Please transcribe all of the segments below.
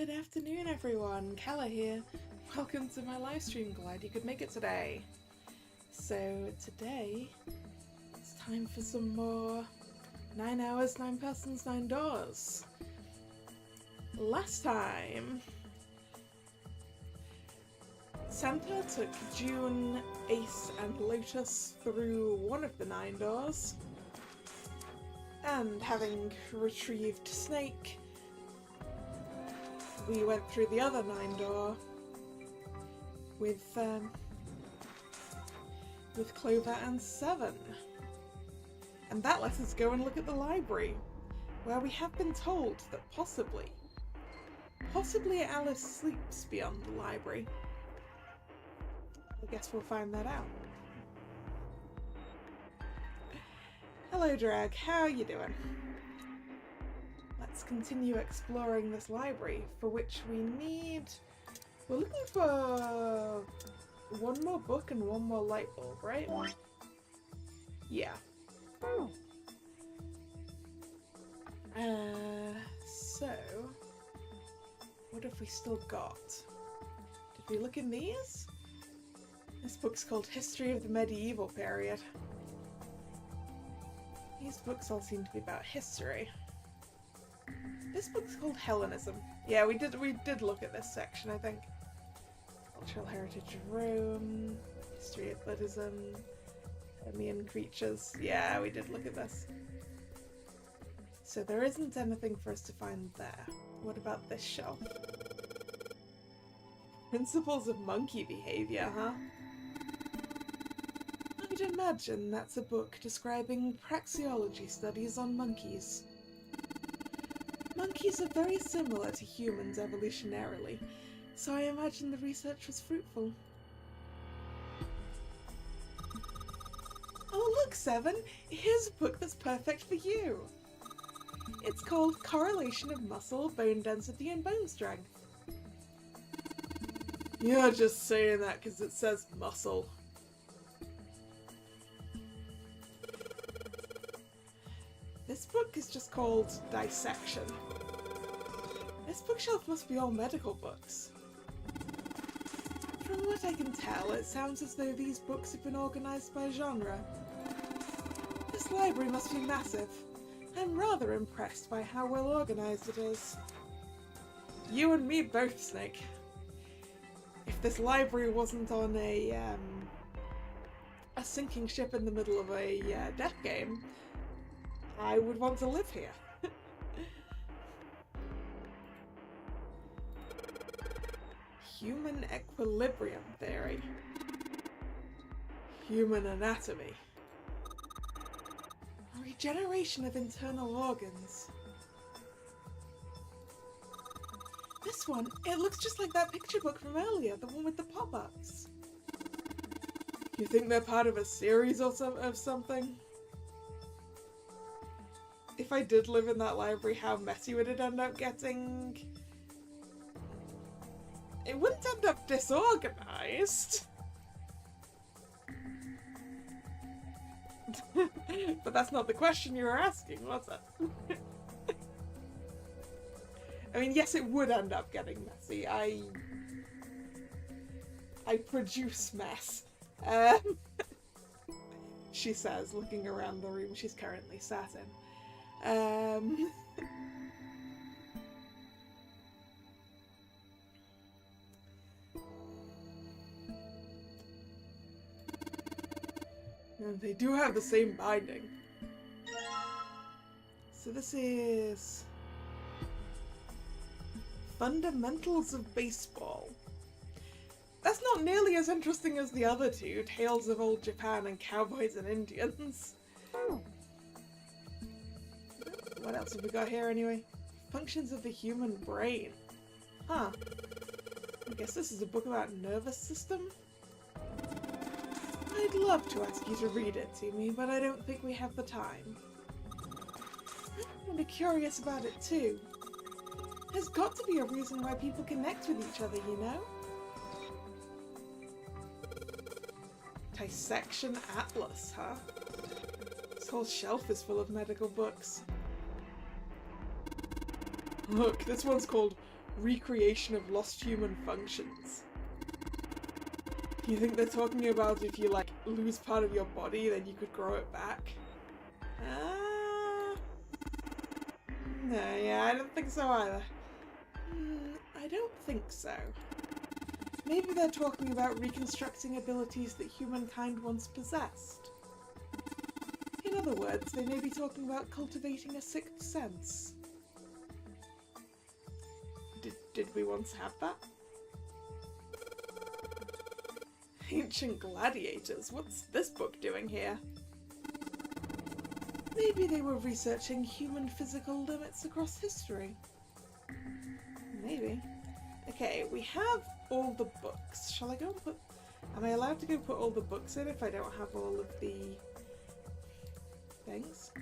Good afternoon, everyone. Kalla here. Welcome to my live stream. Glad you could make it today. So today, it's time for some more 9 hours, 9 persons, 9 doors. Last time, Santa took June, Ace, and Lotus through one of the 9 doors, and having retrieved Snake, we went through the other 9 door with Clover and Seven. And that lets us go and look at the library, where we have been told that possibly Alice sleeps beyond the library. I guess we'll find that out. Hello, Drag. How are you doing? Let's continue exploring this library, for which we're looking for one more book and one more light bulb, right? Yeah. So, what have we still got? Did we look in these? This book's called History of the Medieval Period. These books all seem to be about history. This book's called Hellenism. Yeah, we did look at this section, I think. Cultural Heritage of Rome, History of Buddhism, Nemean Creatures. Yeah, we did look at this. So there isn't anything for us to find there. What about this shelf? Principles of Monkey Behavior, huh? I'd imagine that's a book describing praxeology studies on monkeys. Monkeys are very similar to humans evolutionarily, so I imagine the research was fruitful. Oh look, Seven! Here's a book that's perfect for you! It's called Correlation of Muscle, Bone Density and Bone Strength. You're just saying that because it says muscle. This book is just called Dissection. This bookshelf must be all medical books. From what I can tell, it sounds as though these books have been organised by genre. This library must be massive. I'm rather impressed by how well organised it is. You and me both, Snake. If this library wasn't on a sinking ship in the middle of a death game, I would want to live here. Human equilibrium theory. Human anatomy. Regeneration of internal organs. This one, it looks just like that picture book from earlier, the one with the pop-ups. You think they're part of a series or of something? If I did live in that library, how messy would it end up getting? It wouldn't end up disorganized. But that's not the question you were asking, was it? I mean, yes, it would end up getting messy. I produce mess. She says, looking around the room she's currently sat in. And they do have the same binding. So this is Fundamentals of Baseball. That's not nearly as interesting as the other two, Tales of Old Japan and Cowboys and Indians. What else have we got here anyway? Functions of the human brain. Huh. I guess this is a book about nervous system? I'd love to ask you to read it to me, but I don't think we have the time. I'm kind of curious about it too. There's got to be a reason why people connect with each other, you know? Dissection Atlas, huh? This whole shelf is full of medical books. Look, this one's called recreation of lost human functions. You think they're talking about if you, like, lose part of your body, then you could grow it back? No, yeah, I don't think so either. I don't think so. Maybe they're talking about reconstructing abilities that humankind once possessed. In other words, they may be talking about cultivating a sixth sense. Did we once have that? Ancient gladiators, what's this book doing here? Maybe they were researching human physical limits across history. Maybe. Okay, we have all the books. Shall I go and put... Am I allowed to go put all the books in if I don't have all of the things?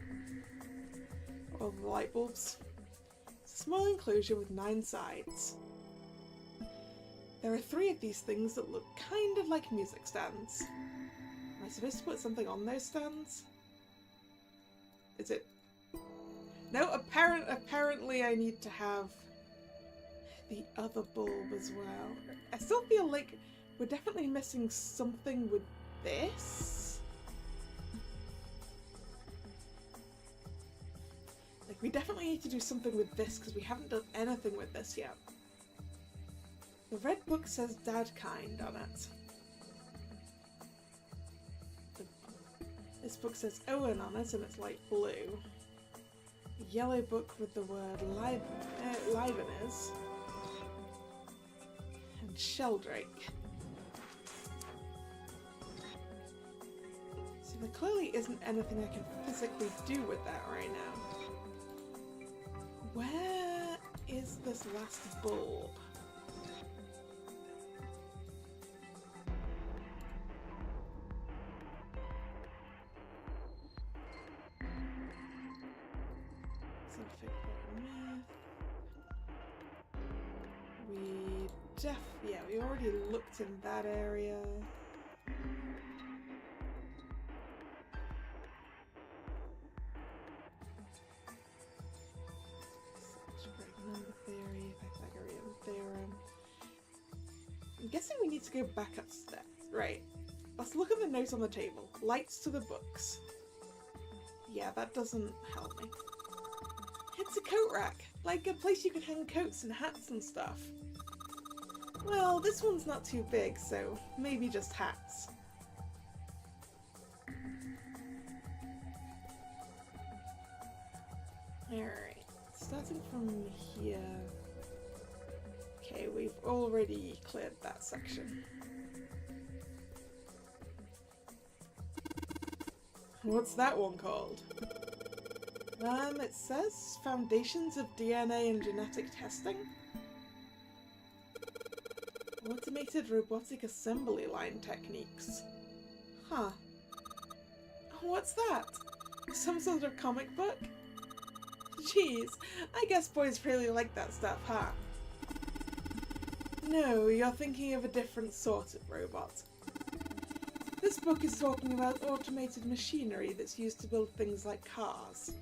All the light bulbs? It's a small enclosure with 9 sides. There are 3 of these things that look kind of like music stands. Am I supposed to put something on those stands? Is it... No, apparently I need to have the other bulb as well. I still feel like we're definitely missing something with this. Like, we definitely need to do something with this because we haven't done anything with this yet. The red book says Dad Kind on it. This book says Owen on it and it's light blue. The yellow book with the word Liveners. And Sheldrake. So there clearly isn't anything I can physically do with that right now. Where is this last bulb? Yeah, we already looked in that area. Number theory, Pythagorean theorem. I'm guessing we need to go back upstairs. Right. Let's look at the note on the table. Lights to the books. Yeah, that doesn't help me. It's a coat rack. Like a place you can hang coats and hats and stuff. Well, this one's not too big, so maybe just hats. Alright, starting from here. Okay, we've already cleared that section. What's that one called? It says Foundations of DNA and Genetic Testing. Automated robotic assembly line techniques. Huh. What's that? Some sort of comic book? Jeez, I guess boys really like that stuff, huh? No, you're thinking of a different sort of robot. This book is talking about automated machinery that's used to build things like cars.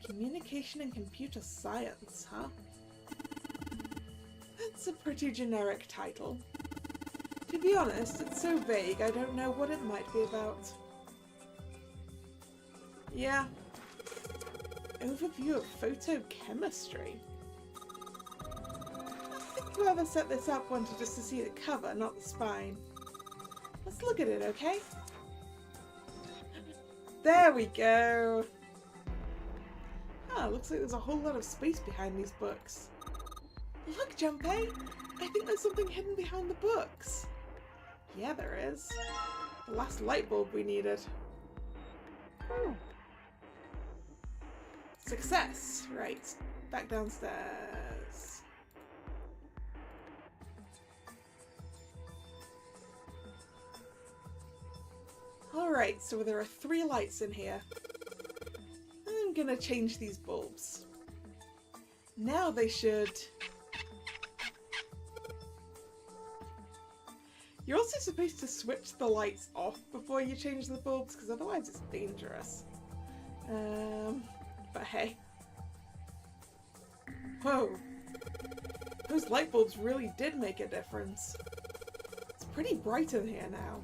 Communication and computer science, huh? That's a pretty generic title. To be honest, it's so vague I don't know what it might be about. Yeah. Overview of photochemistry. I think whoever set this up wanted us to see the cover, not the spine. Let's look at it, okay? There we go! Ah, looks like there's a whole lot of space behind these books. Look, Junpei! I think there's something hidden behind the books. Yeah, there is. The last light bulb we needed. Success! Right, back downstairs. Alright, so there are 3 lights in here. I'm gonna change these bulbs. Now they should... You're also supposed to switch the lights off before you change the bulbs, because otherwise it's dangerous. But hey. Whoa. Those light bulbs really did make a difference. It's pretty bright in here now.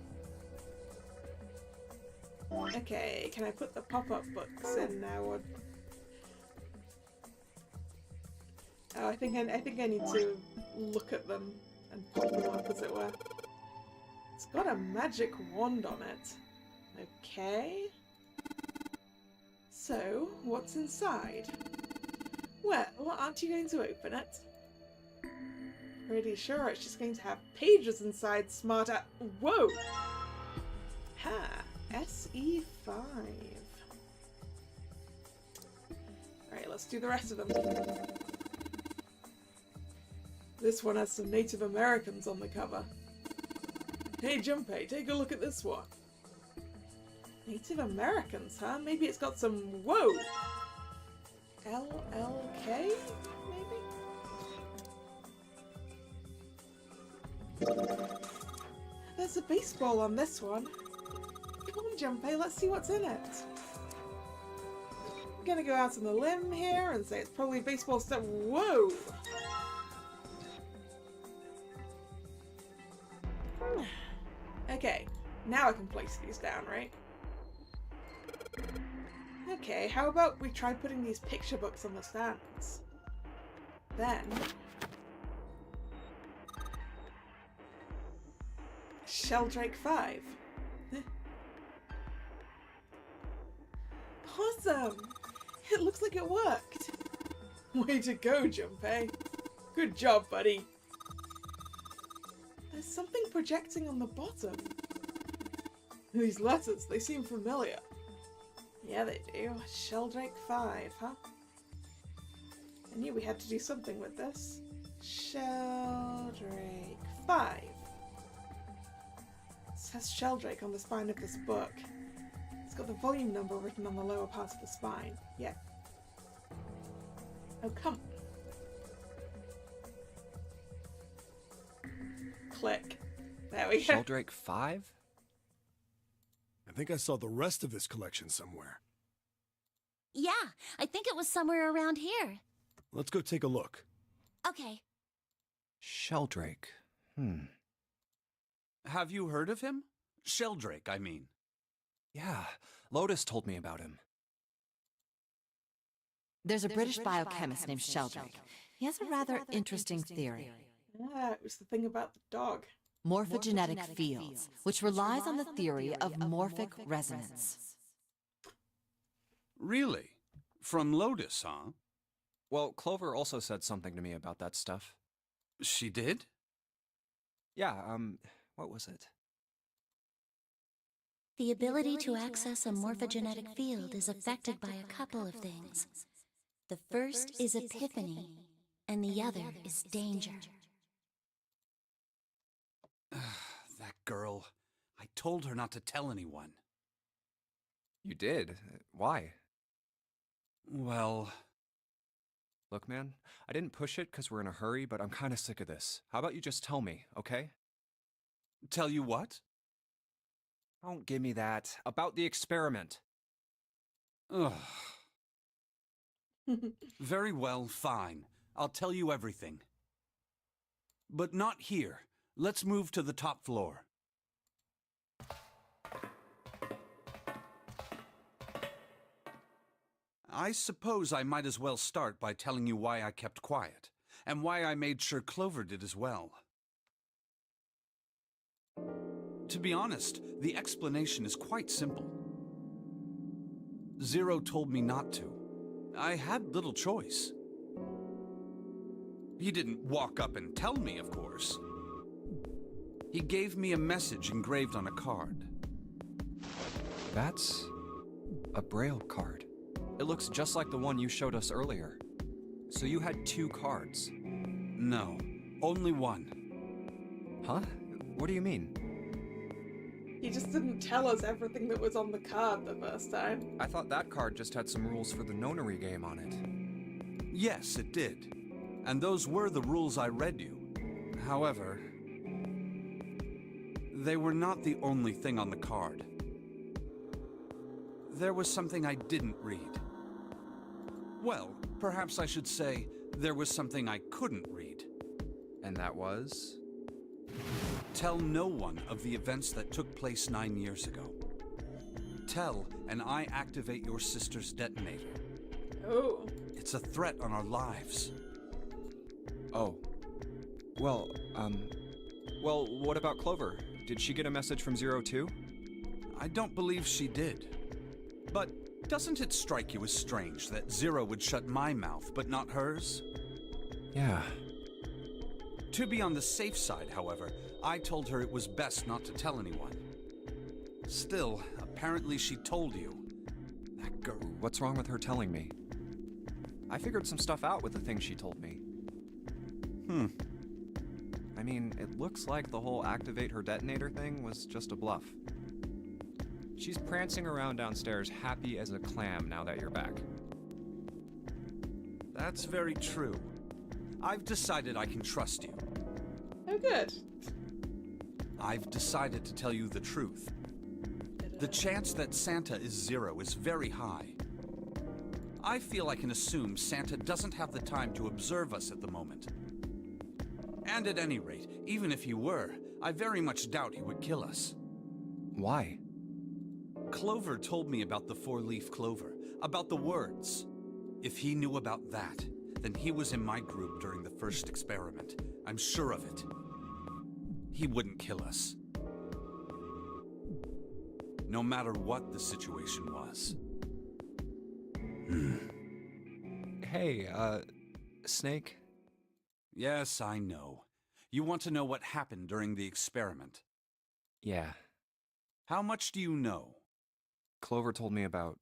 Okay, can I put the pop-up books in now? Or... Oh, I think I need to look at them and pop them up, as it were. It's got a magic wand on it. Okay. So, what's inside? Well, aren't you going to open it? Pretty sure it's just going to have pages inside, smart app. Whoa! Ha! SE5. Alright, let's do the rest of them. This one has some Native Americans on the cover. Hey Junpei, take a look at this one. Native Americans, huh? Maybe it's got some... Whoa! LLK, maybe? There's a baseball on this one. Come on, Junpei, let's see what's in it. I'm gonna go out on a limb here and say it's probably baseball stuff. Whoa! Okay, now I can place these down, right? Okay, how about we try putting these picture books on the stands? Then... Sheldrake 5. Awesome! It looks like it worked! Way to go, Junpei! Good job, buddy! There's something projecting on the bottom. These letters, they seem familiar. Yeah, they do. Sheldrake 5, huh? I knew we had to do something with this. Sheldrake 5. It says Sheldrake on the spine of this book. It's got the volume number written on the lower part of the spine. Yeah. Oh, come. Click. There we go. Sheldrake 5? I think I saw the rest of his collection somewhere. Yeah, I think it was somewhere around here. Let's go take a look. Okay. Sheldrake. Have you heard of him? Sheldrake, I mean. Yeah, Lotus told me about him. There's a British biochemist named Sheldrake. He has a rather interesting theory. Ah, it was the thing about the dog. Morphogenetic fields, which relies on the theory of morphic resonance. Really? From Lotus, huh? Well, Clover also said something to me about that stuff. She did? Yeah, what was it? The ability to access a morphogenetic field is affected by a couple of things. The first is epiphany, and the other is danger. That girl. I told her not to tell anyone. You did? Why? Well... Look, man, I didn't push it because we're in a hurry, but I'm kind of sick of this. How about you just tell me, okay? Tell you what? Don't give me that. About the experiment. Ugh. Very well, fine. I'll tell you everything. But not here. Let's move to the top floor. I suppose I might as well start by telling you why I kept quiet, and why I made sure Clover did as well. To be honest, the explanation is quite simple. Zero told me not to. I had little choice. He didn't walk up and tell me, of course. He gave me a message engraved on a card. That's a Braille card. It looks just like the one you showed us earlier. So you had 2 cards. No, only one. Huh? What do you mean? He just didn't tell us everything that was on the card the first time. I thought that card just had some rules for the nonary game on it. Yes, it did. And those were the rules I read you. However, they were not the only thing on the card. There was something I didn't read. Well, perhaps I should say, there was something I couldn't read. And that was? Tell no one of the events that took place 9 years ago. Tell, and I activate your sister's detonator. Oh. It's a threat on our lives. Oh. Well, what about Clover? Did she get a message from Zero too? I don't believe she did. But doesn't it strike you as strange that Zero would shut my mouth, but not hers? Yeah. To be on the safe side, however, I told her it was best not to tell anyone. Still, apparently she told you. That girl... What's wrong with her telling me? I figured some stuff out with the things she told me. I mean, it looks like the whole activate her detonator thing was just a bluff. She's prancing around downstairs happy as a clam now that you're back. That's very true. I've decided I can trust you. Oh, good. I've decided to tell you the truth. The chance that Santa is Zero is very high. I feel I can assume Santa doesn't have the time to observe us at the moment. And at any rate, even if he were, I very much doubt he would kill us. Why? Clover told me about the four-leaf clover, about the words. If he knew about that, then he was in my group during the first experiment. I'm sure of it. He wouldn't kill us. No matter what the situation was. Hey, Snake? Yes, I know. You want to know what happened during the experiment. Yeah. How much do you know? Clover told me about...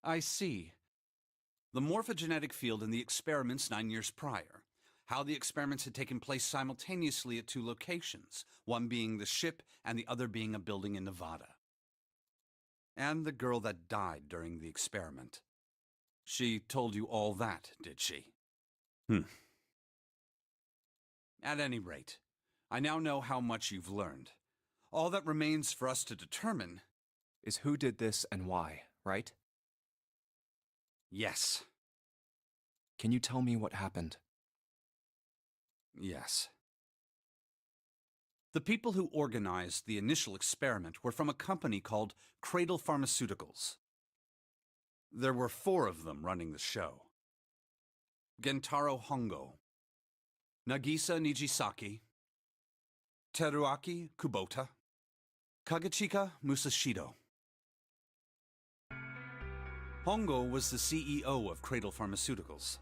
I see. The morphogenetic field in the experiments 9 years prior. How the experiments had taken place simultaneously at 2 locations, one being the ship and the other being a building in Nevada. And the girl that died during the experiment. She told you all that, did she? At any rate, I now know how much you've learned. All that remains for us to determine is who did this and why, right? Yes. Can you tell me what happened? Yes. The people who organized the initial experiment were from a company called Cradle Pharmaceuticals. There were 4 of them running the show. Gentaro Hongo, Nagisa Nijisaki, Teruaki Kubota, Kagechika Musashido. Hongo was the CEO of Cradle Pharmaceuticals.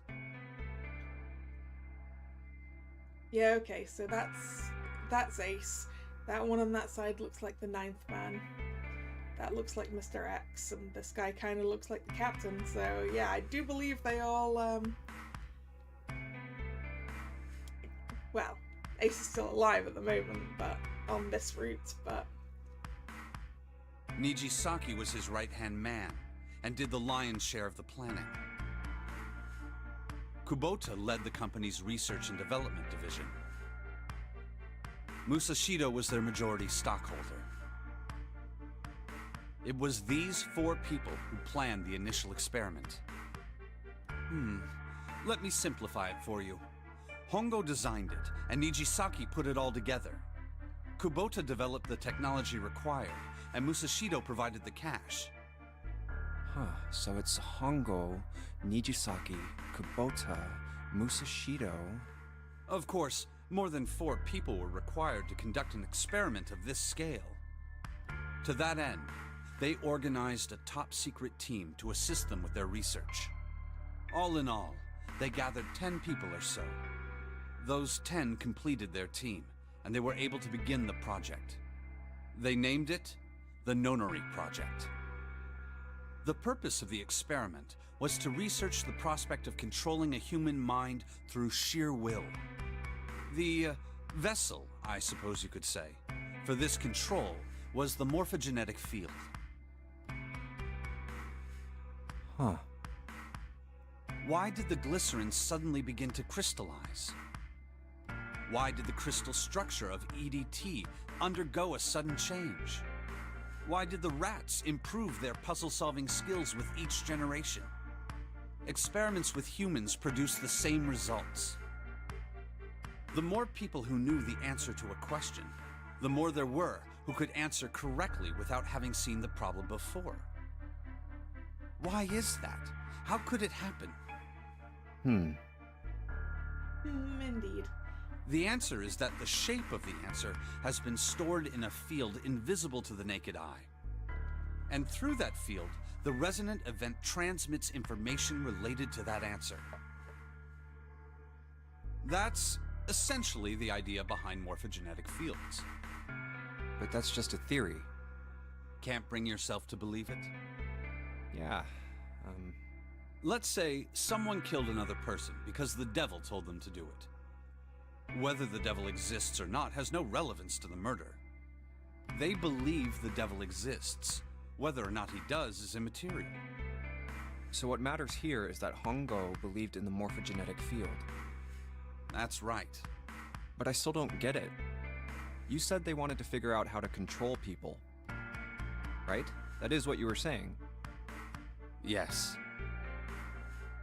Yeah, okay, so that's Ace. That one on that side looks like the 9th man. That looks like Mr. X, and this guy kind of looks like the captain, so yeah, I do believe they all, well, Ace is still alive at the moment, but on this route, but... Nijisaki was his right-hand man, and did the lion's share of the planning. Kubota led the company's research and development division. Musashido was their majority stockholder. It was these 4 people who planned the initial experiment. Let me simplify it for you. Hongo designed it, and Nijisaki put it all together. Kubota developed the technology required, and Musashido provided the cash. So it's Hongo, Nijisaki, Kubota, Musashido... Of course, more than 4 people were required to conduct an experiment of this scale. To that end, they organized a top-secret team to assist them with their research. All in all, they gathered 10 people or so. Those 10 completed their team, and they were able to begin the project. They named it the Nonori Project. The purpose of the experiment was to research the prospect of controlling a human mind through sheer will. The vessel, I suppose you could say, for this control was the morphogenetic field. Why did the glycerin suddenly begin to crystallize? Why did the crystal structure of EDT undergo a sudden change? Why did the rats improve their puzzle-solving skills with each generation? experiments with humans produce the same results. The more people who knew the answer to a question, the more there were who could answer correctly without having seen the problem before. Why is that? How could it happen? Indeed. The answer is that the shape of the answer has been stored in a field invisible to the naked eye. And through that field, the resonant event transmits information related to that answer. That's essentially the idea behind morphogenetic fields. But that's just a theory. Can't bring yourself to believe it? Yeah, Let's say someone killed another person because the devil told them to do it. Whether the devil exists or not has no relevance to the murder. They believe the devil exists. Whether or not he does is immaterial. so what matters here is that Hongo believed in the morphogenetic field. That's right. But I still don't get it. You said they wanted to figure out how to control people. Right? That is what you were saying. Yes.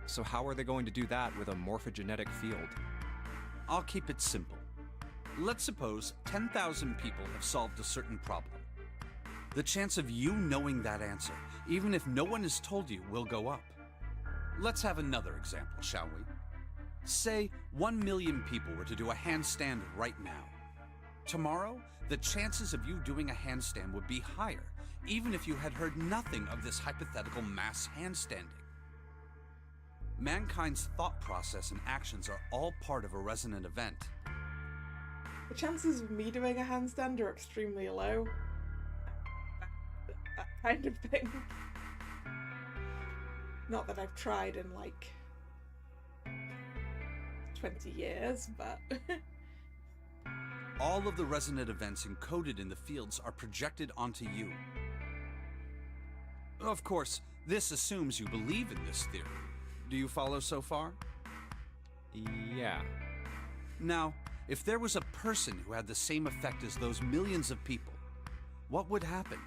So how are they going to do that with a morphogenetic field? I'll keep it simple. Let's suppose 10,000 people have solved a certain problem. The chance of you knowing that answer, even if no one has told you, will go up. Let's have another example, shall we? Say 1 million people were to do a handstand right now. Tomorrow, the chances of you doing a handstand would be higher, even if you had heard nothing of this hypothetical mass handstanding. Mankind's thought process and actions are all part of a resonant event. The chances of me doing a handstand are extremely low. That kind of thing. Not that I've tried in like 20 years, but All of the resonant events encoded in the fields are projected onto you. Of course, this assumes you believe in this theory. Do you follow so far? Yeah. Now, if there was a person who had the same effect as those millions of people, what would happen?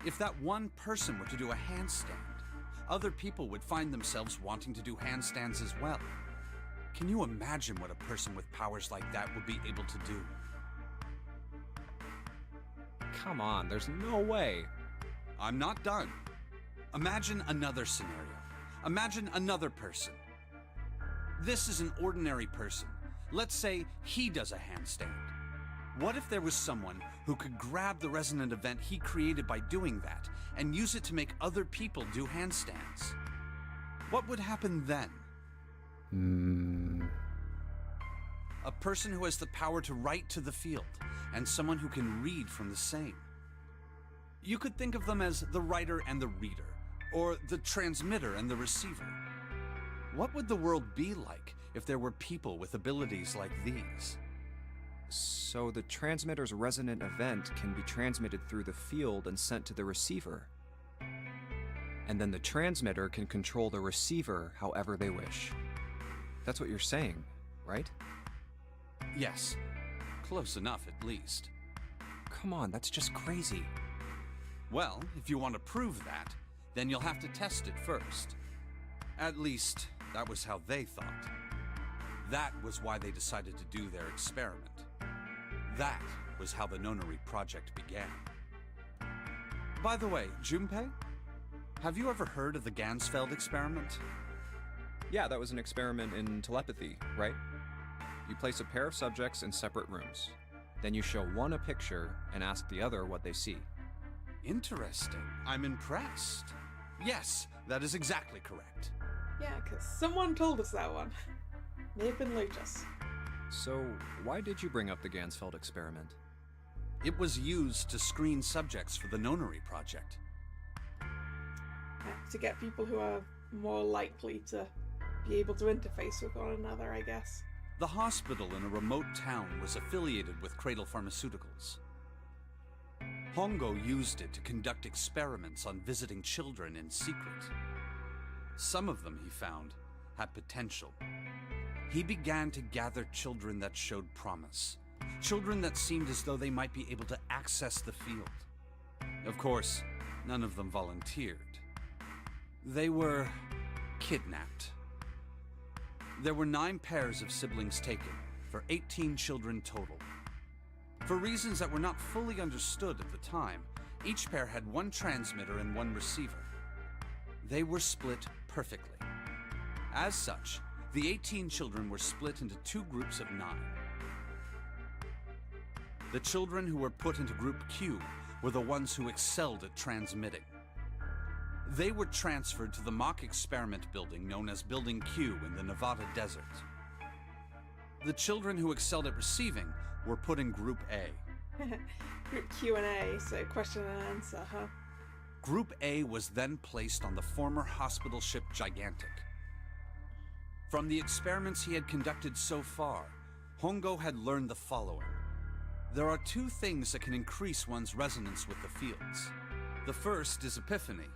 If that one person were to do a handstand, other people would find themselves wanting to do handstands as well. Can you imagine what a person with powers like that would be able to do? Come on, there's no way. I'm not done. Imagine another scenario. Imagine another person. This is an ordinary person. Let's say he does a handstand. What if there was someone who could grab the resonant event he created by doing that and use it to make other people do handstands? What would happen then? A person who has the power to write to the field, and someone who can read from the same. You could think of them as the writer and the reader, or the transmitter and the receiver. What would the world be like if there were people with abilities like these? So the transmitter's resonant event can be transmitted through the field and sent to the receiver. And then the transmitter can control the receiver however they wish. That's what you're saying, right? Yes, close enough at least. Come on, that's just crazy. Well, if you want to prove that, then you'll have to test it first. At least, that was how they thought. That was why they decided to do their experiment. That was how the Nonary project began. By the way, Junpei, have you ever heard of the Gansfeld experiment? Yeah, that was an experiment in telepathy, right? You place a pair of subjects in separate rooms. Then you show one a picture and ask the other what they see. Interesting. I'm impressed. Yes, that is exactly correct. yeah, because someone told us that one. May have been Lutus. So, why did you bring up the Gansfeld experiment? It was used to screen subjects for the Nonary project. To get people who are more likely to be able to interface with one another, I guess. The hospital in a remote town was affiliated with Cradle Pharmaceuticals. Hongo used it to conduct experiments on visiting children in secret. Some of them, he found, had potential. He began to gather children that showed promise. Children that seemed as though they might be able to access the field. Of course, none of them volunteered. They were kidnapped. There were 9 pairs of siblings taken, for 18 children total. For reasons that were not fully understood at the time, each pair had 1 transmitter and 1 receiver. They were split perfectly. As such, the 18 children were split into 2 groups of 9. The children who were put into Group Q were the ones who excelled at transmitting. They were transferred to the mock experiment building known as Building Q in the Nevada desert. The children who excelled at receiving were put in Group A. Group Q&A, so question and answer, huh? Group A was then placed on the former hospital ship Gigantic. From the experiments he had conducted so far, Hongo had learned the following. There are 2 things that can increase one's resonance with the fields. The first is epiphany.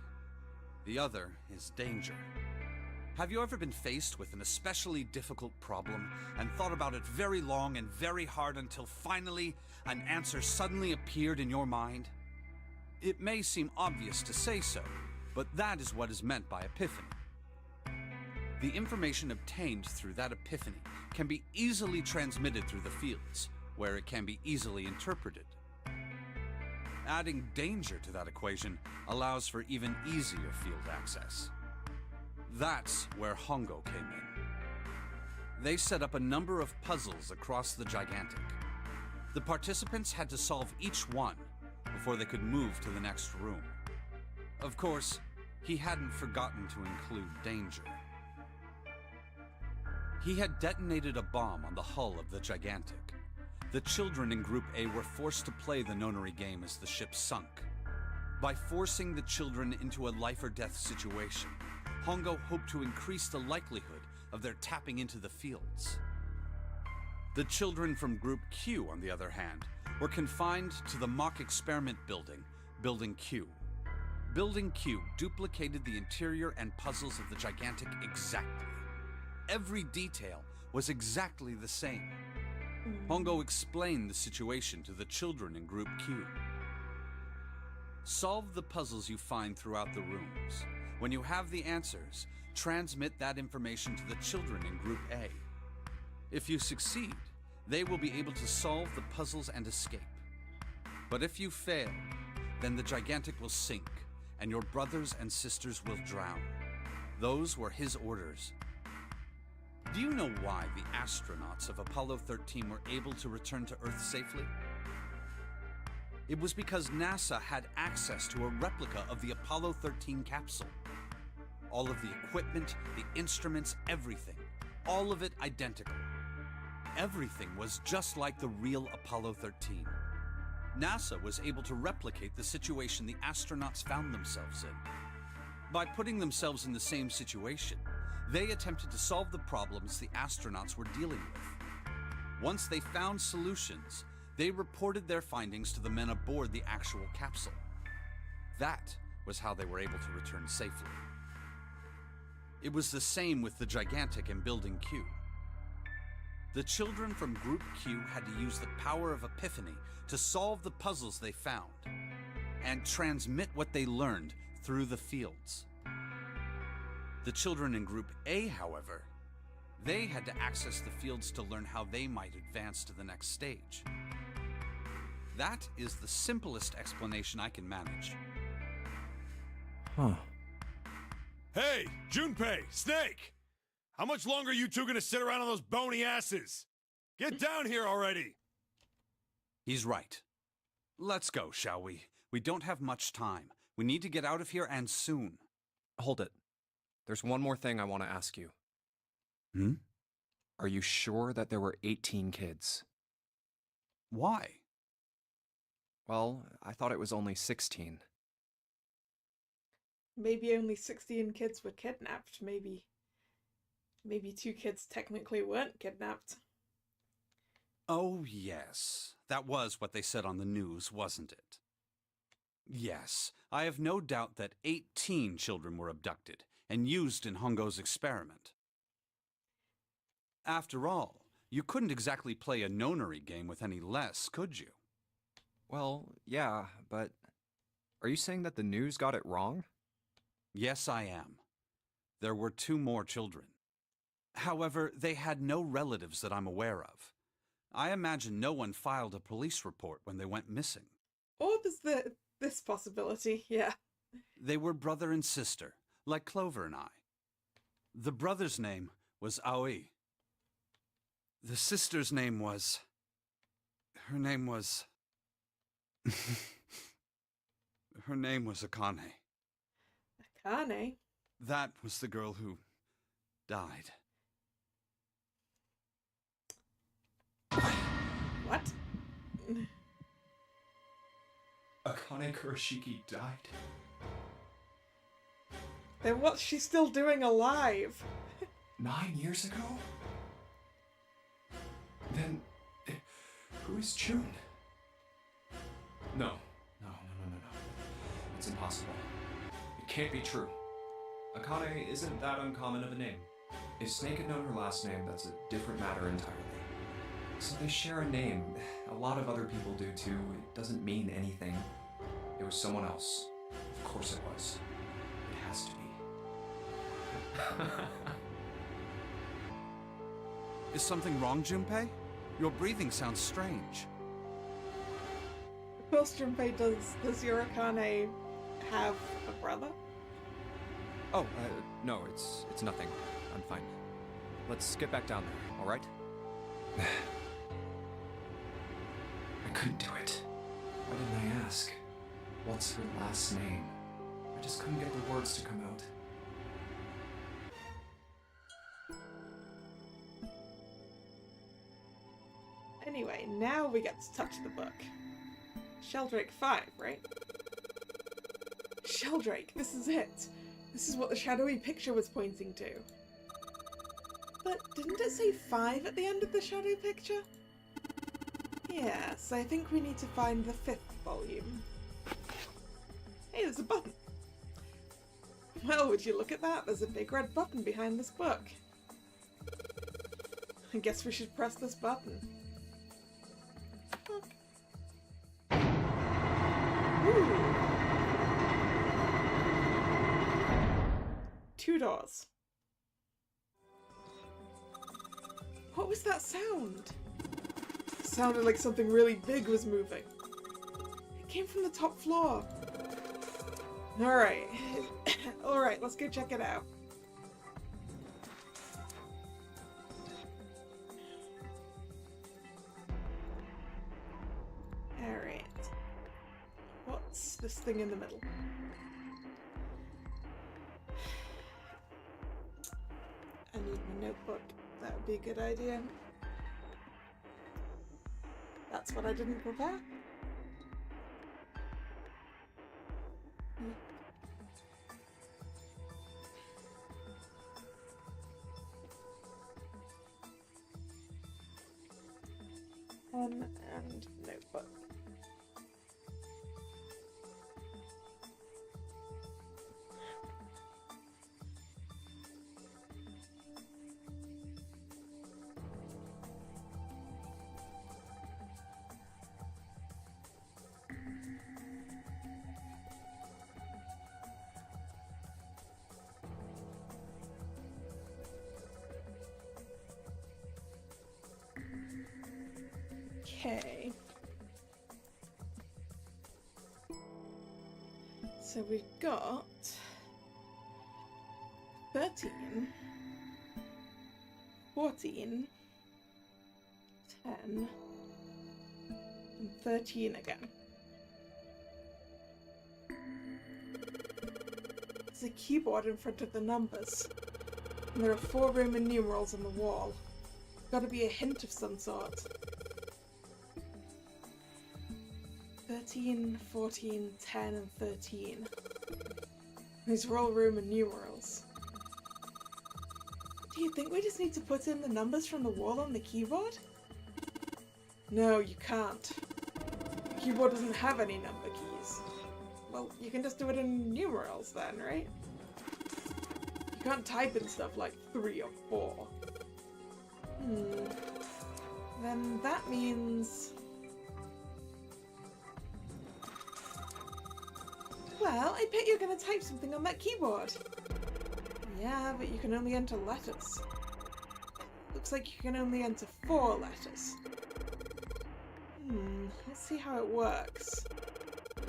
The other is danger. Have you ever been faced with an especially difficult problem and thought about it very long and very hard until finally an answer suddenly appeared in your mind? It may seem obvious to say so, but that is what is meant by epiphany. The information obtained through that epiphany can be easily transmitted through the fields, where it can be easily interpreted. Adding danger to that equation allows for even easier field access. That's where Hongo came in. They set up a number of puzzles across the Gigantic. The participants had to solve each one before they could move to the next room. Of course, he hadn't forgotten to include danger. He had detonated a bomb on the hull of the Gigantic. The children in Group A were forced to play the nonary game as the ship sunk. By forcing the children into a life-or-death situation, Hongo hoped to increase the likelihood of their tapping into the fields. The children from Group Q, on the other hand, were confined to the mock experiment building, Building Q. Building Q duplicated the interior and puzzles of the Gigantic exactly. Every detail was exactly the same. Hongo explained the situation to the children in Group Q. Solve the puzzles you find throughout the rooms. When you have the answers, transmit that information to the children in Group A. If you succeed, they will be able to solve the puzzles and escape. But if you fail, then the Gigantic will sink, and your brothers and sisters will drown. Those were his orders. Do you know why the astronauts of Apollo 13 were able to return to Earth safely? It was because NASA had access to a replica of the Apollo 13 capsule. All of the equipment, the instruments, everything. All of it identical. Everything was just like the real Apollo 13. NASA was able to replicate the situation the astronauts found themselves in. By putting themselves in the same situation, they attempted to solve the problems the astronauts were dealing with. Once they found solutions, they reported their findings to the men aboard the actual capsule. That was how they were able to return safely. It was the same with the Gigantic and Building Q. The children from Group Q had to use the power of epiphany to solve the puzzles they found and transmit what they learned through the fields. The children in Group A, however, they had to access the fields to learn how they might advance to the next stage. That is the simplest explanation I can manage. Huh. Hey, Junpei, Snake! How much longer are you two gonna sit around on those bony asses? Get down here already! He's right. Let's go, shall we? We don't have much time. We need to get out of here, and soon. Hold it. There's one more thing I want to ask you. Are you sure that there were 18 kids? Why? Well, I thought it was only 16. Maybe only 16 kids were kidnapped. Maybe 2 kids technically weren't kidnapped. Oh, yes. That was what they said on the news, wasn't it? Yes, I have no doubt that 18 children were abducted and used in Hongo's experiment. After all, you couldn't exactly play a nonary game with any less, could you? Well, yeah, but are you saying that the news got it wrong? Yes, I am. There were 2 more children. However, they had no relatives that I'm aware of. I imagine no one filed a police report when they went missing. Or there's this possibility, yeah. They were brother and sister, like Clover and I. The brother's name was Aoi. The sister's name was... Her name was Akane. Akane? That was the girl who died. What? Akane Kurashiki died? Then what's she still doing alive? 9 years ago? Then, who is June? No. It's impossible. It can't be true. Akane isn't that uncommon of a name. If Snake had known her last name, that's a different matter entirely. So they share a name. A lot of other people do too. It doesn't mean anything. It was someone else. Of course it was. It has to be. Is something wrong, Junpei? Your breathing sounds strange. Of course, Junpei, does your Akane have a brother? Oh, no, it's nothing. I'm fine. Let's get back down there, alright? I couldn't do it. Why didn't I ask? What's her last name? I just couldn't get the words to come out. Anyway, now we get to touch the book. Sheldrake 5, right? Sheldrake, this is it. This is what the shadowy picture was pointing to. But didn't it say 5 at the end of the shadow picture? Yes, I think we need to find the 5th volume. Hey, there's a button. Well, would you look at that? There's a big red button behind this book. I guess we should press this button. Ooh. 2 doors. What was that sound? It sounded like something really big was moving. It came from the top floor. Alright. Alright, let's go check it out. Alright. What's this thing in the middle? I need my notebook. That would be a good idea. That's what I didn't prepare. Pen and notebook. Okay. So we've got 13, 14, 10, and 13 again. There's a keyboard in front of the numbers, and there are 4 Roman numerals on the wall. Gotta be a hint of some sort. 13, 14, 10, and 13. These are all Roman numerals. Do you think we just need to put in the numbers from the wall on the keyboard? No, you can't. The keyboard doesn't have any number keys. Well, you can just do it in numerals then, right? You can't type in stuff like 3 or 4. Then that means... Well, I bet you're going to type something on that keyboard. Yeah, but you can only enter letters. Looks like you can only enter 4 letters. Let's see how it works.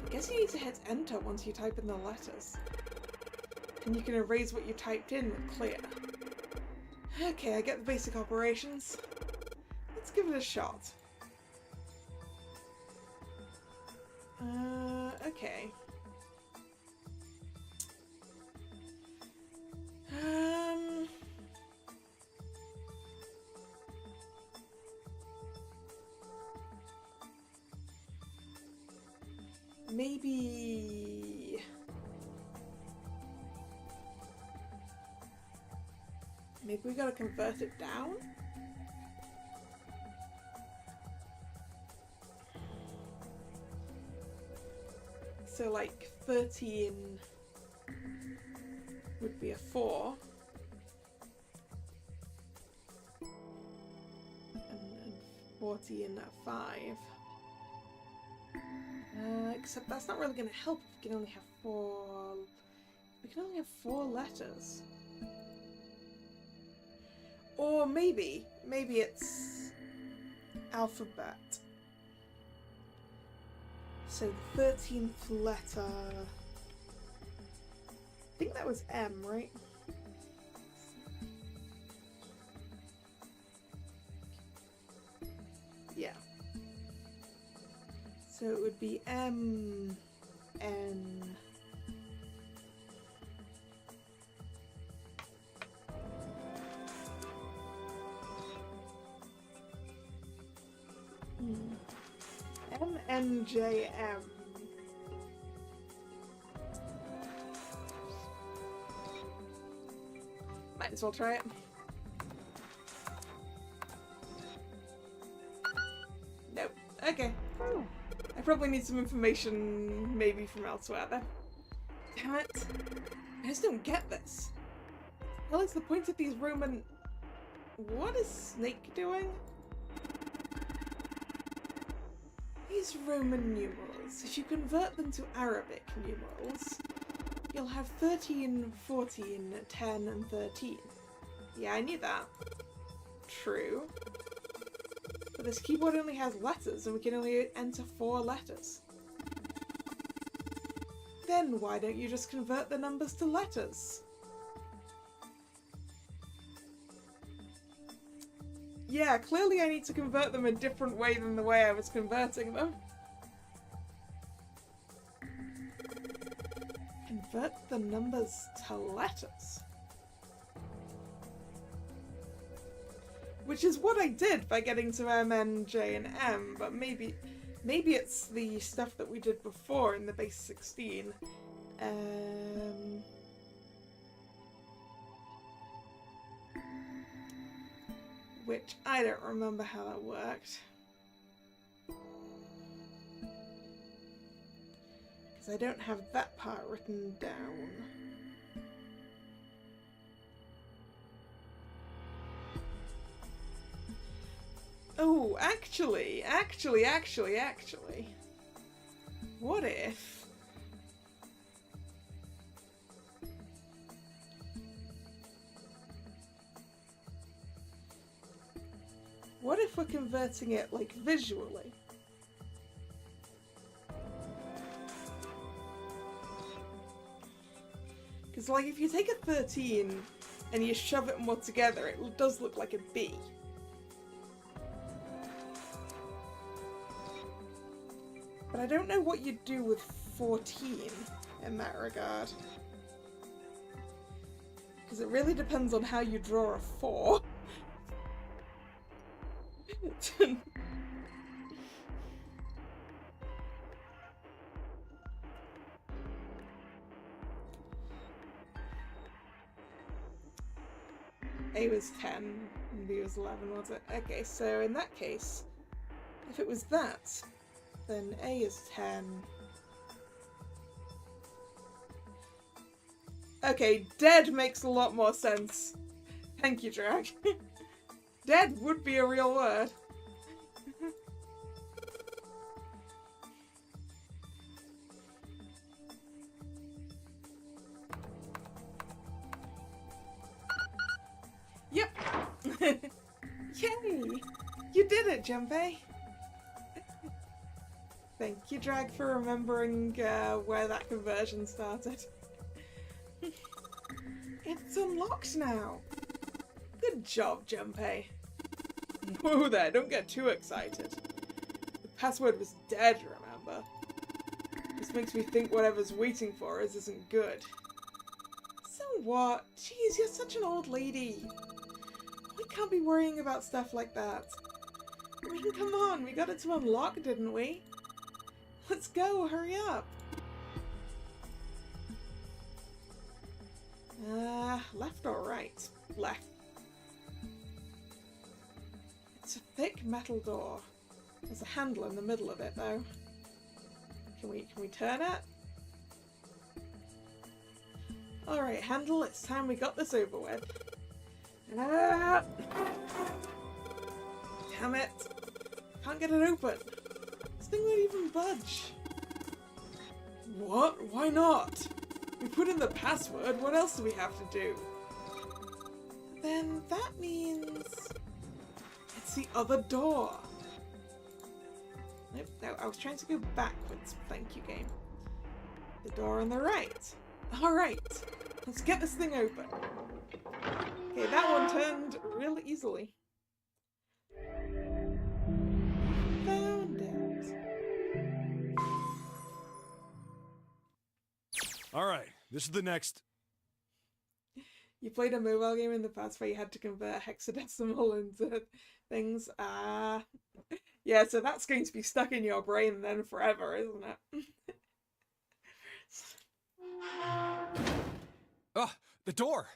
I guess you need to hit enter once you type in the letters. And you can erase what you typed in with clear. Okay, I get the basic operations. Let's give it a shot. Okay. Maybe we gotta convert it down? So like 13 would be a 4. And 14 a 5. Except that's not really going to help if we can only have 4... We can only have 4 letters. Or maybe it's alphabet. So the 13th letter... I think that was M, right? Yeah. So it would be M, N... MNJM. Might as well try it. Nope. Okay. I probably need some information, maybe from elsewhere then. Damn it. I just don't get this. What is the point of these Roman... What is Snake doing? These Roman numerals, if you convert them to Arabic numerals, you'll have 13, 14, 10, and 13. Yeah, I knew that. True. But this keyboard only has letters, and we can only enter 4 letters. Then why don't you just convert the numbers to letters? Yeah, clearly I need to convert them a different way than the way I was converting them. Convert the numbers to letters. Which is what I did by getting to M, N, J, and M, but maybe it's the stuff that we did before in the base 16. Which I don't remember how that worked. Because I don't have that part written down. Oh, actually. What if... What if we're converting it, like, visually? Because, like, if you take a 13 and you shove it more together, it does look like a B. But I don't know what you'd do with 14 in that regard. Because it really depends on how you draw a 4. A was 10 and B was 11, was it? Okay, so in that case, if it was that, then A is 10. Okay, dead makes a lot more sense. Thank you, Drag. Dead would be a real word. Yay! You did it, Junpei! Thank you, Drag, for remembering where that conversion started. It's unlocked now! Good job, Junpei. Whoa there, don't get too excited. The password was dead, remember? This makes me think whatever's waiting for us isn't good. So what? Jeez, you're such an old lady. We can't be worrying about stuff like that. I mean, come on, we got it to unlock, didn't we? Let's go, hurry up. Left or right? Left. It's a thick metal door. There's a handle in the middle of it, though. Can we turn it? Alright, handle, it's time we got this over with. Damn it! Can't get it open. This thing won't even budge. What? Why not? We put in the password, what else do we have to do? Then that means... it's the other door. Nope, no, I was trying to go backwards. Thank you, game. The door on the right. Alright, let's get this thing open. Okay, that one turned really easily. Found it. Alright, this is the next... You played a mobile game in the past where you had to convert hexadecimal into things. Yeah, so that's going to be stuck in your brain then forever, isn't it? Oh, the door!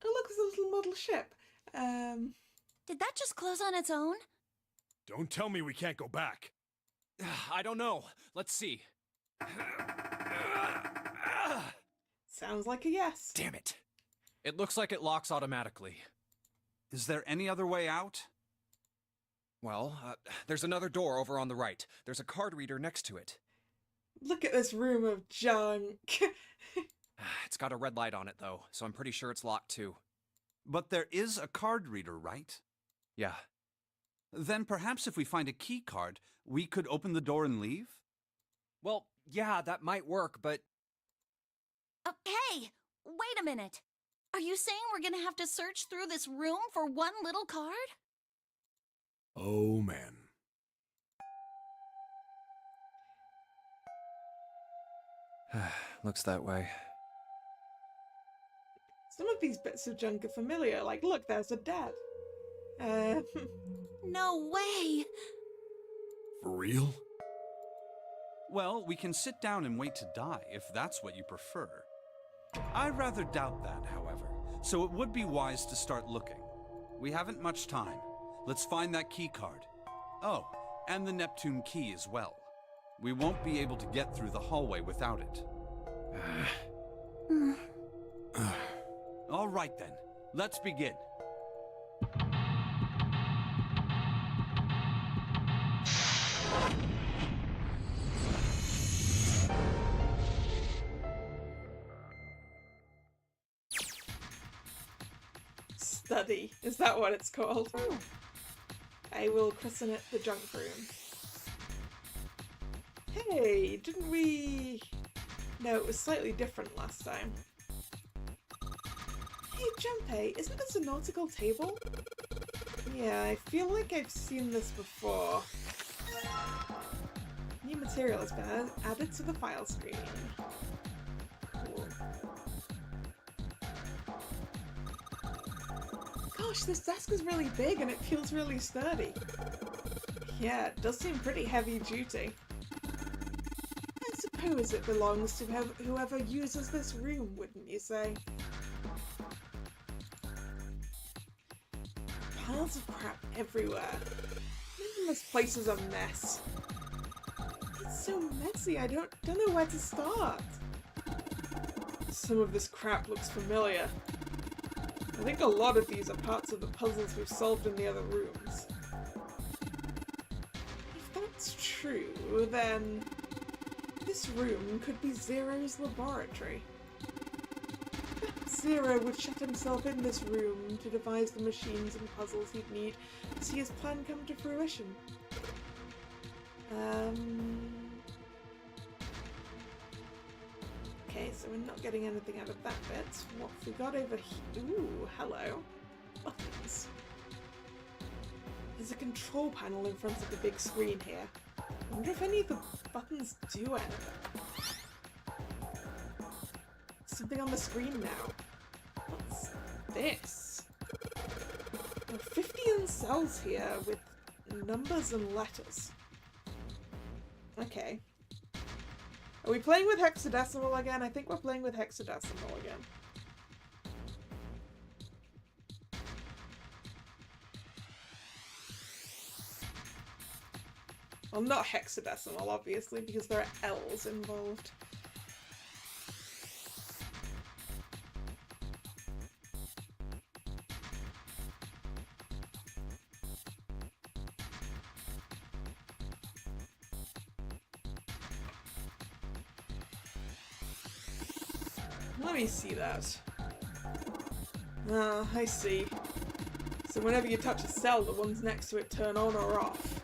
Oh look, it's a little model ship. Did that just close on its own? Don't tell me we can't go back. I don't know. Let's see. Sounds like a yes. Damn it. It looks like it locks automatically. Is there any other way out? Well, there's another door over on the right. There's a card reader next to it. Look at this room of junk. It's got a red light on it, though, so I'm pretty sure it's locked, too. But there is a card reader, right? Yeah. Then perhaps if we find a key card, we could open the door and leave? Well, yeah, that might work, but... Hey, wait a minute. Are you saying we're gonna have to search through this room for one little card? Oh, man. Looks that way. Some of these bits of junk are familiar, like look, there's a dad. No way! For real? Well, we can sit down and wait to die, if that's what you prefer. I rather doubt that, however, so it would be wise to start looking. We haven't much time. Let's find that key card. Oh, and the Neptune key as well. We won't be able to get through the hallway without it. All right then, let's begin. Study, is that what it's called? I will christen it the junk room. Hey, didn't we... No, it was slightly different last time. Hey, Junpei, isn't this a nautical table? Yeah, I feel like I've seen this before. New material has been added to the file screen. Cool. Gosh, this desk is really big and it feels really sturdy. Yeah, it does seem pretty heavy duty. I suppose it belongs to whoever uses this room, wouldn't you say? Piles of crap everywhere. Even this place is a mess. It's so messy, I don't know where to start. Some of this crap looks familiar. I think a lot of these are parts of the puzzles we've solved in the other rooms. If that's true, then this room could be Zero's laboratory. Zero would shut himself in this room to devise the machines and puzzles he'd need to see his plan come to fruition. Okay, so we're not getting anything out of that bit. What have we got over here? Ooh, hello. Buttons. There's a control panel in front of the big screen here. I wonder if any of the buttons do anything. Something on the screen now. What's this? There are 15 cells here with numbers and letters. Okay. Are we playing with hexadecimal again? I think we're playing with hexadecimal again. Well, not hexadecimal, obviously, because there are L's involved. Let me see that. Ah, I see. So whenever you touch a cell, the ones next to it turn on or off.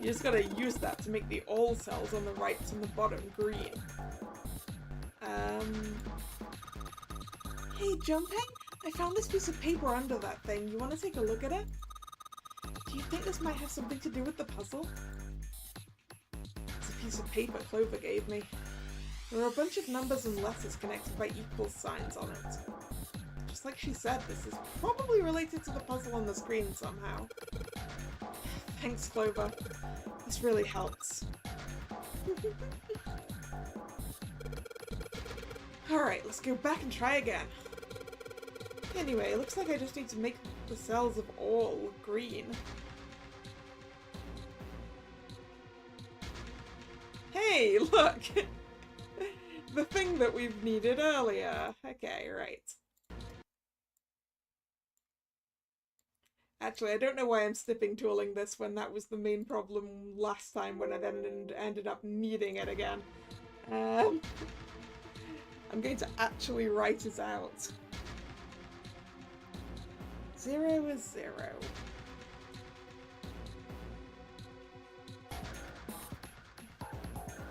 You just gotta use that to make the all cells on the right and the bottom green. Hey, Junpei, I found this piece of paper under that thing. You want to take a look at it? Do you think this might have something to do with the puzzle? It's a piece of paper Clover gave me. There are a bunch of numbers and letters connected by equal signs on it. Just like she said, this is probably related to the puzzle on the screen somehow. Thanks, Clover. This really helps. Alright, let's go back and try again. Anyway, it looks like I just need to make the cells of all green. Hey, look! The thing that we've needed earlier. Okay, right. Actually, I don't know why I'm snipping tooling this when that was the main problem last time when I then ended up needing it again. I'm going to actually write it out. 0 is 0.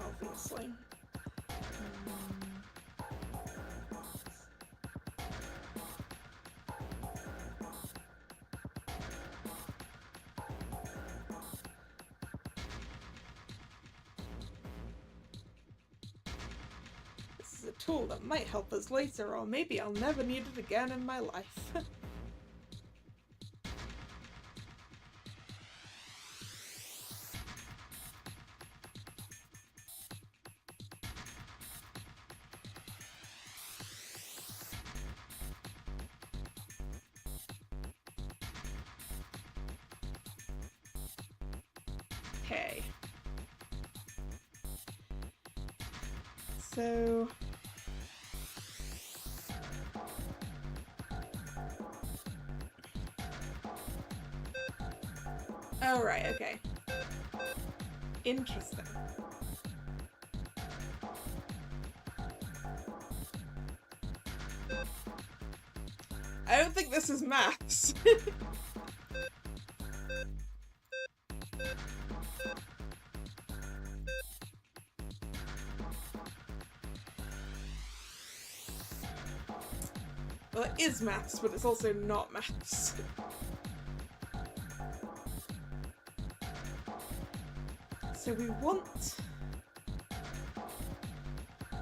Obviously. This is a tool that might help us later, or maybe I'll never need it again in my life. Okay. So... oh, right, okay. Interesting. I don't think this is maths. Well, it is maths, but it's also not maths. So we want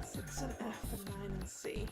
6 and F and 9 and C.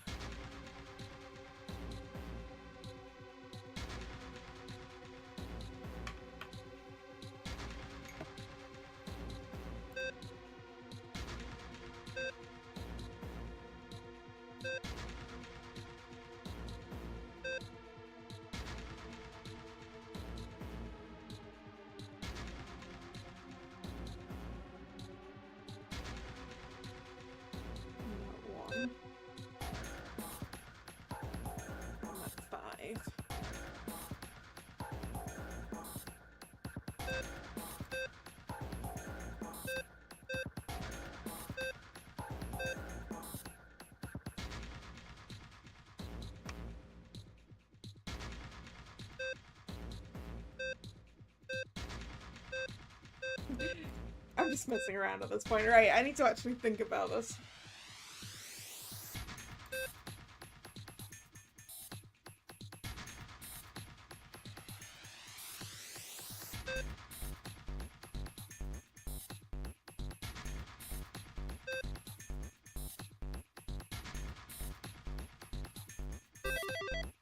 just messing around at this point. Right, I need to actually think about this.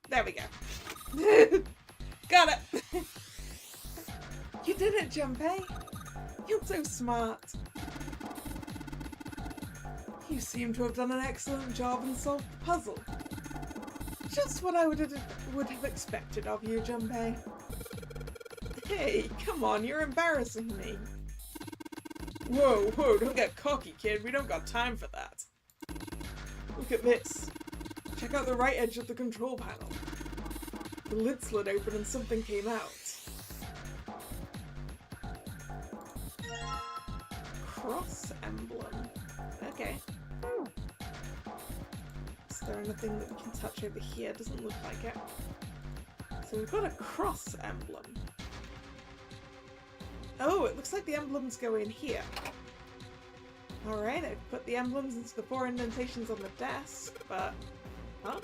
There we go. Got it! You did it, Junpei! You're so smart. You seem to have done an excellent job and solved the puzzle. Just what I would have expected of you, Junpei. Hey, come on, you're embarrassing me. Whoa, whoa, don't get cocky, kid. We don't got time for that. Look at this. Check out the right edge of the control panel. The lid slid open and something came out. Cross emblem. Okay. Is there anything that we can touch over here? Doesn't look like it. So we've got a cross emblem. Oh, it looks like the emblems go in here. Alright, I've put the emblems into the 4 indentations on the desk, but... Huh?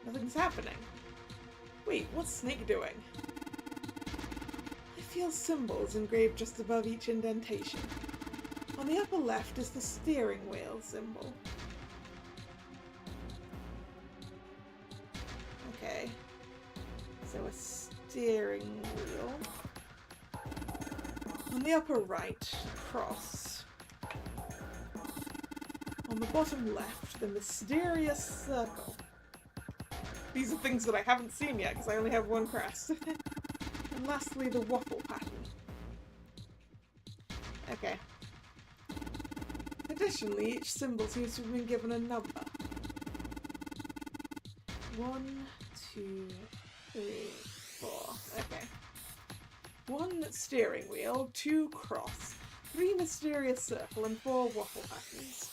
Nothing's happening. Wait, what's Snake doing? I feel symbols engraved just above each indentation. On the upper left is the steering wheel symbol. Okay. So a steering wheel. On the upper right, cross. On the bottom left, the mysterious circle. These are things that I haven't seen yet because I only have one crest. And lastly, the waffle pattern. Okay. Additionally, each symbol seems to have been given a number. 1, 2, 3, 4. Okay. 1 steering wheel, 2 cross, 3 mysterious circle, and 4 waffle patterns.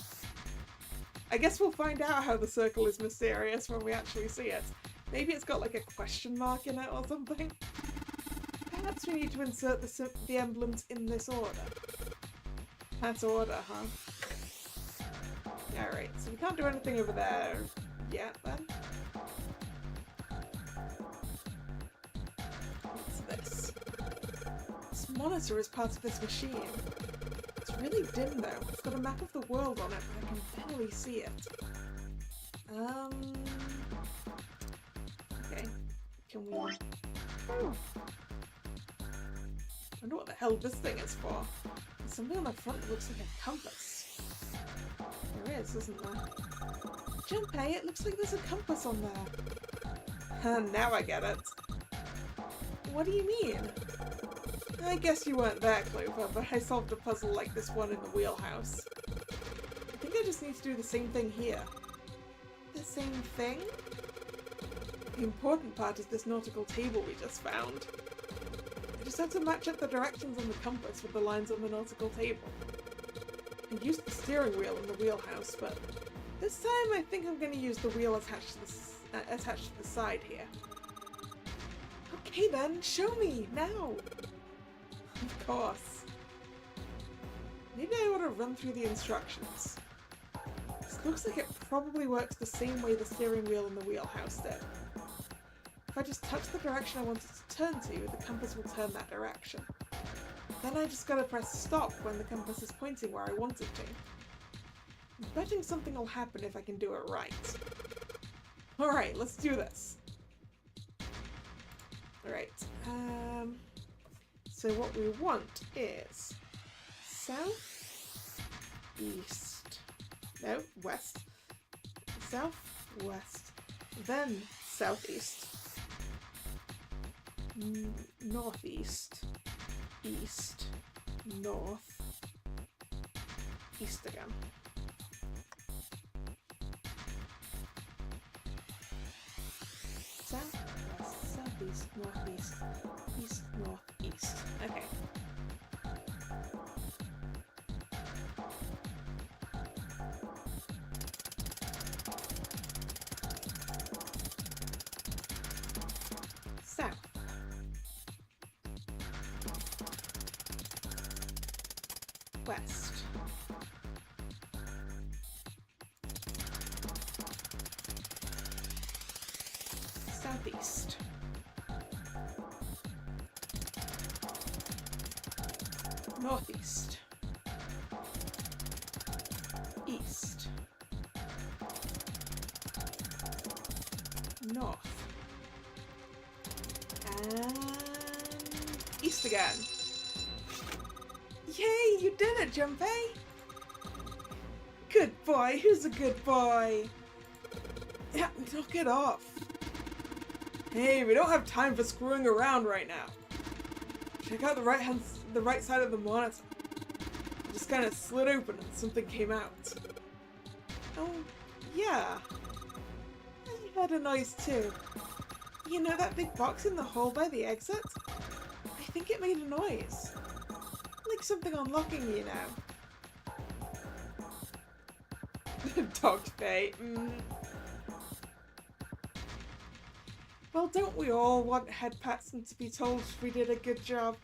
I guess we'll find out how the circle is mysterious when we actually see it. Maybe it's got like a question mark in it or something. Perhaps we need to insert the emblems in this order. That's order, huh? Alright, so we can't do anything over there yet then. What's this? This monitor is part of this machine. It's really dim though. It's got a map of the world on it, but I can barely see it. Okay. Can we... I wonder what the hell this thing is for. There's something on the front that looks like a compass. There is, isn't there? Junpei, it looks like there's a compass on there. Now I get it. What do you mean? I guess you weren't that clever, but I solved a puzzle like this one in the wheelhouse. I think I just need to do the same thing here. The same thing? The important part is this nautical table we just found. I just have to match up the directions on the compass with the lines on the nautical table. I used the steering wheel in the wheelhouse, but this time I think I'm going to use the wheel attached to the side here. Okay then, show me, now! Of course. Maybe I ought to run through the instructions. This looks like it probably works the same way the steering wheel in the wheelhouse did. If I just touch the direction I want it to turn to, the compass will turn that direction. Then I just gotta press stop when the compass is pointing where I want it to. I'm betting something will happen if I can do it right. Alright, let's do this. Alright, so what we want is south, east, no, west, south, west, then southeast, northeast, east, north, east again. South, west, southeast, northeast, east, northeast. Okay. South. West. Southeast. Northeast. East. North. And east again. Yay, you did it, Junpei! Good boy, who's a good boy? Yeah, knock it off. Hey, we don't have time for screwing around right now. Check out the right side of the monitor. It just kind of slid open and something came out. Oh, yeah. I heard a noise too. You know that big box in the hole by the exit? I think it made a noise. Like something unlocking, you know. Dogged bait. Well, don't we all want head pats and to be told we did a good job?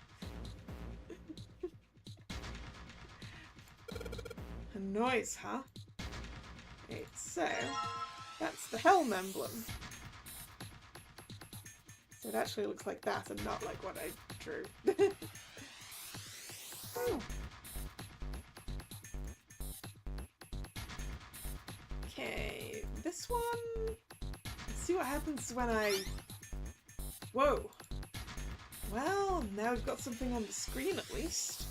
A noise, huh? Right, so that's the helm emblem. So it actually looks like that and not like what I drew. Oh. Okay, this one. Let's see what happens when I... Whoa. Well, now we've got something on the screen at least.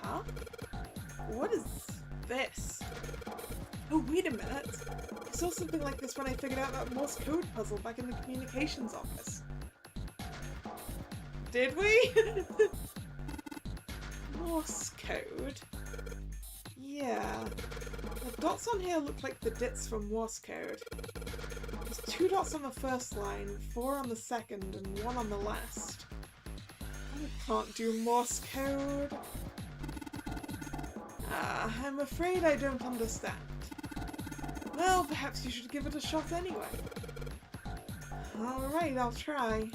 Huh? What is this? Oh, wait a minute. I saw something like this when I figured out that Morse code puzzle back in the communications office. Did we? Morse code? Yeah. The dots on here look like the dits from Morse code. There's 2 dots on the first line, 4 on the second, and 1 on the last. I can't do Morse code. Ah, I'm afraid I don't understand. Well, perhaps you should give it a shot anyway. Alright, I'll try.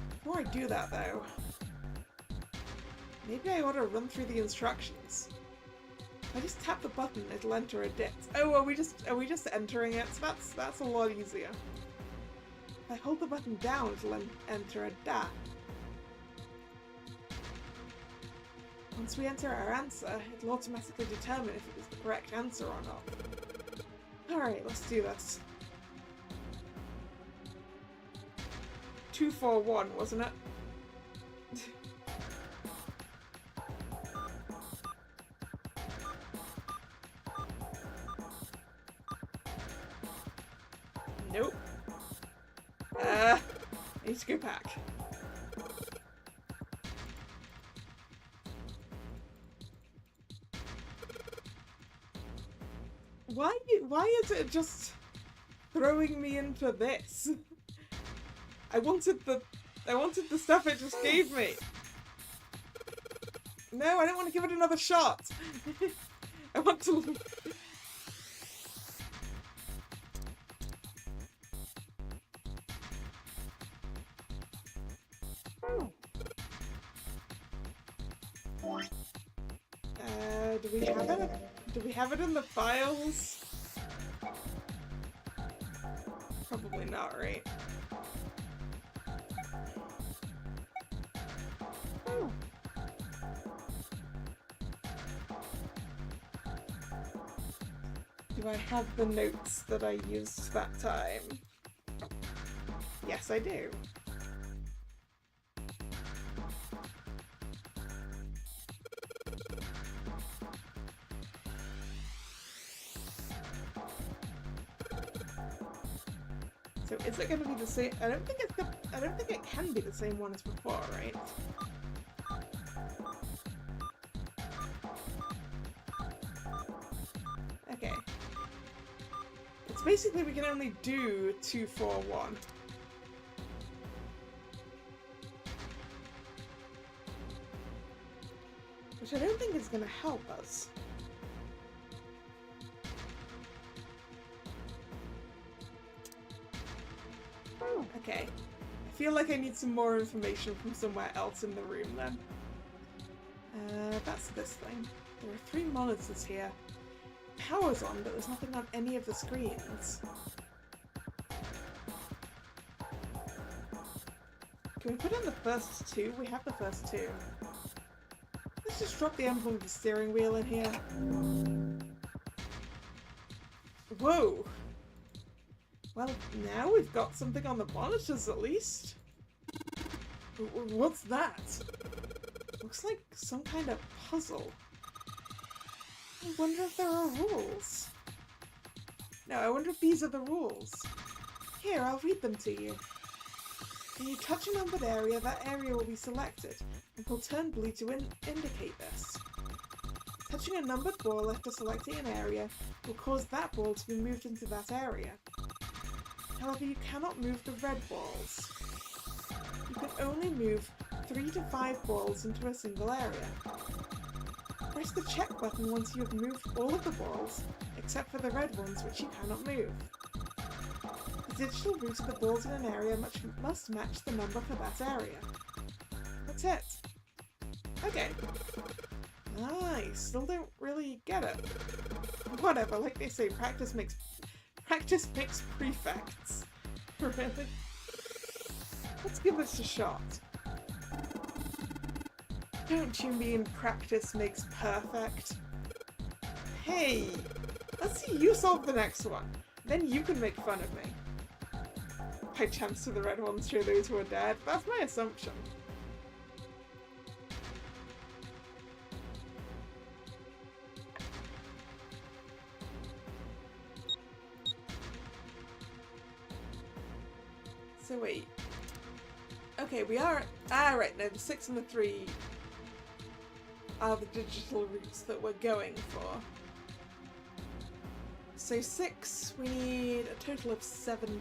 Before I do that, though, maybe I ought to run through the instructions. If I just tap the button, it'll enter a dit. Oh, are we just entering it? So that's a lot easier. If I hold the button down, it'll enter a da. Once we enter our answer, it'll automatically determine if it was the correct answer or not. Alright, let's do this. 241, wasn't it? Nope. I need to go back. Why is it just throwing me into this? I wanted the stuff it just gave me. No, I don't want to give it another shot. I want to... Do we have it in the files? Probably not, right? Do I have the notes that I used that time? Yes, I do. So is it going to be the same? I don't think it can be the same one as before, right? Okay. It's basically we can only do 241. Which I don't think is going to help us. Okay. I feel like I need some more information from somewhere else in the room then. That's this thing. There are 3 monitors here. Power's on, but there's nothing on any of the screens. Can we put in the first 2? We have the first 2. Let's just drop the emblem of the steering wheel in here. Whoa! Well, now we've got something on the monitors at least. What's that? Looks like some kind of puzzle. I wonder if there are rules. No, I wonder if these are the rules. Here, I'll read them to you. When you touch a numbered area, that area will be selected and will turn blue to indicate this. Touching a numbered ball after selecting an area will cause that ball to be moved into that area. However, you cannot move the red balls. You can only move 3 to 5 balls into a single area. Press the check button once you have moved all of the balls, except for the red ones which you cannot move. The digital route of the balls in an area must match the number for that area. That's it. Okay. I still don't really get it. Whatever, like they say, practice makes prefects. Really? Let's give this a shot. Don't you mean practice makes perfect? Hey! Let's see you solve the next one. Then you can make fun of me. By chance do the red ones show those who are dead? That's my assumption. So wait. Okay, we are... Ah, right, no, the 6 and the 3 are the digital routes that we're going for. So 6, we need a total of 17.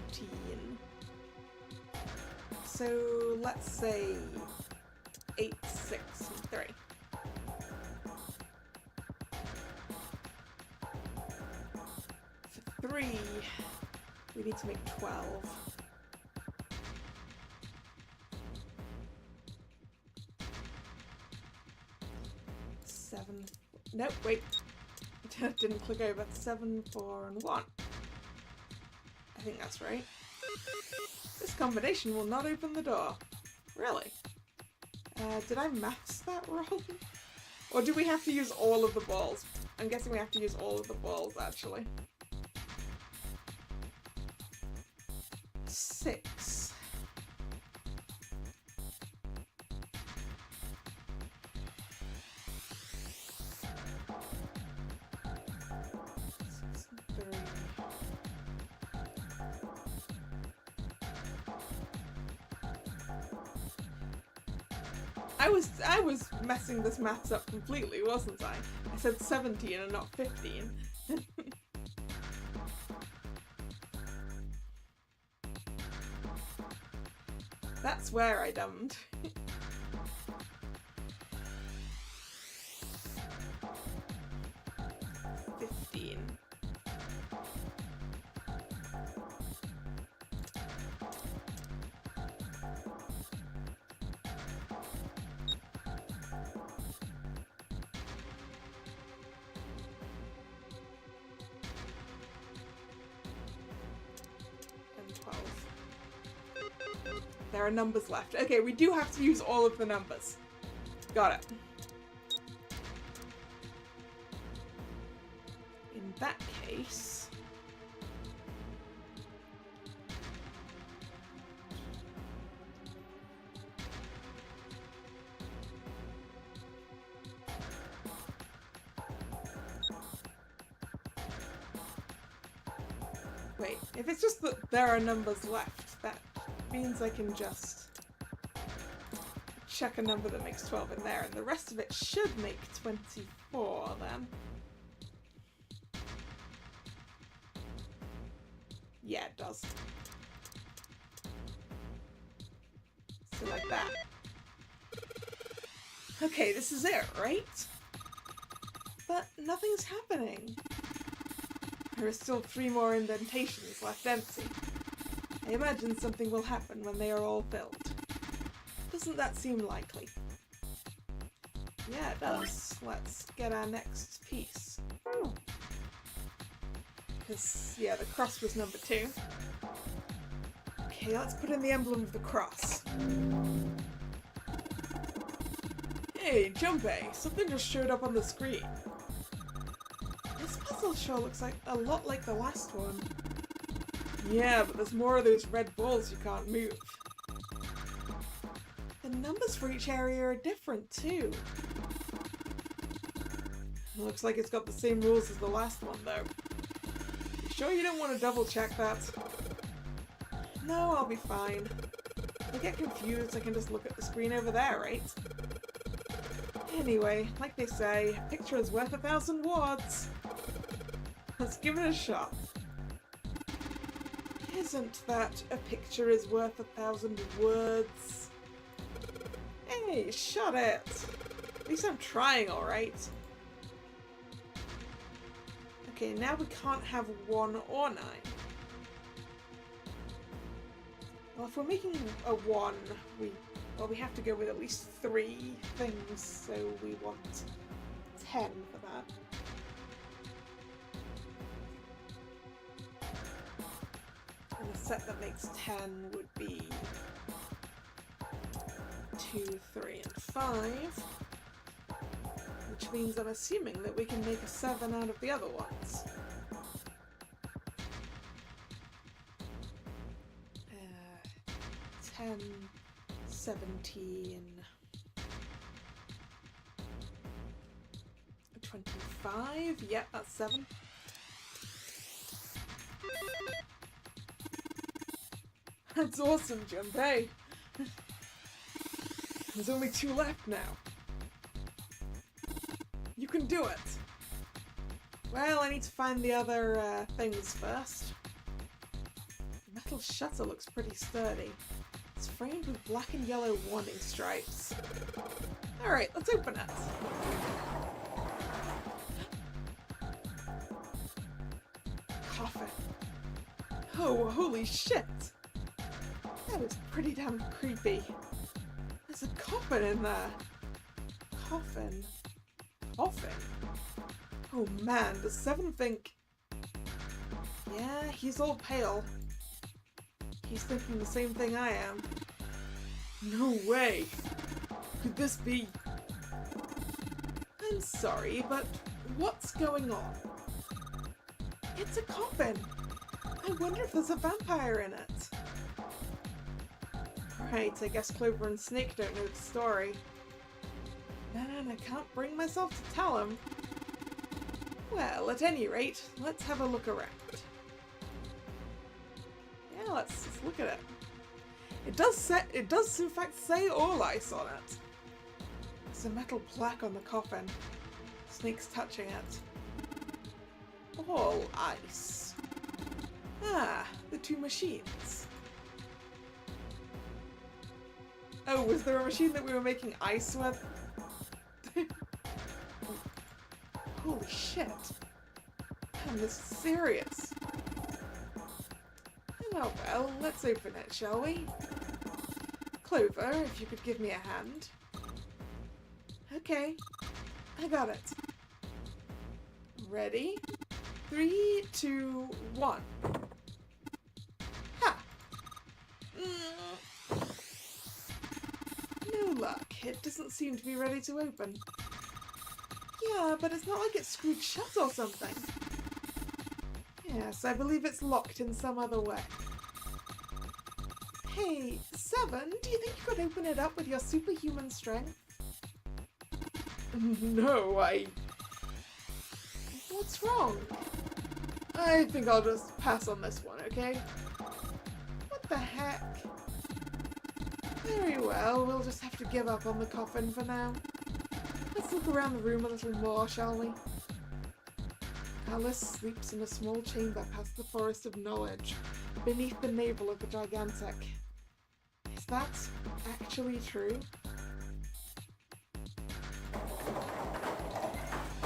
So let's say 8, 6, and 3. For 3, we need to make 12. Nope, wait. Didn't click over. 7, 4, and 1. I think that's right. This combination will not open the door. Really? Did I maths that wrong? Or do we have to use all of the balls? I'm guessing we have to use all of the balls, actually. 6. I was messing this maths up completely, wasn't I? I said 17 and not 15. That's where I dumbed. 15. There are numbers left. Okay, we do have to use all of the numbers. Got it. In that case... Wait, if it's just that there are numbers left, that means I can just check a number that makes 12 in there, and the rest of it should make 24 then. Yeah, it does. So like that. Okay, this is it, right? But nothing's happening. There are still 3 more indentations left empty. I imagine something will happen when they are all filled. Doesn't that seem likely? Yeah, it does. Let's get our next piece. Because, yeah, the cross was number 2. Okay, let's put in the emblem of the cross. Hey, Junpei, something just showed up on the screen. This puzzle sure looks like a lot like the last one. Yeah, but there's more of those red balls you can't move. The numbers for each area are different too. Looks like it's got the same rules as the last one though. You sure you don't want to double check that? No, I'll be fine. If I get confused, I can just look at the screen over there, right? Anyway, like they say, a picture is worth 1,000 words. Let's give it a shot. Isn't that a picture is worth 1,000 words? Hey, shut it! At least I'm trying, alright? Okay, now we can't have 1 or 9. Well, if we're making a 1, we have to go with at least 3 things, so we want 10 for that. And a set that makes 10 would be 2, 3, and 5. Which means I'm assuming that we can make a 7 out of the other ones. 10, 17, 25, yep, that's 7. That's awesome, Junpei! There's only 2 left now. You can do it! Well, I need to find the other things first. The metal shutter looks pretty sturdy. It's framed with black and yellow warning stripes. Alright, let's open it. Coffin. Oh, holy shit! That is pretty damn creepy. There's a coffin in there. Coffin. Coffin? Oh man, does Seven think... Yeah, he's all pale. He's thinking the same thing I am. No way! Could this be... I'm sorry, but what's going on? It's a coffin! I wonder if there's a vampire in it. Right, I guess Clover and Snake don't know the story. Man, I can't bring myself to tell him. Well, at any rate, let's have a look around. Yeah, let's just look at it. It does in fact say all ice on it. There's a metal plaque on the coffin. Snake's touching it. All ice. Ah, the 2 machines. Oh, was there a machine that we were making ice with? Holy shit. Man, this is serious. Oh well, let's open it, shall we? Clover, if you could give me a hand. Okay, I got it. Ready? 3, 2, 1. Ha! No luck. It doesn't seem to be ready to open. Yeah, but it's not like it's screwed shut or something. Yes, I believe it's locked in some other way. Hey, Seven, do you think you could open it up with your superhuman strength? No, What's wrong? I think I'll just pass on this one, okay? What the heck? Very well, we'll just have to give up on the coffin for now. Let's look around the room a little more, shall we? Alice sleeps in a small chamber past the forest of knowledge, beneath the navel of the gigantic. Is that actually true?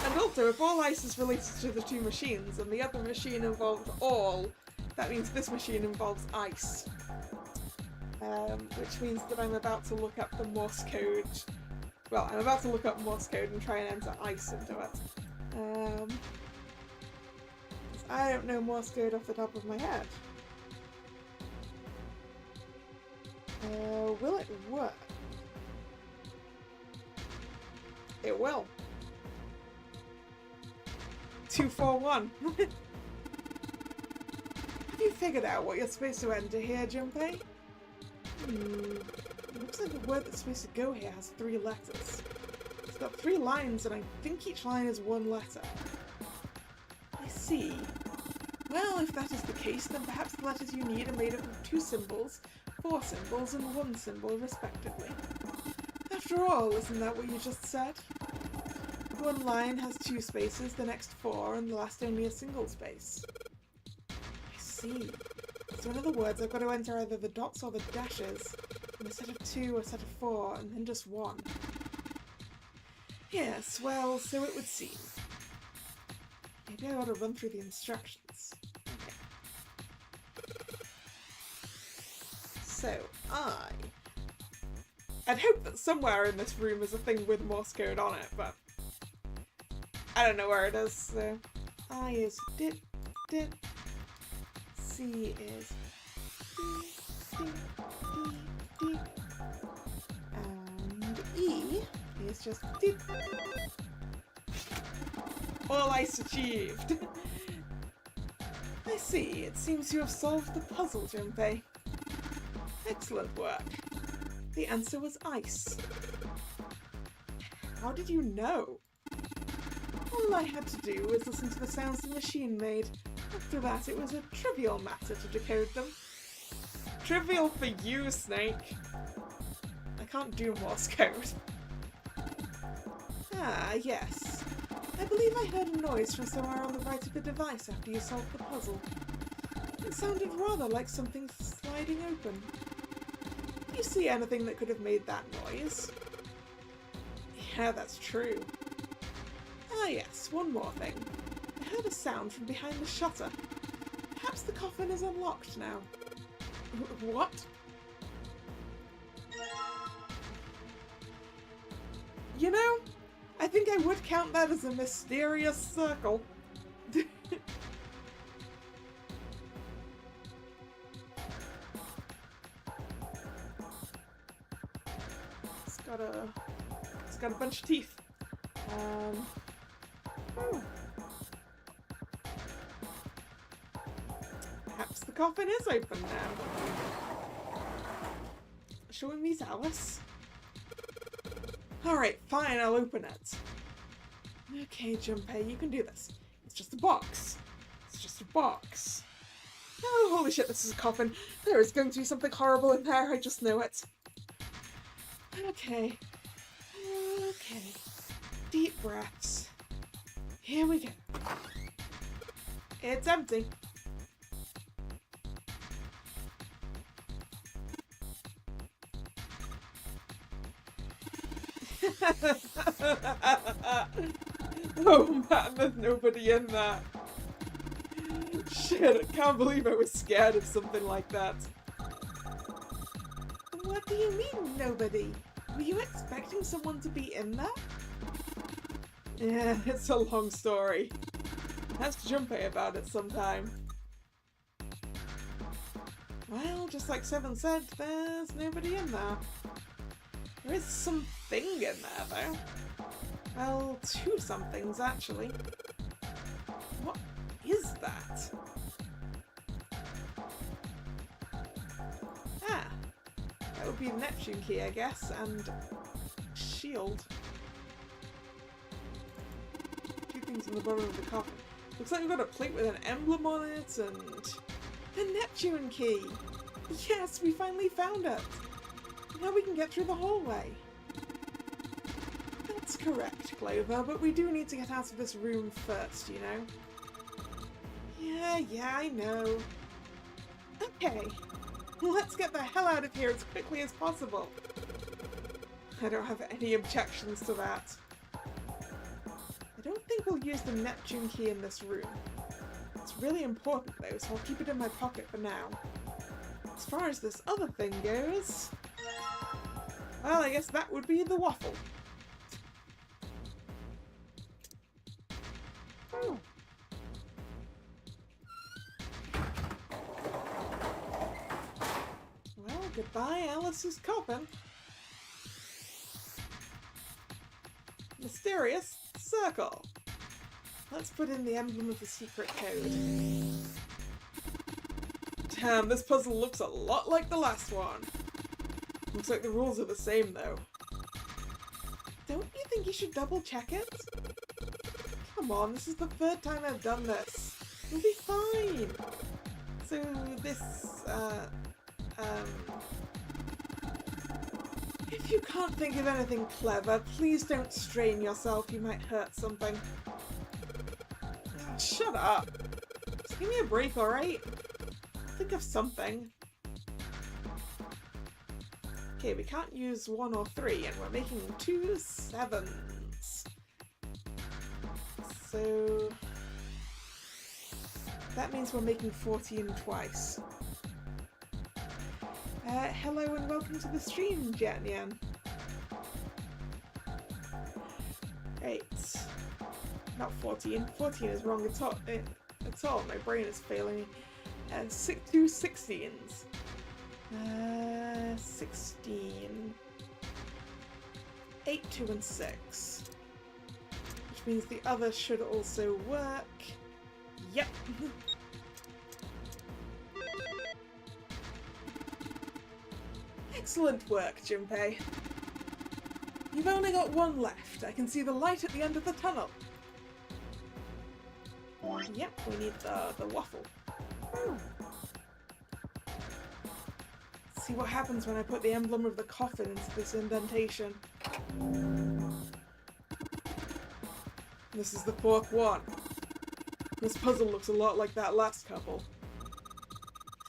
And also, if all ice is related to the 2 machines, and the other machine involved all, that means this machine involves ice. Which means that I'm about to look up the Morse code Well, I'm about to look up Morse code and try and enter ice into it. I don't know Morse code off the top of my head. Will it work? It will. 241. Have you figured out what you're supposed to enter here, Junpei? It looks like the word that's supposed to go here has 3 letters. It's got 3 lines, and I think each line is 1 letter. I see. Well, if that is the case, then perhaps the letters you need are made up of 2 symbols, 4 symbols, and 1 symbol, respectively. After all, isn't that what you just said? One line has 2 spaces, the next 4, and the last only a single space. I see. So in other words, I've got to enter either the dots or the dashes, and a set of 2, a set of 4, and then just 1. Yes, well, so it would seem. Maybe I ought to run through the instructions. Okay. So, I'd hope that somewhere in this room is a thing with Morse code on it, but I don't know where it is, so I is dit, dit. C is D, D, D, D. And E is just D. All ice achieved. I see, it seems you have solved the puzzle, Junpei. Excellent work. The answer was ice. How did you know? All I had to do was listen to the sounds the machine made. After that, it was a trivial matter to decode them. Trivial for you, Snake. I can't do Morse code. Ah, yes. I believe I heard a noise from somewhere on the right of the device after you solved the puzzle. It sounded rather like something sliding open. Do you see anything that could have made that noise? Yeah, that's true. Ah yes, one more thing. I heard a sound from behind the shutter. Perhaps the coffin is unlocked now. What? You know, I think I would count that as a mysterious circle. It's got a bunch of teeth. Perhaps the coffin is open now. Shall we meet Alice? Alright, fine, I'll open it. Okay, Junpei, you can do this. It's just a box. It's just a box. Oh, holy shit, this is a coffin. There is going to be something horrible in there, I just know it. Okay. Okay. Deep breaths. Here we go. It's empty. Oh man, there's nobody in there. Shit, I can't believe I was scared of something like that. What do you mean, nobody? Were you expecting someone to be in there? Yeah, it's a long story. Ask Junpei about it sometime. Well, just like Seven said, there's nobody in there. There is something in there, though. Well, 2 somethings, actually. What is that? Ah, that would be the Neptune key, I guess, and shield. 2 things on the bottom of the coffin. Looks like we've got a plate with an emblem on it, and the Neptune key! Yes, we finally found it! Now we can get through the hallway. That's correct, Clover, but we do need to get out of this room first, you know? Yeah, I know. Okay, let's get the hell out of here as quickly as possible. I don't have any objections to that. I don't think we'll use the Neptune key in this room. It's really important though, so I'll keep it in my pocket for now. As far as this other thing goes... well, I guess that would be the waffle. by Alice's coffin. Mysterious circle. Let's put in the emblem of the secret code. Damn, this puzzle looks a lot like the last one. Looks like the rules are the same though. Don't you think you should double check it? Come on, this is the third time I've done this. You'll be fine. So this, if you can't think of anything clever, please don't strain yourself. You might hurt something. Shut up. Just give me a break, alright? Think of something. Okay, we can't use 1 or 3, and we're making 2 7s. So that means we're making 14 twice. Hello and welcome to the stream, Jetnian. Right. Not 14. 14 is wrong at all. My brain is failing me. And 2 16s. 16. 8, 2, and 6. Which means the other should also work. Yep. Excellent work, Junpei. You've only got 1 left. I can see the light at the end of the tunnel. Yep, we need the waffle. See what happens when I put the emblem of the coffin into this indentation. This is the 4th one. This puzzle looks a lot like that last couple.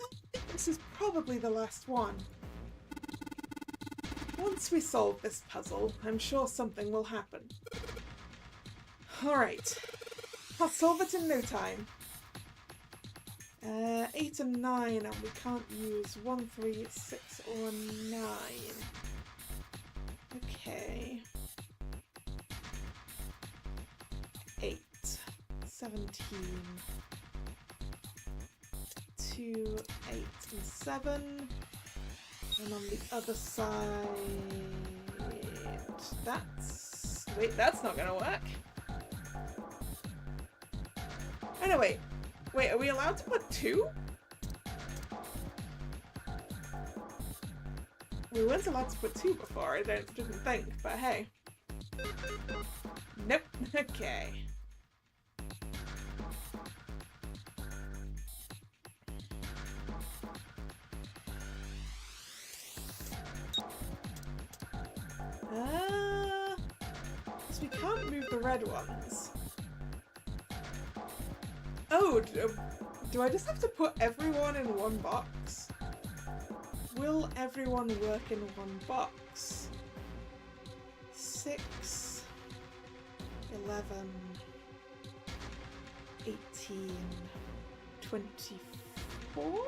I think this is probably the last one. Once we solve this puzzle, I'm sure something will happen. Alright. I'll solve it in no time. 8 and 9, and we can't use 1, 3, 6, or 9. Okay. 8, 17, 2, 8, and 7. And on the other side, that's... Wait, that's not gonna work. Anyway, wait, are we allowed to put 2? We weren't allowed to put 2 before, I didn't think, but hey. Nope, okay. Because we can't move the red ones. Oh, do I just have to put everyone in one box? Will everyone work in one box? 6, 11, 18, 24?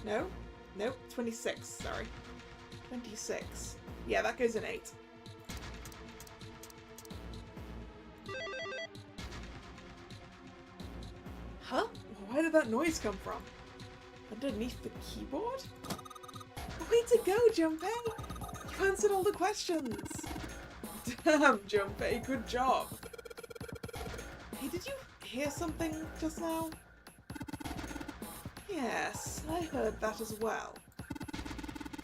No? Nope, 26, sorry. 26. Yeah, that goes in 8. Huh? Where did that noise come from? Underneath the keyboard? Way to go, Junpei! You answered all the questions! Damn, Junpei, good job! Hey, did you hear something just now? Yes, I heard that as well.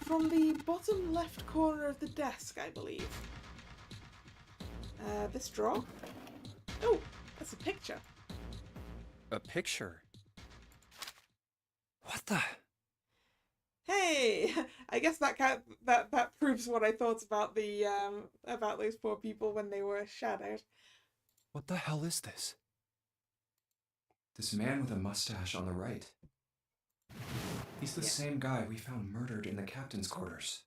From the bottom left corner of the desk, I believe. This drawer? Oh, that's a picture. A picture? What the? Hey, I guess that proves what I thought about the about those poor people when they were shadowed. What the hell is this? This man with a mustache on the right. He's the same guy we found murdered in the captain's quarters.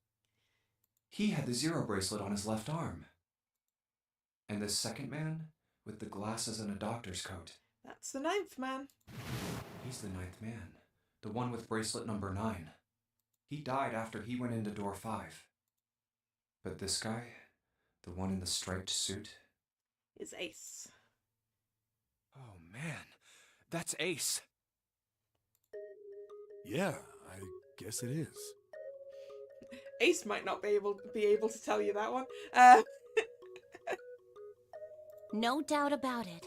He had the 0 bracelet on his left arm. And this second man with the glasses and a doctor's coat. That's the 9th man. He's the 9th man. The one with bracelet number 9. He died after he went into door 5. But this guy, the one in the striped suit, Is Ace. oh man, that's Ace. Yeah, I guess it is. Ace might not be able to tell you that one. No doubt about it.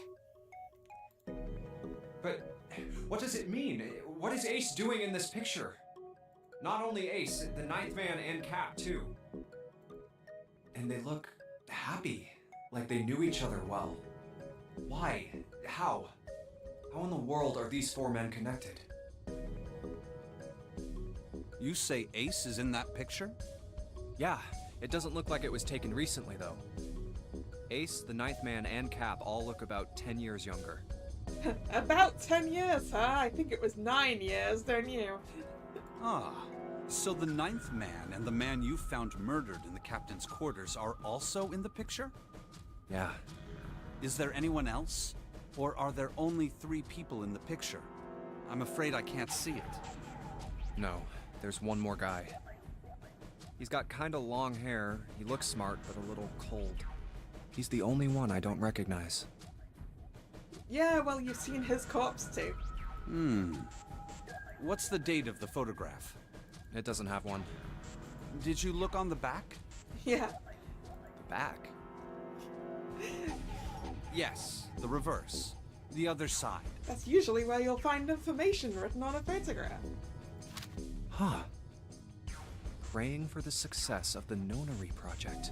But what does it mean? What is Ace doing in this picture? Not only Ace, the Ninth Man and Cap too. And they look happy, like they knew each other well. Why? How? How in the world are these four men connected? You say Ace is in that picture? Yeah, it doesn't look like it was taken recently though. Ace, the Ninth Man, and Cap all look about 10 years younger. About 10 years, huh? I think it was 9 years, don't you? Ah, so the Ninth Man and the man you found murdered in the captain's quarters are also in the picture? Yeah. Is there anyone else? Or are there only 3 people in the picture? I'm afraid I can't see it. No, there's one more guy. He's got kinda long hair, he looks smart, but a little cold. He's the only one I don't recognize. Yeah, well, you've seen his corpse too. What's the date of the photograph? It doesn't have one. Did you look on the back? Yeah. The back? Yes, the reverse. The other side. That's usually where you'll find information written on a photograph. Huh. Praying for the success of the Nonary project.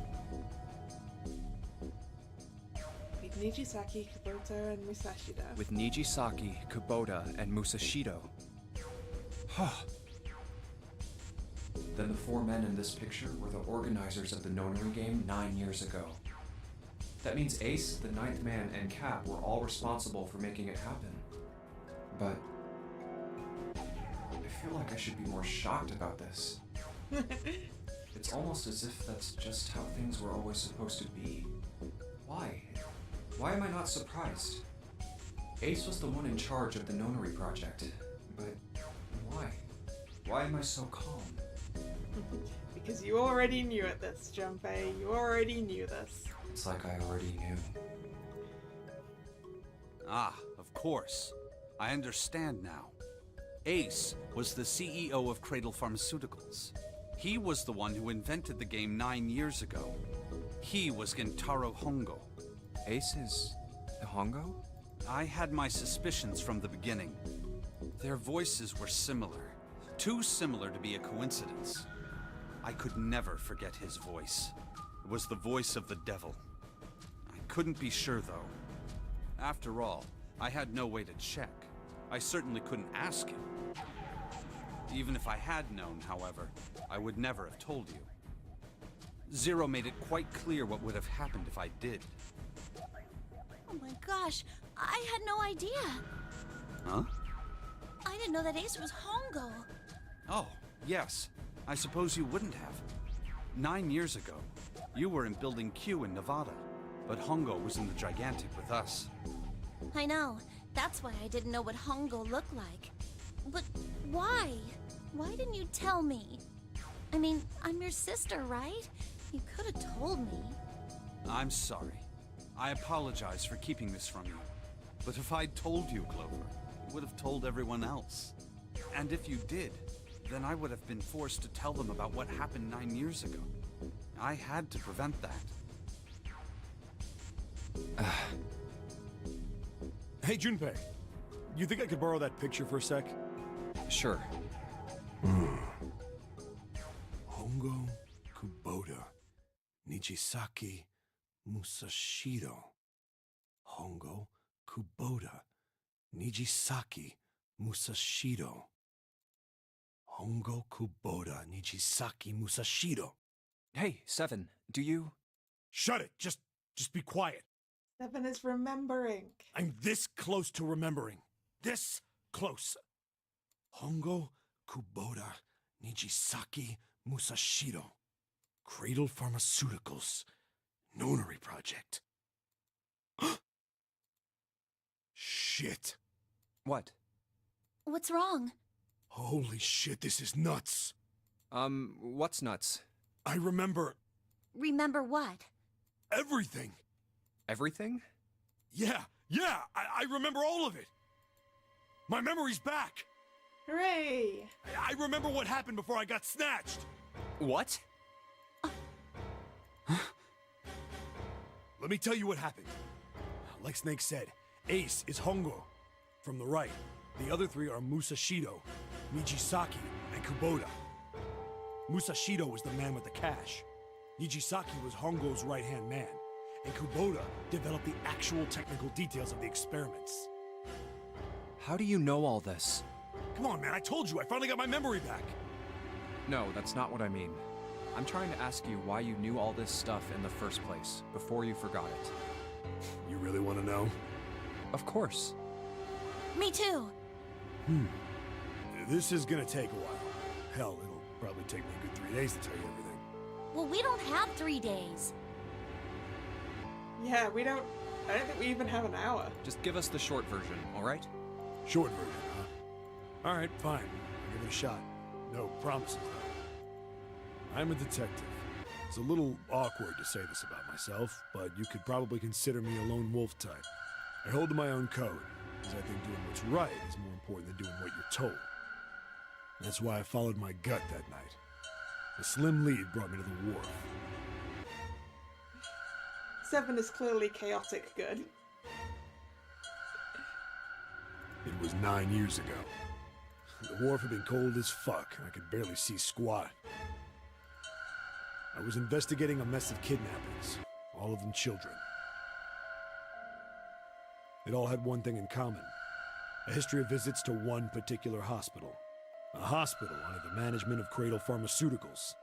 With Nijisaki, Kubota, and Musashida. With Nijisaki, Kubota, and Musashido. Huh. Then the four men in this picture were the organizers of the Nonary game 9 years ago. That means Ace, the Ninth Man, and Cap were all responsible for making it happen. But I feel like I should be more shocked about this. It's almost as if that's just how things were always supposed to be. Why? Why am I not surprised? Ace was the one in charge of the Nonary project, but why? Why am I so calm? Because you already knew it this, Junpei. You already knew this. It's like I already knew. Ah, of course. I understand now. Ace was the CEO of Cradle Pharmaceuticals. He was the one who invented the game 9 years ago. He was Gentaro Hongo. Ace is Hongo? I had my suspicions from the beginning. Their voices were similar. Too similar to be a coincidence. I could never forget his voice. It was the voice of the devil. I couldn't be sure, though. After all, I had no way to check. I certainly couldn't ask him. Even if I had known, however, I would never have told you. Zero made it quite clear what would have happened if I did. Oh my gosh, I had no idea. Huh? I didn't know that Ace was Hongo. Oh, yes. I suppose you wouldn't have. 9 years ago, you were in Building Q in Nevada, but Hongo was in the Gigantic with us. I know. That's why I didn't know what Hongo looked like. But why? Why didn't you tell me? I mean, I'm your sister, right? You could have told me. I'm sorry. I apologize for keeping this from you. But if I'd told you, Clover, you would have told everyone else. And if you did, then I would have been forced to tell them about what happened 9 years ago. I had to prevent that. Hey, Junpei. You think I could borrow that picture for a sec? Sure. Hongo, Kubota, Nijisaki, Musashido. Hongo, Kubota, Nijisaki, Musashido. Hongo, Kubota, Nijisaki, Musashido. Hey, Seven, do you... Shut it! Just be quiet. Seven is remembering. I'm this close to remembering. This close. Hongo, Kubota, Nijisaki, Musashido. Cradle Pharmaceuticals. Nonary project. Shit. What? What's wrong? Holy shit, this is nuts. What's nuts? I remember Remember what? everything. Everything? Yeah, I remember all of it. My memory's back. Hooray! I remember what happened before I got snatched. What? let me tell you what happened. Like Snake said, Ace is Hongo from the right. The other three are Musashido, Nijisaki, and Kubota. Musashido was the man with the cash. Nijisaki was Hongo's right-hand man. And Kubota developed the actual technical details of the experiments. How do you know all this? Come on, man, I told you, I finally got my memory back. No, that's not what I mean. I'm trying to ask you why you knew all this stuff in the first place, before you forgot it. You really want to know? Of course. Me too. This is gonna take a while. Hell, it'll probably take me a good 3 days to tell you everything. Well, we don't have 3 days. Yeah, I don't think we even have an hour. Just give us the short version, alright? Short version, huh? Alright, fine. I'll give it a shot. No promises, though. I'm a detective. It's a little awkward to say this about myself, but you could probably consider me a lone wolf type. I hold to my own code, because I think doing what's right is more important than doing what you're told. That's why I followed my gut that night. A slim lead brought me to the wharf. 7 is clearly chaotic good. It was 9 years ago. The wharf had been cold as fuck, and I could barely see squat. I was investigating a mess of kidnappings, all of them children. It all had one thing in common: a history of visits to one particular hospital. A hospital under the management of Cradle Pharmaceuticals.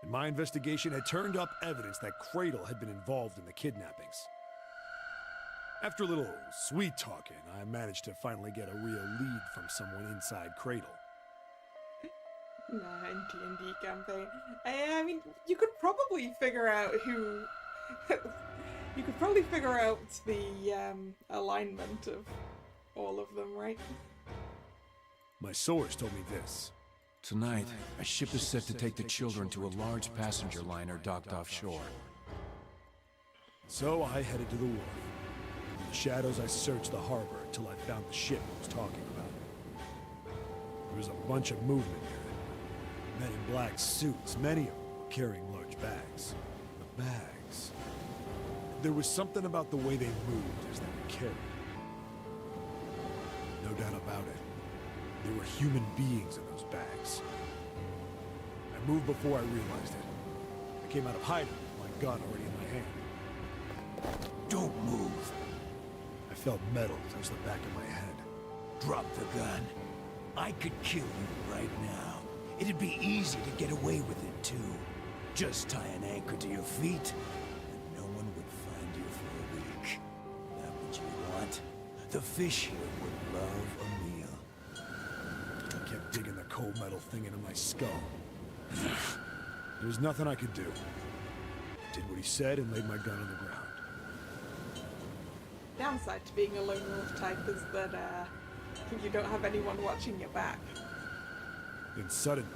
And my investigation had turned up evidence that Cradle had been involved in the kidnappings. After a little sweet talking, I managed to finally get a real lead from someone inside Cradle. Nah, in D&D campaign. I mean, you could probably figure out who... you could probably figure out the alignment of all of them, right? My source told me this. Tonight, a ship is set to take the children to a large passenger liner docked offshore. So I headed to the wharf. In the shadows, I searched the harbor until I found the ship I was talking about. There was a bunch of movement near it. Men in black suits, many of them carrying large bags. The bags. There was something about the way they moved as they were carried. No doubt about it. There were human beings in those bags. I moved before I realized it. I came out of hiding with my gun already in my hand. Don't move. I felt metal touch the back of my head. Drop the gun. I could kill you right now. It'd be easy to get away with it, too. Just tie an anchor to your feet, and no one would find you for a week. That what you want? The fish here would love a meal. I kept digging the cold metal thing into my skull. There was nothing I could do. I did what he said and laid my gun on the ground. Downside to being a lone wolf type is that you don't have anyone watching your back. Then suddenly,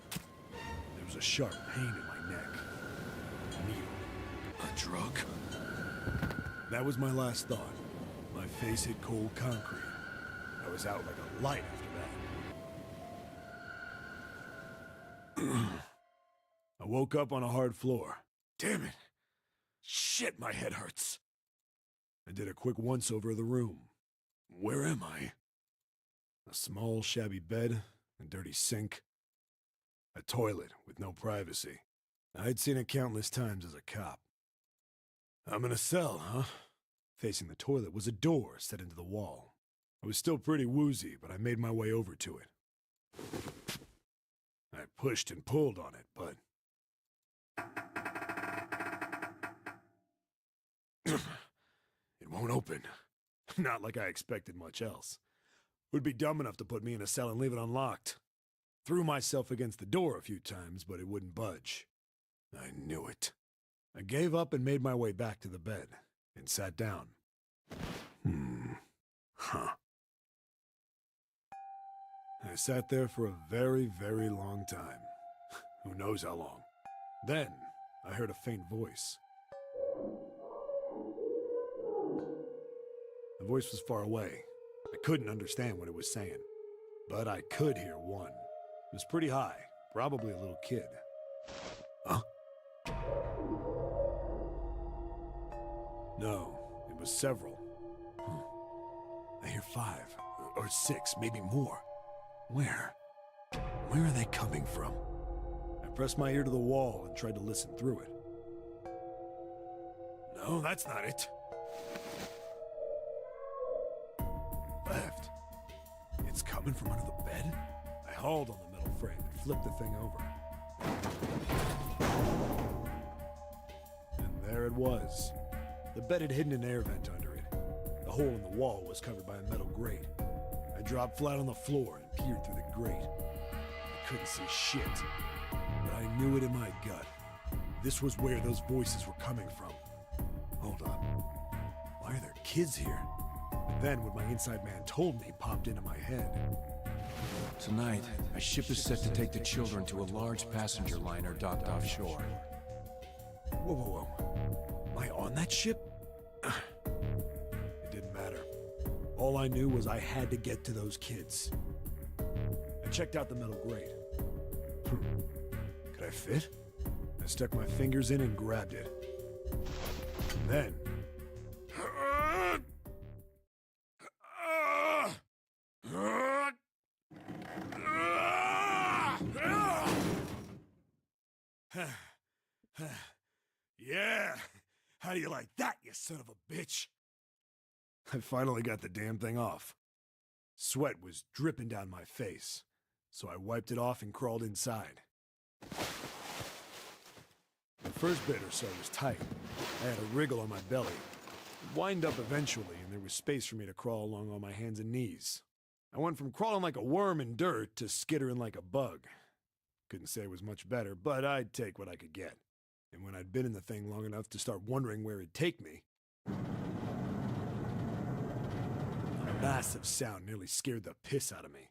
there was a sharp pain in my neck. A needle. A drug? That was my last thought. My face hit cold concrete. I was out like a light after that. I woke up on a hard floor. Damn it! Shit, my head hurts. I did a quick once-over of the room. Where am I? A small, shabby bed, a dirty sink, a toilet with no privacy. I'd seen it countless times as a cop. I'm in a cell, huh? Facing the toilet was a door set into the wall. I was still pretty woozy, but I made my way over to it. I pushed and pulled on it, but... it won't open. Not like I expected much else. Would be dumb enough to put me in a cell and leave it unlocked. Threw myself against the door a few times, but it wouldn't budge. I knew it. I gave up and made my way back to the bed, and sat down. Huh. I sat there for a very, very long time. Who knows how long. Then, I heard a faint voice. The voice was far away. I couldn't understand what it was saying. But I could hear one. It was pretty high, probably a little kid. Huh? No, it was several. I hear 5, or 6, maybe more. Where? Where are they coming from? I pressed my ear to the wall and tried to listen through it. No, that's not it. Left. It's coming from under the bed? I hauled on the metal frame and flipped the thing over. And there it was. The bed had hidden an air vent under it. The hole in the wall was covered by a metal grate. I dropped flat on the floor and peered through the grate. I couldn't see shit, but I knew it in my gut. This was where those voices were coming from. Hold on. Why are there kids here? But then what my inside man told me popped into my head. Tonight, a ship is set to take the children to a large passenger liner docked offshore. Whoa, whoa, whoa. Am I on that ship? It didn't matter. All I knew was I had to get to those kids. I checked out the metal grate. Could I fit? I stuck my fingers in and grabbed it. And then... Yeah! How do you like that, you son of a bitch? I finally got the damn thing off. Sweat was dripping down my face, so I wiped it off and crawled inside. The first bit or so was tight. I had a wriggle on my belly. It wind up eventually, and there was space for me to crawl along on my hands and knees. I went from crawling like a worm in dirt to skittering like a bug. Couldn't say it was much better, but I'd take what I could get. And when I'd been in the thing long enough to start wondering where it'd take me, a massive sound nearly scared the piss out of me.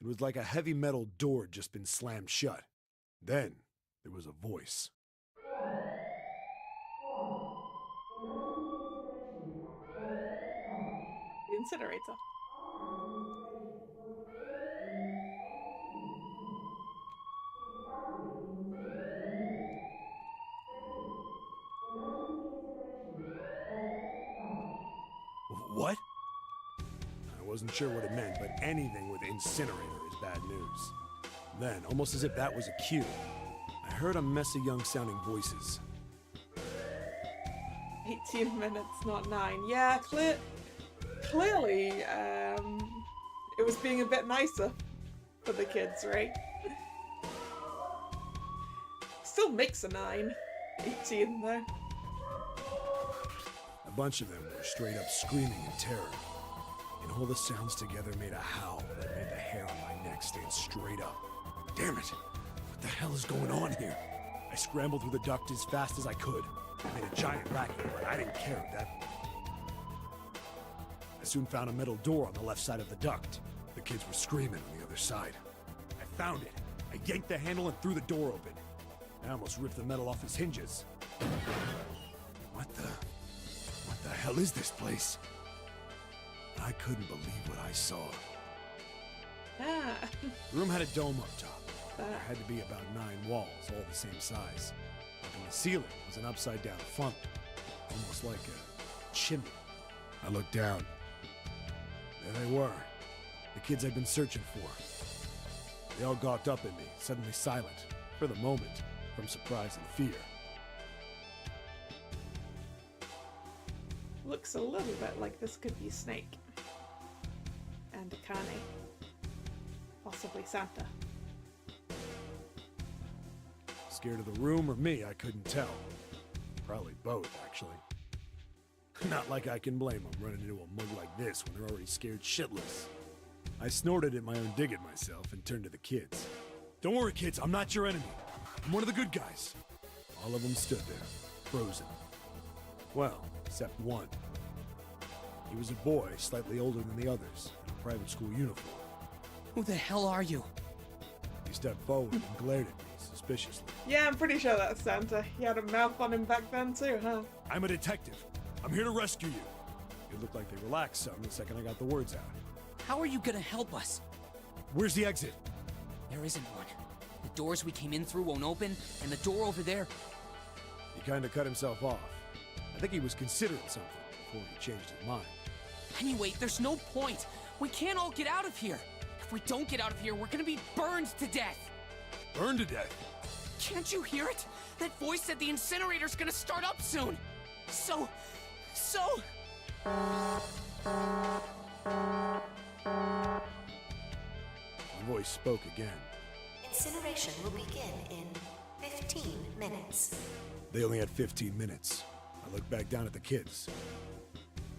It was like a heavy metal door had just been slammed shut. Then there was a voice. The incinerator. What? I wasn't sure what it meant, but anything with incinerator is bad news. Then, almost as if that was a cue, I heard a mess of young-sounding voices. 18 minutes, not 9. Yeah, clearly, it was being a bit nicer for the kids, right? Still makes a 9. 18 though. A bunch of them were straight up screaming in terror. And all the sounds together made a howl that made the hair on my neck stand straight up. Damn it! What the hell is going on here? I scrambled through the duct as fast as I could. I made a giant racket, but I didn't care at that point. I soon found a metal door on the left side of the duct. The kids were screaming on the other side. I found it. I yanked the handle and threw the door open. I almost ripped the metal off its hinges. What the hell is this place? I couldn't believe what I saw. Ah. The room had a dome up top. There had to be about 9 walls, all the same size. And the ceiling was an upside-down funnel, almost like a chimney. I looked down. There they were, the kids I'd been searching for. They all gawked up at me, suddenly silent, for the moment, from surprise and fear. Looks a little bit like this could be Snake. And Akane. Possibly Santa. Scared of the room or me, I couldn't tell. Probably both, actually. Not like I can blame them running into a mug like this when they're already scared shitless. I snorted at my own dig at myself and turned to the kids. Don't worry, kids, I'm not your enemy. I'm one of the good guys. All of them stood there, frozen. Well, except one. He was a boy, slightly older than the others, in a private school uniform. Who the hell are you? He stepped forward and glared at me suspiciously. Yeah, I'm pretty sure that's Santa. He had a mouth on him back then too, huh? I'm a detective. I'm here to rescue you. It looked like they relaxed some the second I got the words out. How are you gonna help us? Where's the exit? There isn't one. The doors we came in through won't open, and the door over there... He kinda cut himself off. I think he was considering something before he changed his mind. Anyway, there's no point. We can't all get out of here. If we don't get out of here, we're gonna be burned to death. Burned to death? Can't you hear it? That voice said the incinerator's gonna start up soon. So... The voice spoke again. Incineration will begin in 15 minutes. They only had 15 minutes. I looked back down at the kids.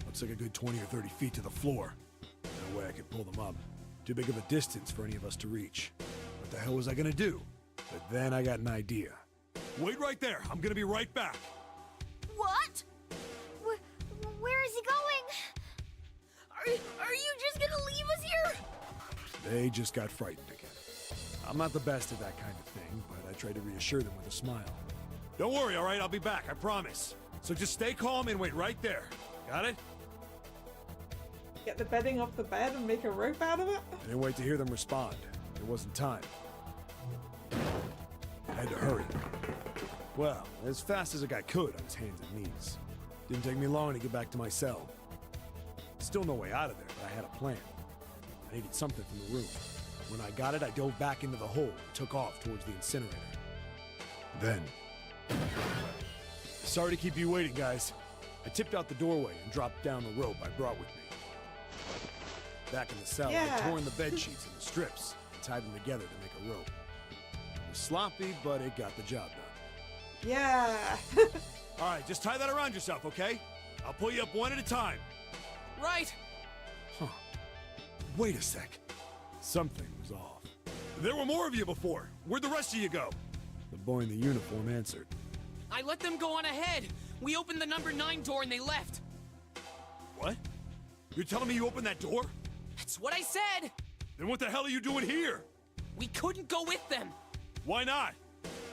Looks like a good 20 or 30 feet to the floor. No way I could pull them up. Too big of a distance for any of us to reach. What the hell was I gonna do? But then I got an idea. Wait right there. I'm gonna be right back. What? Where is he going? Are you just gonna leave us here? They just got frightened again. I'm not the best at that kind of thing, but I tried to reassure them with a smile. Don't worry, all right? I'll be back, I promise. So just stay calm and wait right there. Got it? Get the bedding off the bed and make a rope out of it? I didn't wait to hear them respond. There wasn't time. I had to hurry. Well, as fast as a guy could on his hands and knees. Didn't take me long to get back to my cell. Still no way out of there, but I had a plan. I needed something from the room. When I got it, I dove back into the hole and took off towards the incinerator. Then... Sorry to keep you waiting, guys. I tipped out the doorway and dropped down the rope I brought with me. Back in the cell, I torn the bed sheets into strips and tied them together to make a rope. It was sloppy, but it got the job done. Yeah. All right, just tie that around yourself, okay? I'll pull you up one at a time. Right. Huh. Wait a sec. Something was off. There were more of you before. Where'd the rest of you go? The boy in the uniform answered. I let them go on ahead. We opened the number 9 door and they left. What? You're telling me you opened that door? That's what I said. Then what the hell are you doing here? We couldn't go with them. Why not?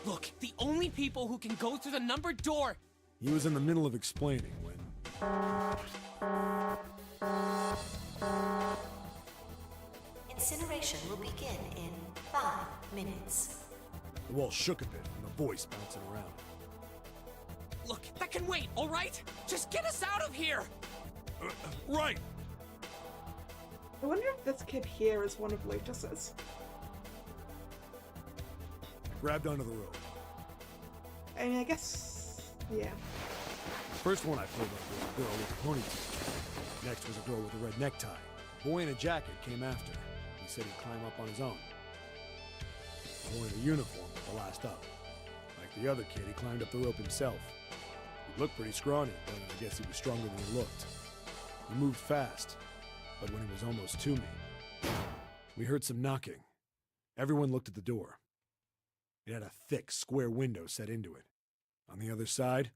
Look, the only people who can go through the numbered door... He was in the middle of explaining when... Incineration will begin in 5 minutes. The wall shook a bit and the voice bouncing around. Look, that can wait, all right? Just get us out of here! Right! I wonder if this kid here is one of Lutus's. I grabbed onto the rope. I mean, I guess... yeah. The first one I pulled up was a girl with a ponytail. Next was a girl with a red necktie. A boy in a jacket came after. He said he'd climb up on his own. The boy in the uniform was the last up. Like the other kid, he climbed up the rope himself. He looked pretty scrawny, but I guess he was stronger than he looked. He moved fast, but when he was almost to me, we heard some knocking. Everyone looked at the door. It had a thick, square window set into it. On the other side,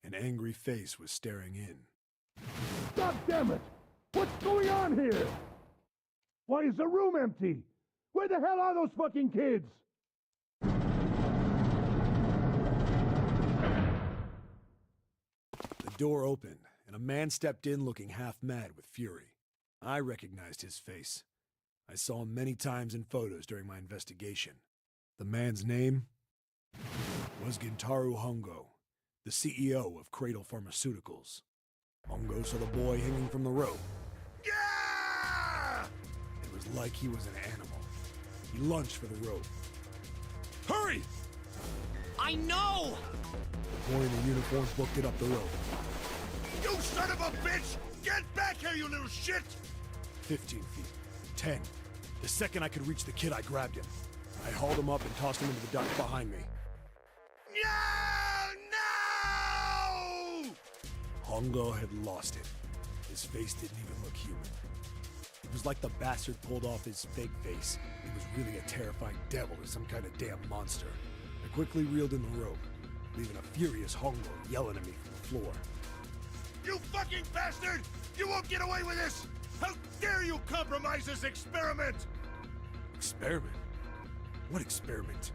an angry face was staring in. God damn it! What's going on here? Why is the room empty? Where the hell are those fucking kids? The door opened, and a man stepped in looking half mad with fury. I recognized his face. I saw him many times in photos during my investigation. The man's name was Gintaro Hongo, the CEO of Cradle Pharmaceuticals. Hongo saw the boy hanging from the rope. Yeah! It was like he was an animal. He lunged for the rope. Hurry! I know! The boy in the uniform booked it up the rope. You son of a bitch! Get back here, you little shit! 15 feet. 10. The second I could reach the kid, I grabbed him. I hauled him up and tossed him into the duct behind me. No! Hongo had lost it. His face didn't even look human. It was like the bastard pulled off his fake face. He was really a terrifying devil or some kind of damn monster. I quickly reeled in the rope, leaving a furious Hongo yelling at me from the floor. You fucking bastard! You won't get away with this! How dare you compromise this experiment! Experiment? What experiment?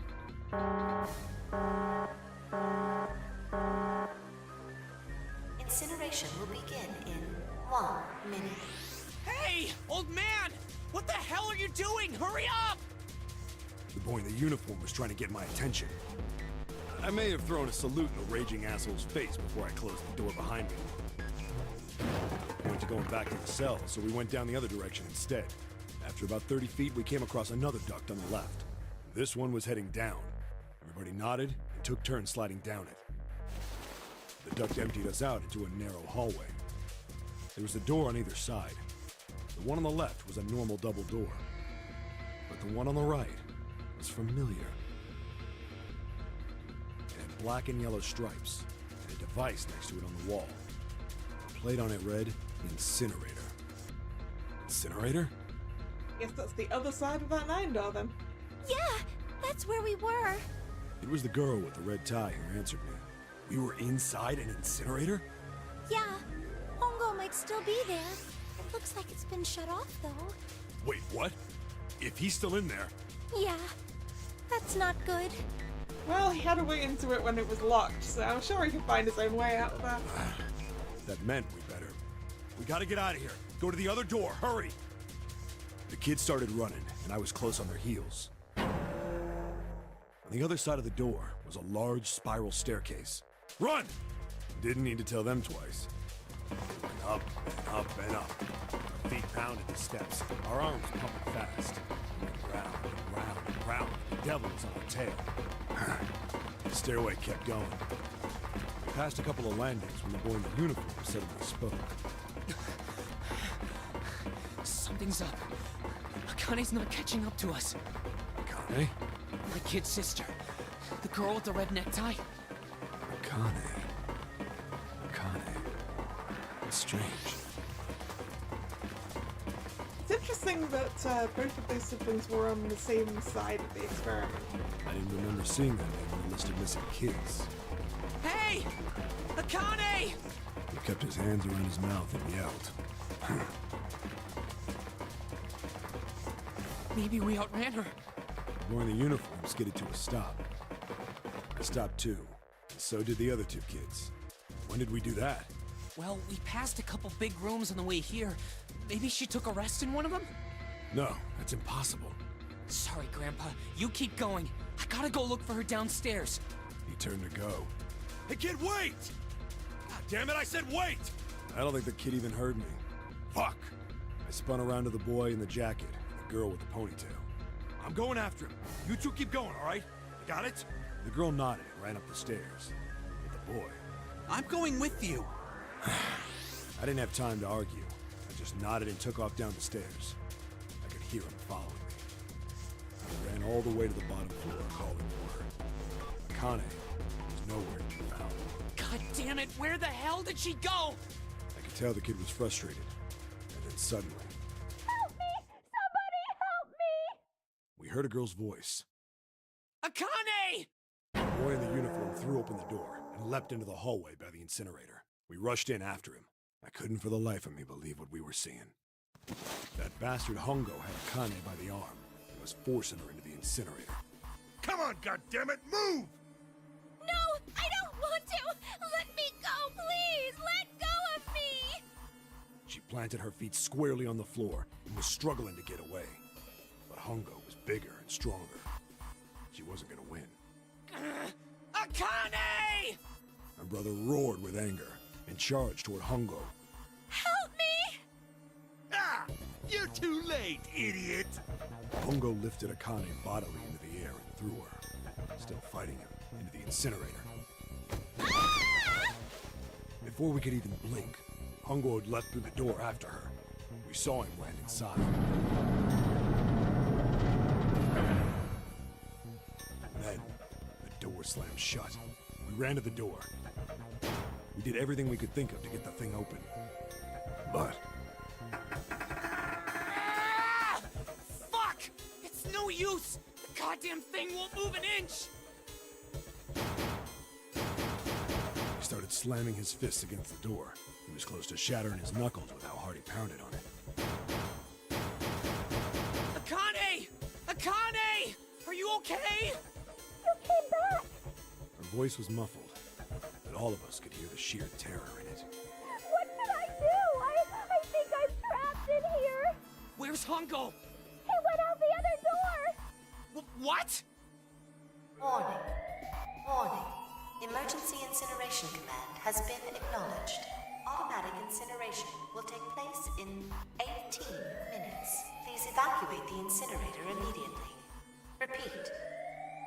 Incineration will begin in 1 minute. Hey, old man! What the hell are you doing? Hurry up! The boy in the uniform was trying to get my attention. I may have thrown a salute in the raging asshole's face before I closed the door behind me. I went to going back to the cell, so we went down the other direction instead. After about 30 feet, we came across another duct on the left. This one was heading down. Everybody nodded and took turns sliding down it. The duct emptied us out into a narrow hallway. There was a door on either side. The one on the left was a normal double door, but the one on the right was familiar. It had black and yellow stripes, and a device next to it on the wall. The plate on it read, Incinerator. Incinerator? Guess that's the other side of that 9 door then. Yeah, that's where we were. It was the girl with the red tie who answered me. We were inside an incinerator? Yeah, Hongo might still be there. It looks like it's been shut off, though. Wait, what? If he's still in there... Yeah, that's not good. Well, he had a way into it when it was locked, so I'm sure he could find his own way out of that. That meant we better. We gotta get out of here. Go to the other door, hurry! The kids started running, and I was close on their heels. On the other side of the door was a large spiral staircase. Run! Didn't need to tell them twice. We went up and up and up. Our feet pounded the steps, our arms pumping fast. We went round and round and round. The devil was on our tail. The stairway kept going. We passed a couple of landings when the boy in the uniform suddenly spoke. Something's up. Akane's not catching up to us. Akane? My kid's sister. The girl with the red necktie. Akane. It's strange. It's interesting that both of those siblings were on the same side of the experiment. I didn't remember seeing that name on the list of missing kids. Hey! Akane! He kept his hands around his mouth and yelled. Maybe we outran her. The boy in the uniform skidded to a stop. I stopped too, and so did the other 2 kids. When did we do that? Well, we passed a couple big rooms on the way here. Maybe she took a rest in one of them? No, that's impossible. Sorry, Grandpa. You keep going. I gotta go look for her downstairs. He turned to go. Hey kid, wait! God damn it, I said wait! I don't think the kid even heard me. Fuck! I spun around to the boy in the jacket and the girl with the ponytail. I'm going after him. You 2 keep going, alright? Got it? The girl nodded and ran up the stairs. But the boy... I'm going with you. I didn't have time to argue. I just nodded and took off down the stairs. I could hear him following me. I ran all the way to the bottom floor, calling for her. Akane was nowhere to be found. God damn it, where the hell did she go? I could tell the kid was frustrated. And then suddenly... Help me! Somebody help me! We heard a girl's voice. Akane! The boy in the uniform threw open the door and leapt into the hallway by the incinerator. We rushed in after him. I couldn't for the life of me believe what we were seeing. That bastard Hongo had Akane by the arm and was forcing her into the incinerator. Come on, goddammit, move! No, I don't want to! Let me go, please! Let go of me! She planted her feet squarely on the floor and was struggling to get away. But Hongo was bigger and stronger. She wasn't gonna win. Akane! My brother roared with anger and charged toward Hongo. Help me! Ah! You're too late, idiot! Hongo lifted Akane bodily into the air and threw her, still fighting him, into the incinerator. Ah! Before we could even blink, Hongo had leapt through the door after her. We saw him land inside. Then, the door slammed shut. We ran to the door. We did everything we could think of to get the thing open. But... Ah! Fuck! It's no use! The goddamn thing won't move an inch! he started slamming his fists against the door. He was close to shattering his knuckles with how hard he pounded on it. Akane! Akane! Are you okay? You came back! Her voice was muffled, but all of us could hear the sheer terror in it. What should I do? I think I'm trapped in here! Where's Hongo? He went out the other door! What? Warning. Warning. Emergency incineration command has been acknowledged. Automatic incineration will take place in 18 minutes. Please evacuate the incinerator immediately. Repeat.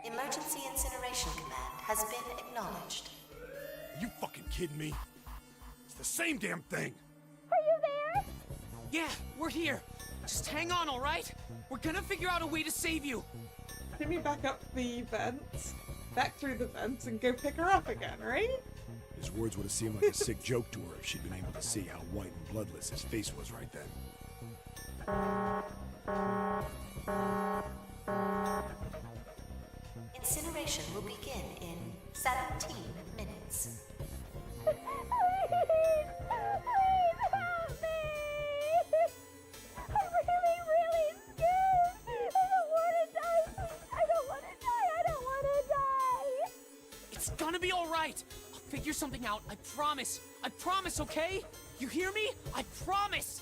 Emergency incineration command has been acknowledged. Are you fucking kidding me? It's the same damn thing! Yeah, we're here. Just hang on, all right? We're gonna figure out a way to save you. Can we back up the vents? Back through the vents and go pick her up again, right? His words would have seemed like a sick joke to her if she'd been able to see how white and bloodless his face was right then. Incineration will begin in 17 minutes. Please help me! I'm really scared! I don't want to die! I don't want to die! It's gonna be all right. I'll figure something out. I promise. I promise, okay? You hear me? I promise.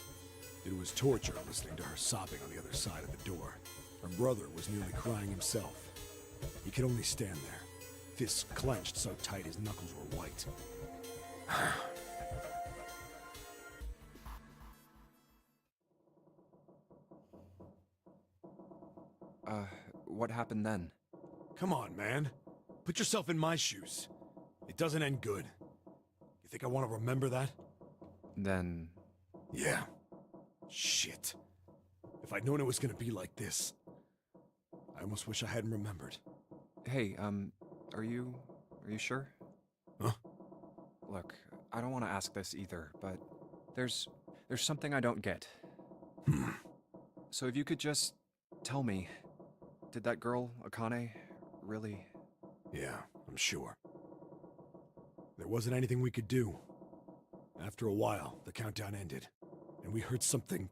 It was torture listening to her sobbing on the other side of the door. Her brother was nearly crying himself. He could only stand there, fists clenched so tight his knuckles were white. What happened then? Come on, man. Put yourself in my shoes. It doesn't end good. You think I want to remember that? Then... Yeah. Shit. If I'd known it was gonna be like this, I almost wish I hadn't remembered. Hey, are you sure? Huh? Look, I don't want to ask this either, but there's something I don't get. So if you could just tell me, did that girl, Akane, really... Yeah, I'm sure. There wasn't anything we could do. After a while, the countdown ended, and we heard something...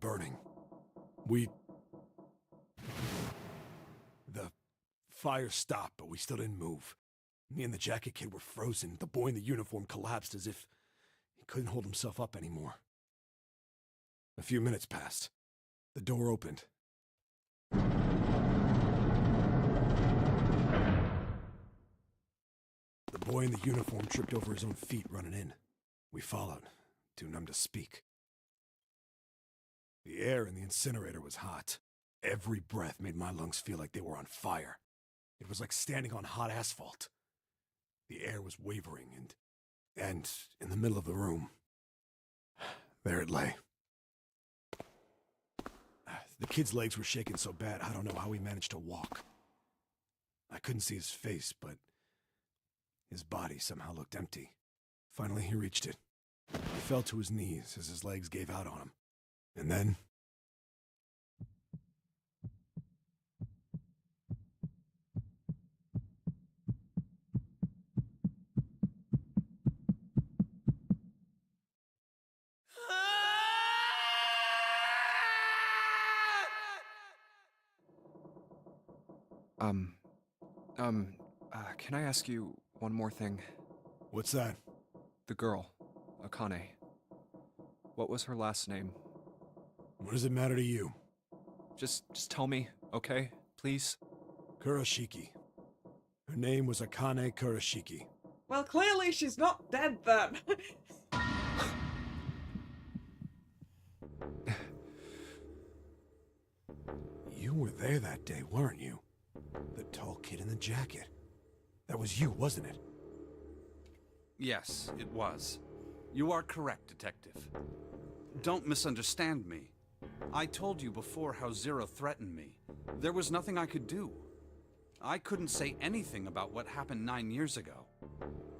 burning. The fire stopped, but we still didn't move. Me and the jacket kid were frozen. The boy in the uniform collapsed as if he couldn't hold himself up anymore. A few minutes passed. The door opened. The boy in the uniform tripped over his own feet running in. We followed, too numb to speak. The air in the incinerator was hot. Every breath made my lungs feel like they were on fire. It was like standing on hot asphalt. The air was wavering, and in the middle of the room, there it lay. The kid's legs were shaking so bad, I don't know how he managed to walk. I couldn't see his face, but his body somehow looked empty. Finally, he reached it. He fell to his knees as his legs gave out on him. And then... Can I ask you one more thing? What's that? The girl, Akane. What was her last name? What does it matter to you? Just tell me, okay? Please? Kurashiki. Her name was Akane Kurashiki. Well, clearly she's not dead then. You were there that day, weren't you? The tall kid in the jacket. That was you, wasn't it? Yes, it was. You are correct, Detective. Don't misunderstand me. I told you before how Zero threatened me. There was nothing I could do. I couldn't say anything about what happened 9 years ago.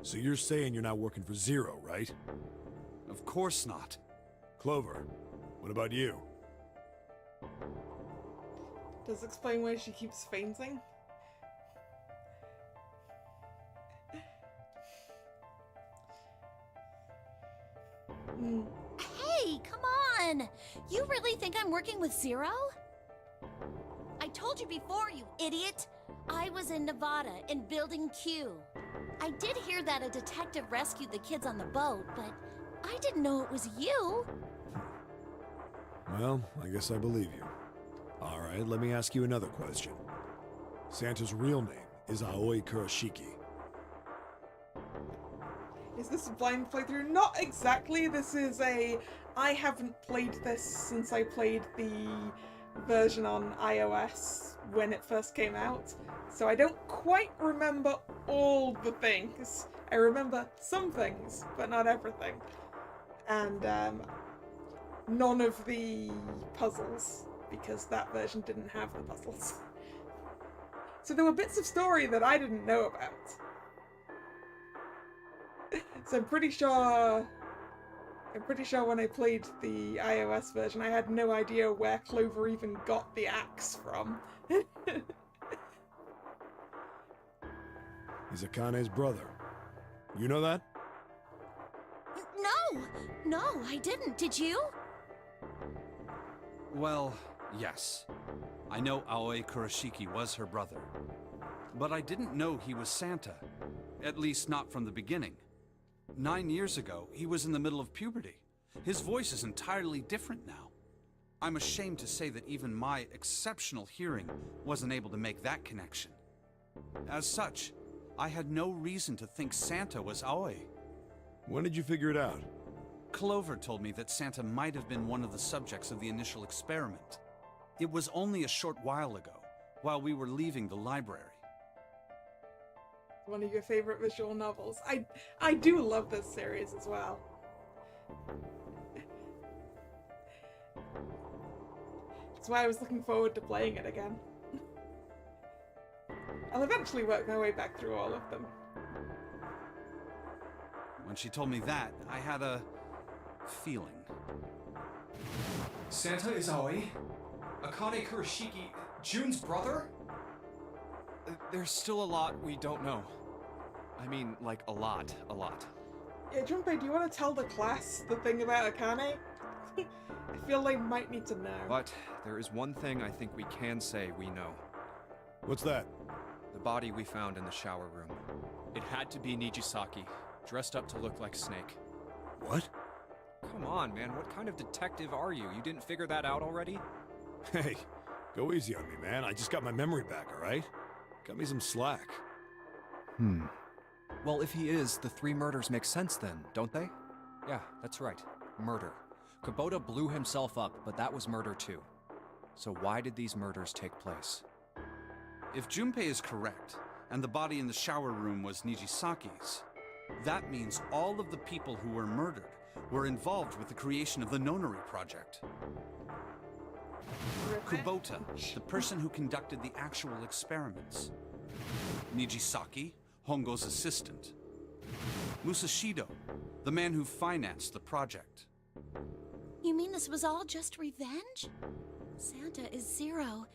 So you're saying you're not working for Zero, right? Of course not. Clover, what about you? Does explain why she keeps fainting. Hey, come on! You really think I'm working with Zero? I told you before, you idiot! I was in Nevada, in Building Q. I did hear that a detective rescued the kids on the boat, but I didn't know it was you. Well, I guess I believe you. Alright, let me ask you another question. Santa's real name is Aoi Kurashiki. Is this a blind playthrough? Not exactly. This is a... I haven't played this since I played the version on iOS when it first came out. So I don't quite remember all the things. I remember some things, but not everything. And none of the puzzles, because that version didn't have the puzzles. So there were bits of story that I didn't know about. So I'm pretty sure when I played the iOS version, I had no idea where Clover even got the axe from. He's Akane's brother. You know that? No, I didn't. Did you? Well, yes. I know Aoi Kurashiki was her brother. But I didn't know he was Santa. At least not from the beginning. 9 years ago, he was in the middle of puberty. His voice is entirely different now. I'm ashamed to say that even my exceptional hearing wasn't able to make that connection. As such, I had no reason to think Santa was Aoi. When did you figure it out? Clover told me that Santa might have been one of the subjects of the initial experiment. It was only a short while ago, while we were leaving the library. One of your favorite visual novels. I do love this series as well. That's why I was looking forward to playing it again. I'll eventually work my way back through all of them. When she told me that, I had a feeling. Santa is Aoi? Akane Kurashiki, June's brother? There's still a lot we don't know. I mean, like, a lot. Yeah, Junpei, do you want to tell the class the thing about Akane? I feel they might need to know. But there is one thing I think we can say we know. What's that? The body we found in the shower room. It had to be Nijisaki, dressed up to look like Snake. What? Come on, man, what kind of detective are you? You didn't figure that out already? Hey, go easy on me, man. I just got my memory back, alright? Cut me some slack. Well, if he is, the 3 murders make sense then, don't they? Yeah, that's right. Murder. Kubota blew himself up, but that was murder too. So why did these murders take place? If Junpei is correct, and the body in the shower room was Nijisaki's, that means all of the people who were murdered were involved with the creation of the Nonary project. Kubota, the person who conducted the actual experiments. Nijisaki, Hongo's assistant. Musashido, the man who financed the project. You mean this was all just revenge? Santa is Zero.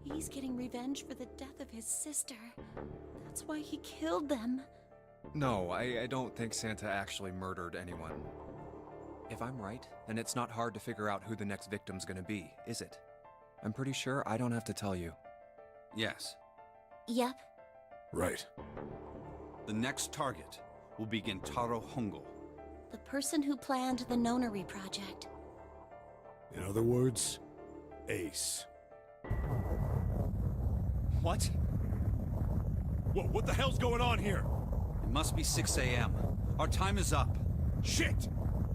He's getting revenge for the death of his sister. That's why he killed them. No, I don't think Santa actually murdered anyone. If I'm right, then it's not hard to figure out who the next victim's gonna be, is it? I'm pretty sure I don't have to tell you. Yes. Yep. Right. The next target will be Gentaro Hongo. The person who planned the Nonary project. In other words, Ace. What? Whoa, what the hell's going on here? It must be 6 a.m. Our time is up. Shit!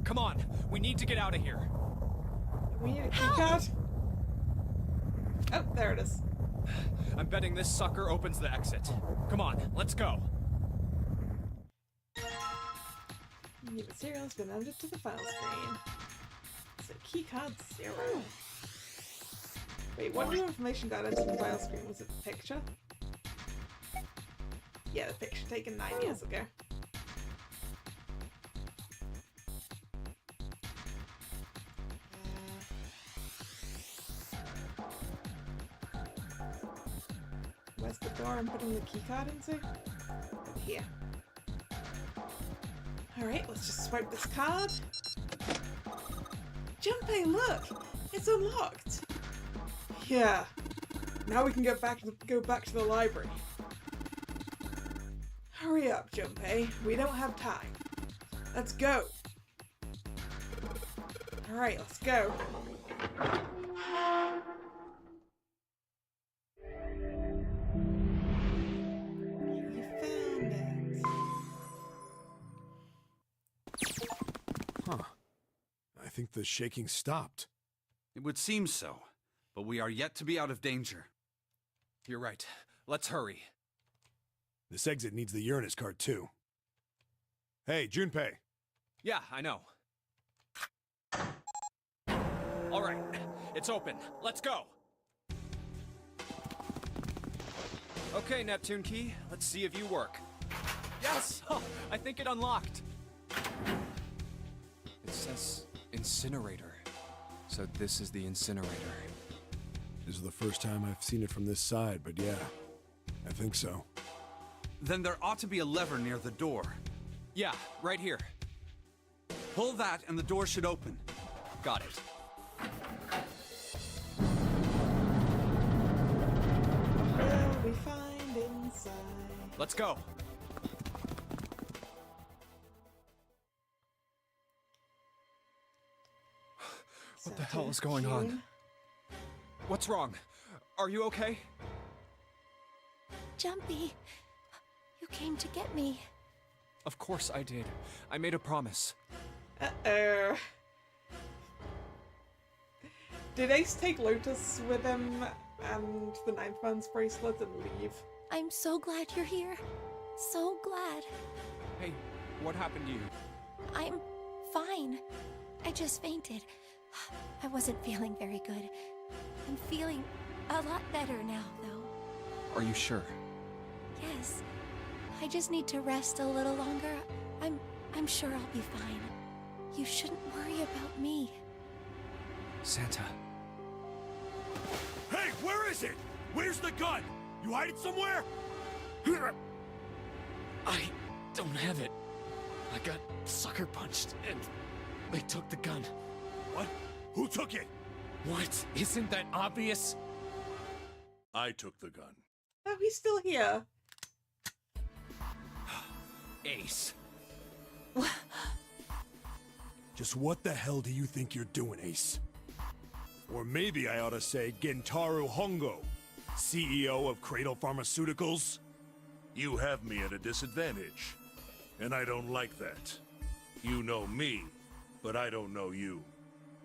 Come on, we need to get out of here. We need a keycard. Oh, there it is. I'm betting this sucker opens the exit. Come on, let's go. The material has been added to the file screen. So keycard 0. Wait, what new information got into the file screen? Was it the picture? Yeah, the picture taken 9 years ago. Where's the door I'm putting the keycard into? Over here. Alright, let's just swipe this card. Junpei, look! It's unlocked! Yeah. Now we can go back to the library. Hurry up, Junpei. We don't have time. Let's go. Alright, let's go. You found it. think the shaking stopped. It would seem so, but we are yet to be out of danger. You're right. Let's hurry. This exit needs the Uranus card, too. Hey, Junpei. Yeah, I know. All right, it's open. Let's go. Okay, Neptune Key, let's see if you work. Yes! Oh, I think it unlocked. It says incinerator. So this is the incinerator. This is the first time I've seen it from this side, but yeah, I think so. Then there ought to be a lever near the door. Yeah, right here. Pull that and the door should open. Got it. What will we find inside? Let's go. What the hell is going on? What's wrong? Are you okay? Jumpy, you came to get me. Of course I did. I made a promise. Uh-oh. Did Ace take Lotus with him and the Ninth Man's bracelet and leave? I'm so glad you're here. So glad. Hey, what happened to you? I'm fine. I just fainted. I wasn't feeling very good. I'm feeling a lot better now, though. Are you sure? Yes. I just need to rest a little longer. I'm sure I'll be fine. You shouldn't worry about me. Santa. Hey, where is it? Where's the gun? You hide it somewhere? I don't have it. I got sucker punched and they took the gun. What? Who took it? What? Isn't that obvious? I took the gun. Oh, he's still here. Ace. Just what the hell do you think you're doing, Ace? Or maybe I ought to say Gentaro Hongo, CEO of Cradle Pharmaceuticals? You have me at a disadvantage, and I don't like that. You know me, but I don't know you.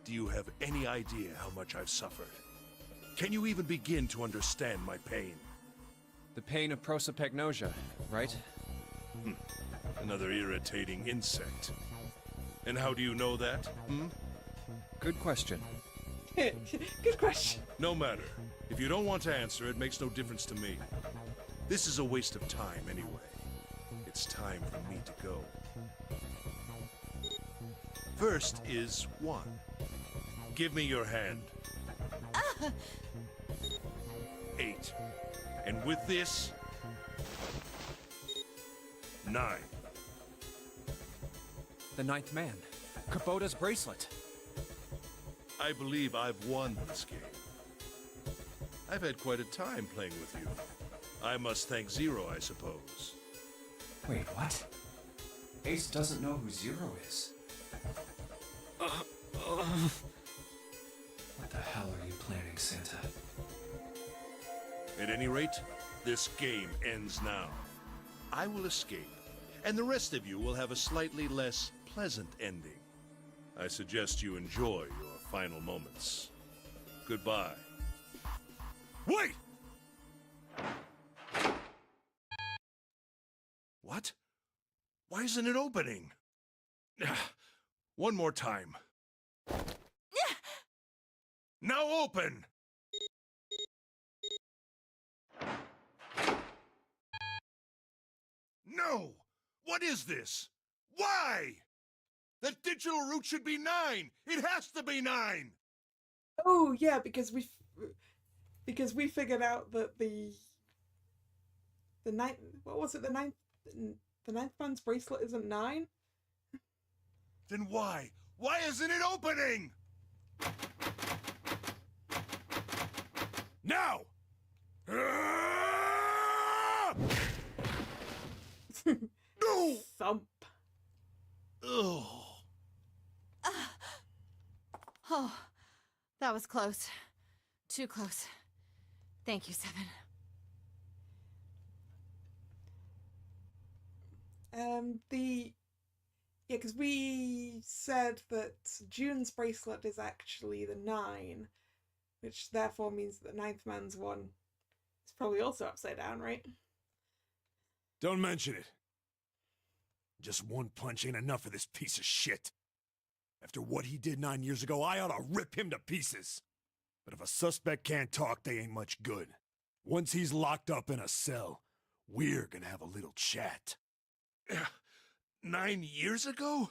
Do you have any idea how much I've suffered? Can you even begin to understand my pain? The pain of prosopagnosia, right? Another irritating insect. And how do you know that, Good question. Good question. No matter. If you don't want to answer, it makes no difference to me. This is a waste of time anyway. It's time for me to go. First is 1. Give me your hand. 8. And with this... 9. The Ninth Man. Kubota's bracelet. I believe I've won this game. I've had quite a time playing with you. I must thank Zero, I suppose. Wait, what? Ace doesn't know who Zero is. What the hell are you planning, Santa? At any rate, this game ends now. I will escape, and the rest of you will have a slightly less pleasant ending. I suggest you enjoy your final moments. Goodbye. Wait! What? Why isn't it opening? One more time. Now open! No! What is this? Why? The digital route should be 9! It has to be 9! Oh yeah, because we figured out that the ninth, what was it, the ninth man's bracelet isn't 9. Then why? Why isn't it opening? Now! No! Thump. Ugh. Oh, that was close. Too close. Thank you, Seven. Because we said that June's bracelet is actually the 9, which therefore means that the 9th man's one is probably also upside down, right? Don't mention it. Just one punch ain't enough for this piece of shit. After what he did 9 years ago, I ought to rip him to pieces. But if a suspect can't talk, they ain't much good. Once he's locked up in a cell, we're gonna have a little chat. 9 years ago?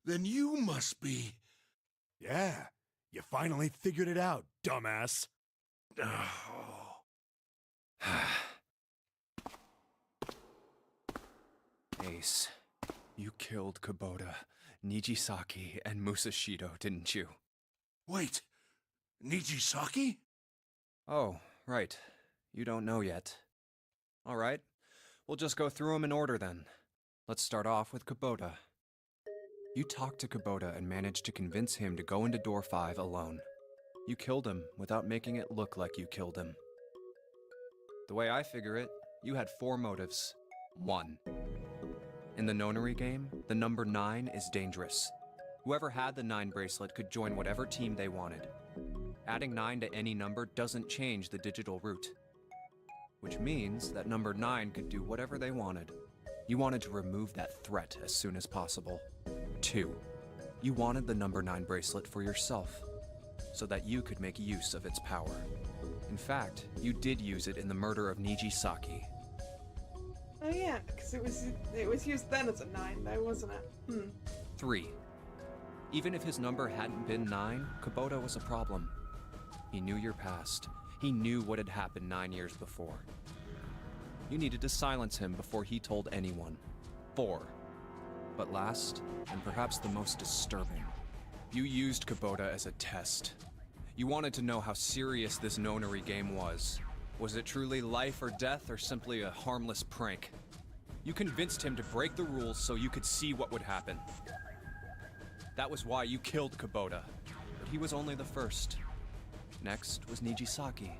Then you must be... Yeah, you finally figured it out, dumbass. Oh. Ace, you killed Kubota, Nijisaki, and Musashido, didn't you? Wait, Nijisaki? Oh, right. You don't know yet. All right, we'll just go through them in order then. Let's start off with Kubota. You talked to Kubota and managed to convince him to go into door 5 alone. You killed him without making it look like you killed him. The way I figure it, you had 4 motives. 1. In the nonary game, the number 9 is dangerous. Whoever had the 9 bracelet could join whatever team they wanted. Adding 9 to any number doesn't change the digital route. Which means that number 9 could do whatever they wanted. You wanted to remove that threat as soon as possible. 2. You wanted the number 9 bracelet for yourself, so that you could make use of its power. In fact, you did use it in the murder of Nijisaki. Oh yeah, because it was used then as a 9 though, wasn't it? 3. Even if his number hadn't been 9, Kubota was a problem. He knew your past. He knew what had happened 9 years before. You needed to silence him before he told anyone. 4. But last, and perhaps the most disturbing, you used Kubota as a test. You wanted to know how serious this nonary game was. Was it truly life or death, or simply a harmless prank? You convinced him to break the rules so you could see what would happen. That was why you killed Kubota, but he was only the first. Next was Nijisaki.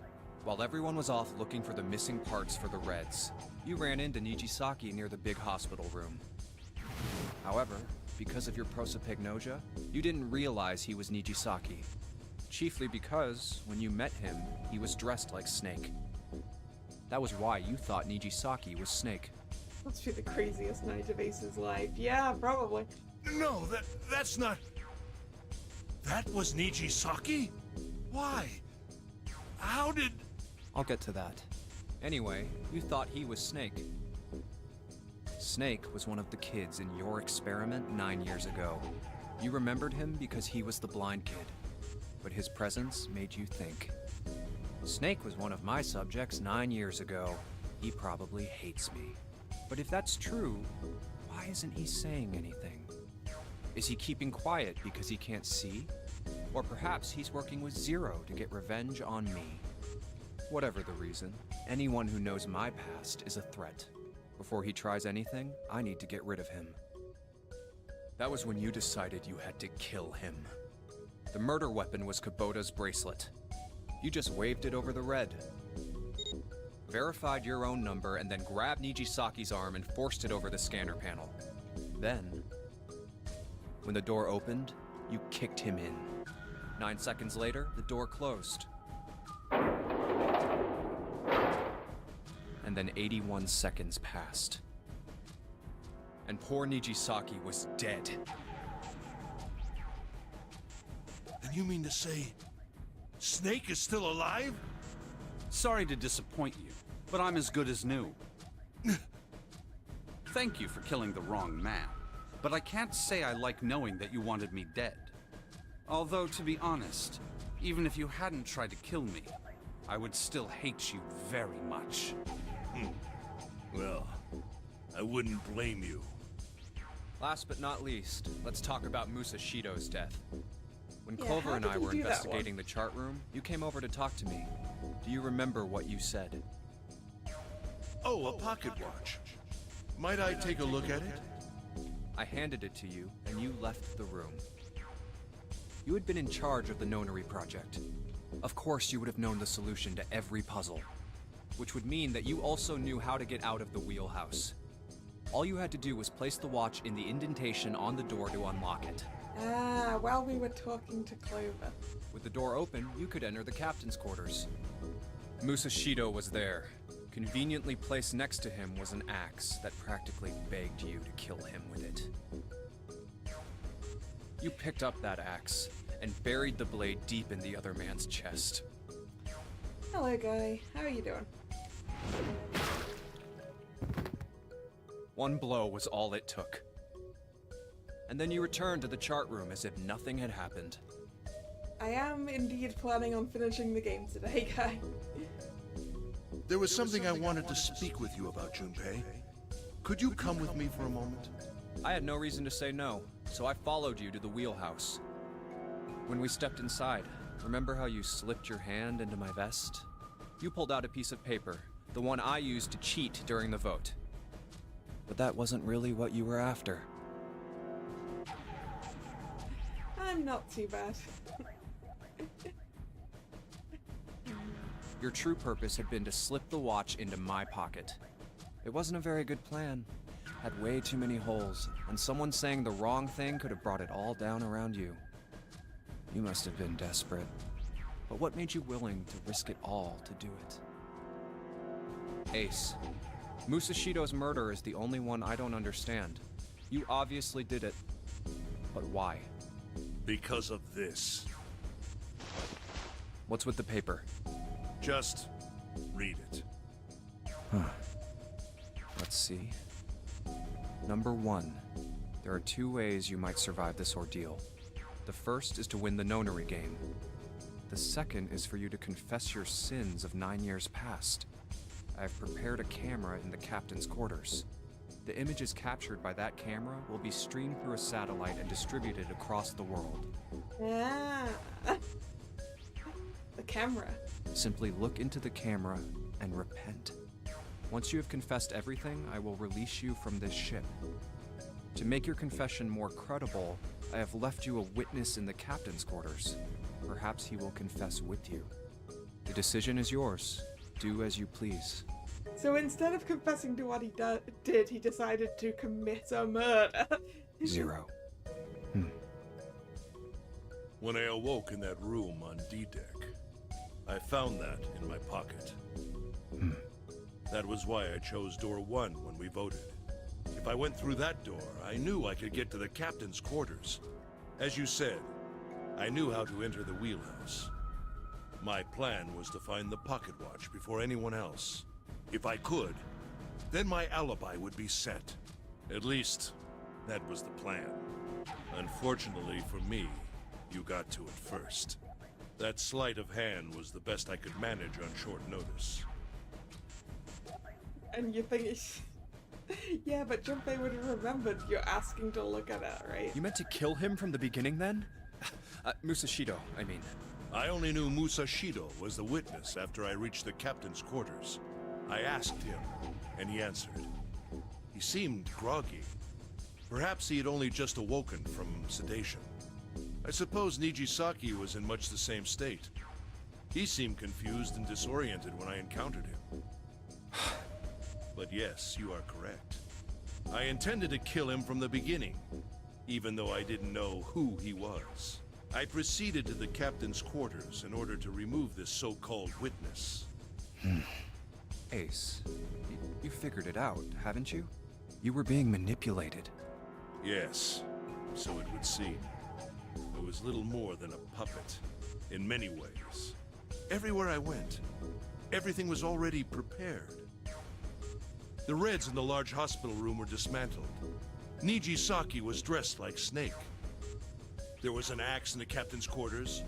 While everyone was off looking for the missing parts for the Reds, you ran into Nijisaki near the big hospital room. However, because of your prosopagnosia, you didn't realize he was Nijisaki. Chiefly because, when you met him, he was dressed like Snake. That was why you thought Nijisaki was Snake. Must be the craziest night of Ace's life. Yeah, probably. No, that's not... That was Nijisaki? Why? How did... I'll get to that. Anyway, you thought he was Snake. Snake was one of the kids in your experiment 9 years ago. You remembered him because he was the blind kid, but his presence made you think. Snake was one of my subjects 9 years ago. He probably hates me. But if that's true, why isn't he saying anything? Is he keeping quiet because he can't see? Or perhaps he's working with Zero to get revenge on me. Whatever the reason, anyone who knows my past is a threat. Before he tries anything, I need to get rid of him. That was when you decided you had to kill him. The murder weapon was Kubota's bracelet. You just waved it over the red. Verified your own number and then grabbed Nijisaki's arm and forced it over the scanner panel. Then, when the door opened, you kicked him in. 9 seconds later, the door closed. And then 81 seconds passed. And poor Nijisaki was dead. And you mean to say... Snake is still alive? Sorry to disappoint you, but I'm as good as new. Thank you for killing the wrong man, but I can't say I like knowing that you wanted me dead. Although, to be honest, even if you hadn't tried to kill me, I would still hate you very much. Well, I wouldn't blame you. Last but not least, let's talk about Musashido's death. When Yeah, Clover how and did I he were do that investigating the chart room, you came over to talk to me. Do you remember what you said? Oh, a pocket watch. Might I take a look at it? I handed it to you, and you left the room. You had been in charge of the nonary project. Of course you would have known the solution to every puzzle. Which would mean that you also knew how to get out of the wheelhouse. All you had to do was place the watch in the indentation on the door to unlock it. Ah, while we were talking to Clover. With the door open, you could enter the captain's quarters. Musashido was there. Conveniently placed next to him was an axe that practically begged you to kill him with it. You picked up that axe and buried the blade deep in the other man's chest. Hello, guy. How are you doing? One blow was all it took. And then you returned to the chart room as if nothing had happened. I am indeed planning on finishing the game today, guy. There was something I wanted to speak with you about, Junpei. Could you come with me for a moment? I had no reason to say no, so I followed you to the wheelhouse. When we stepped inside, remember how you slipped your hand into my vest? You pulled out a piece of paper, the one I used to cheat during the vote. But that wasn't really what you were after. I'm not too bad. Your true purpose had been to slip the watch into my pocket. It wasn't a very good plan. Had way too many holes, and someone saying the wrong thing could have brought it all down around you. You must have been desperate. But what made you willing to risk it all to do it? Ace, Musashido's murder is the only one I don't understand. You obviously did it. But why? Because of this. What's with the paper? Just read it. Let's see. Number 1. There are 2 ways you might survive this ordeal. The first is to win the nonary game. The second is for you to confess your sins of 9 years past. I have prepared a camera in the captain's quarters. The images captured by that camera will be streamed through a satellite and distributed across the world. Ah. The camera. Simply look into the camera and repent. Once you have confessed everything, I will release you from this ship. To make your confession more credible, I have left you a witness in the captain's quarters. Perhaps he will confess with you. The decision is yours. Do as you please. So instead of confessing to what he did, he decided to commit a murder. 0. When I awoke in that room on D-Deck, I found that in my pocket. That was why I chose door 1 when we voted. If I went through that door, I knew I could get to the captain's quarters. As you said, I knew how to enter the wheelhouse. My plan was to find the pocket watch before anyone else. If I could, then my alibi would be set. At least, that was the plan. Unfortunately for me, you got to it first. That sleight of hand was the best I could manage on short notice. And you think it's... Yeah, but Junpei would have remembered you're asking to look at it, right? You meant to kill him from the beginning then? Musashido, I mean. I only knew Musashido was the witness after I reached the captain's quarters. I asked him, and he answered. He seemed groggy. Perhaps he had only just awoken from sedation. I suppose Nijisaki was in much the same state. He seemed confused and disoriented when I encountered him. But yes, you are correct. I intended to kill him from the beginning, even though I didn't know who he was. I proceeded to the captain's quarters in order to remove this so-called witness. Ace, you figured it out, haven't you? You were being manipulated. Yes, so it would seem. I was little more than a puppet, in many ways. Everywhere I went, everything was already prepared. The Reds in the large hospital room were dismantled. Nijisaki was dressed like Snake. There was an axe in the captain's quarters.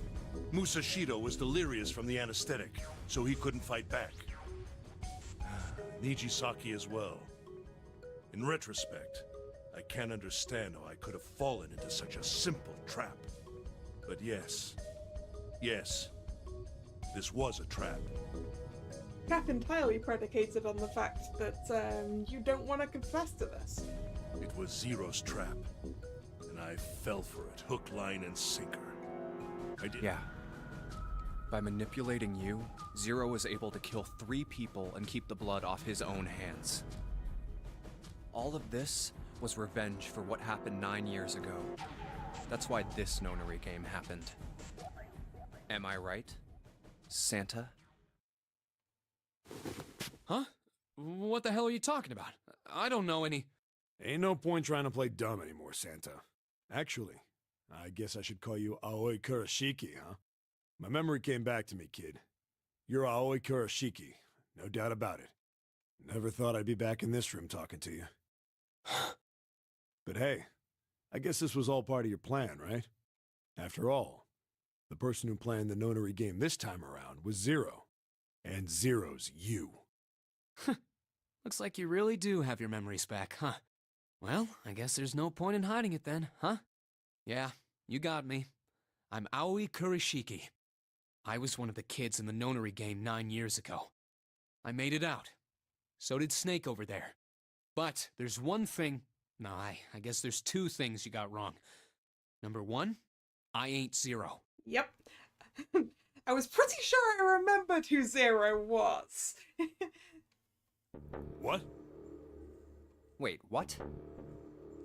Musashido was delirious from the anesthetic, so he couldn't fight back. Nijisaki as well. In retrospect, I can't understand how I could have fallen into such a simple trap. But yes, this was a trap. Cap entirely predicates it on the fact that you don't want to confess to this. It was Zero's trap, and I fell for it, hook, line, and sinker. I did. Yeah. By manipulating you, Zero was able to kill 3 people and keep the blood off his own hands. All of this was revenge for what happened 9 years ago. That's why this nonary game happened. Am I right, Santa? Huh? What the hell are you talking about? I don't know any... Ain't no point trying to play dumb anymore, Santa. Actually, I guess I should call you Aoi Kurashiki, huh? My memory came back to me, kid. You're Aoi Kurashiki, no doubt about it. Never thought I'd be back in this room talking to you. But hey, I guess this was all part of your plan, right? After all, the person who planned the nonary game this time around was Zero. And Zero's you. Looks like you really do have your memories back, huh? Well, I guess there's no point in hiding it then, huh? Yeah, you got me. I'm Aoi Kurashiki. I was one of the kids in the nonary game 9 years ago. I made it out. So did Snake over there. But there's one thing... No, I guess there's two things you got wrong. Number one, I ain't Zero. Yep. I was pretty sure I remembered who Zero was. What? Wait, what?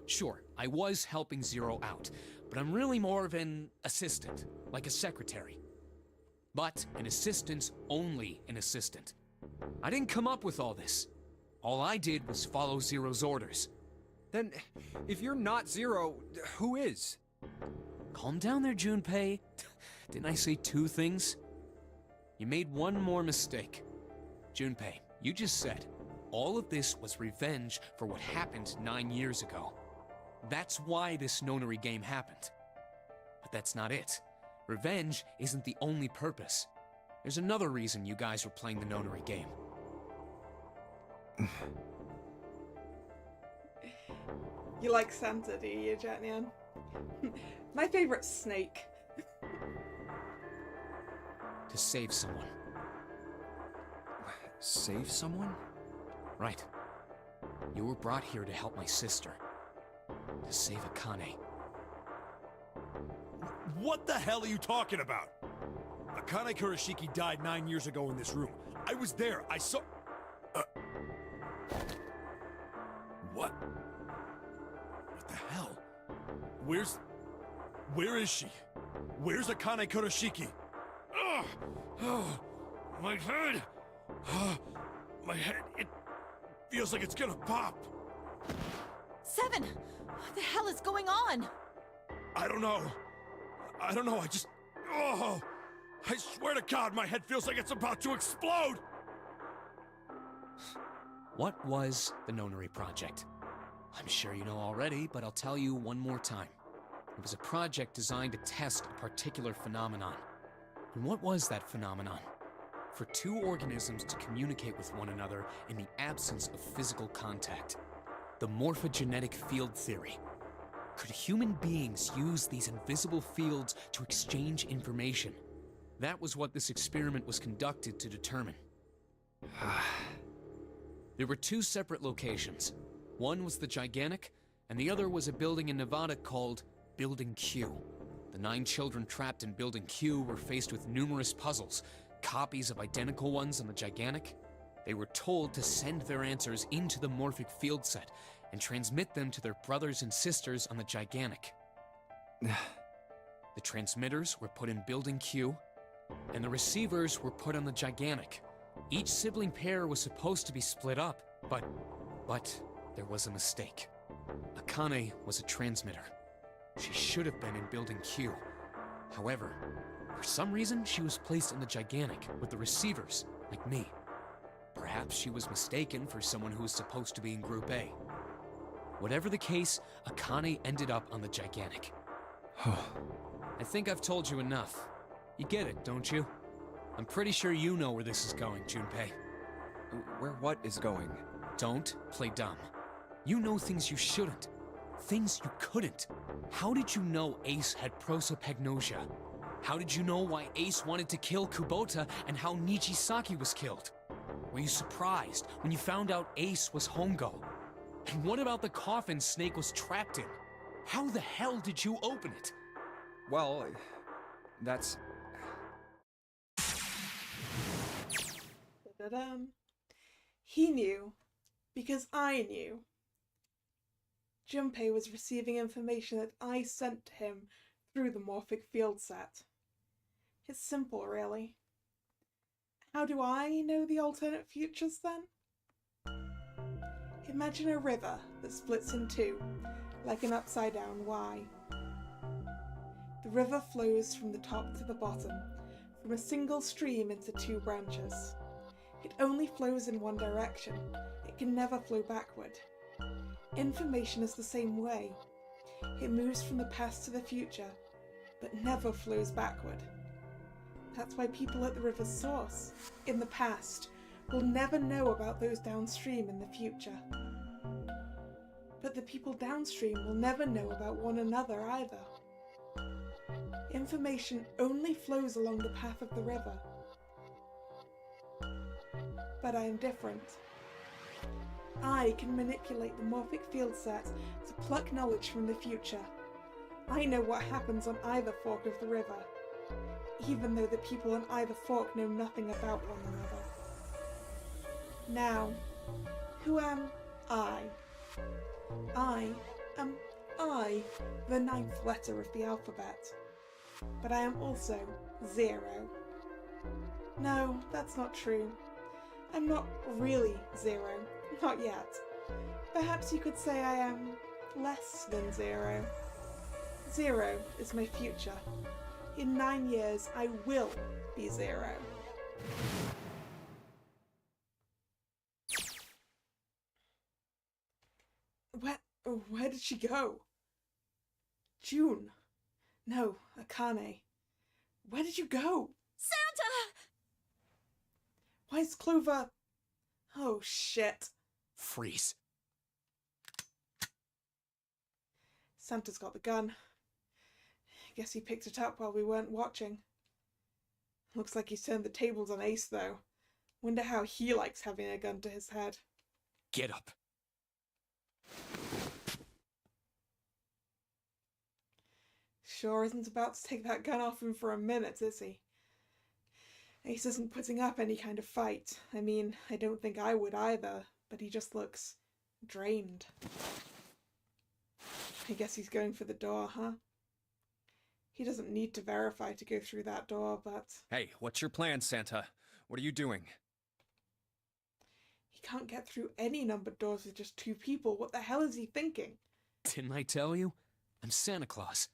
Sure, I was helping Zero out, but I'm really more of an assistant, like a secretary. But an assistant's only an assistant. I didn't come up with all this. All I did was follow Zero's orders. Then, if you're not Zero, who is? Calm down there, Junpei. Didn't I say two things? You made one more mistake. Junpei, you just said all of this was revenge for what happened 9 years ago. That's why this nonary game happened. But that's not it. Revenge isn't the only purpose. There's another reason you guys were playing the nonary game. You like Santa, do you, Jetnian? My favorite's Snake. To save someone. Save someone? Right. You were brought here to help my sister. To save Akane. What the hell are you talking about? Akane Kurashiki died 9 years ago in this room. I was there. I saw... What? What the hell? Where is she? Where's Akane Kurashiki? Ugh! Oh, my head! My head, it feels like it's gonna pop. Seven! What the hell is going on? I don't know. I just... Oh! I swear to God, my head feels like it's about to explode! What was the Nonary Project? I'm sure you know already, but I'll tell you one more time. It was a project designed to test a particular phenomenon. And what was that phenomenon? For two organisms to communicate with one another in the absence of physical contact. The morphogenetic field theory. Could human beings use these invisible fields to exchange information? That was what this experiment was conducted to determine. There were two separate locations. One was the Gigantic, and the other was a building in Nevada called Building Q. The 9 children trapped in Building Q were faced with numerous puzzles, copies of identical ones on the Gigantic. They were told to send their answers into the morphic field set and transmit them to their brothers and sisters on the Gigantic. The transmitters were put in Building Q, and the receivers were put on the Gigantic. Each sibling pair was supposed to be split up, but there was a mistake. Akane was a transmitter. She should have been in Building Q. However, for some reason, she was placed in the Gigantic with the receivers, like me. Perhaps she was mistaken for someone who was supposed to be in Group A. Whatever the case, Akane ended up on the Gigantic. I think I've told you enough. You get it, don't you? I'm pretty sure you know where this is going, Junpei. Where what is going? Don't play dumb. You know things you shouldn't. Things you couldn't. How did you know Ace had prosopagnosia? How did you know why Ace wanted to kill Kubota and how Nijisaki was killed? Were you surprised when you found out Ace was Hongo? And what about the coffin Snake was trapped in? How the hell did you open it? Well, that's... He knew, because I knew. Junpei was receiving information that I sent to him through the morphic field set. It's simple, really. How do I know the alternate futures, then? Imagine a river that splits in two, like an upside-down Y. The river flows from the top to the bottom, from a single stream into two branches. It only flows in one direction. It can never flow backward. Information is the same way. It moves from the past to the future, but never flows backward. That's why people at the river's source, in the past, will never know about those downstream in the future. But the people downstream will never know about one another either. Information only flows along the path of the river. But I am different. I can manipulate the morphic field set to pluck knowledge from the future. I know what happens on either fork of the river, even though the people on either fork know nothing about one another. Now, who am I? I am I, the 9th letter of the alphabet. But I am also 0. No, that's not true. I'm not really 0, not yet. Perhaps you could say I am less than 0. 0 is my future. In 9 years, I will be 0. Where did she go? June. No, Akane. Where did you go? Santa! Why is Clover... Oh, shit. Freeze. Santa's got the gun. Guess he picked it up while we weren't watching. Looks like he's turned the tables on Ace, though. Wonder how he likes having a gun to his head. Get up. Sure isn't about to take that gun off him for a minute, is he? Ace isn't putting up any kind of fight. I mean, I don't think I would either, but he just looks drained. I guess he's going for the door, huh? He doesn't need to verify to go through that door, but... Hey, what's your plan, Santa? What are you doing? He can't get through any numbered doors with just 2 people. What the hell is he thinking? Didn't I tell you? I'm Santa Claus.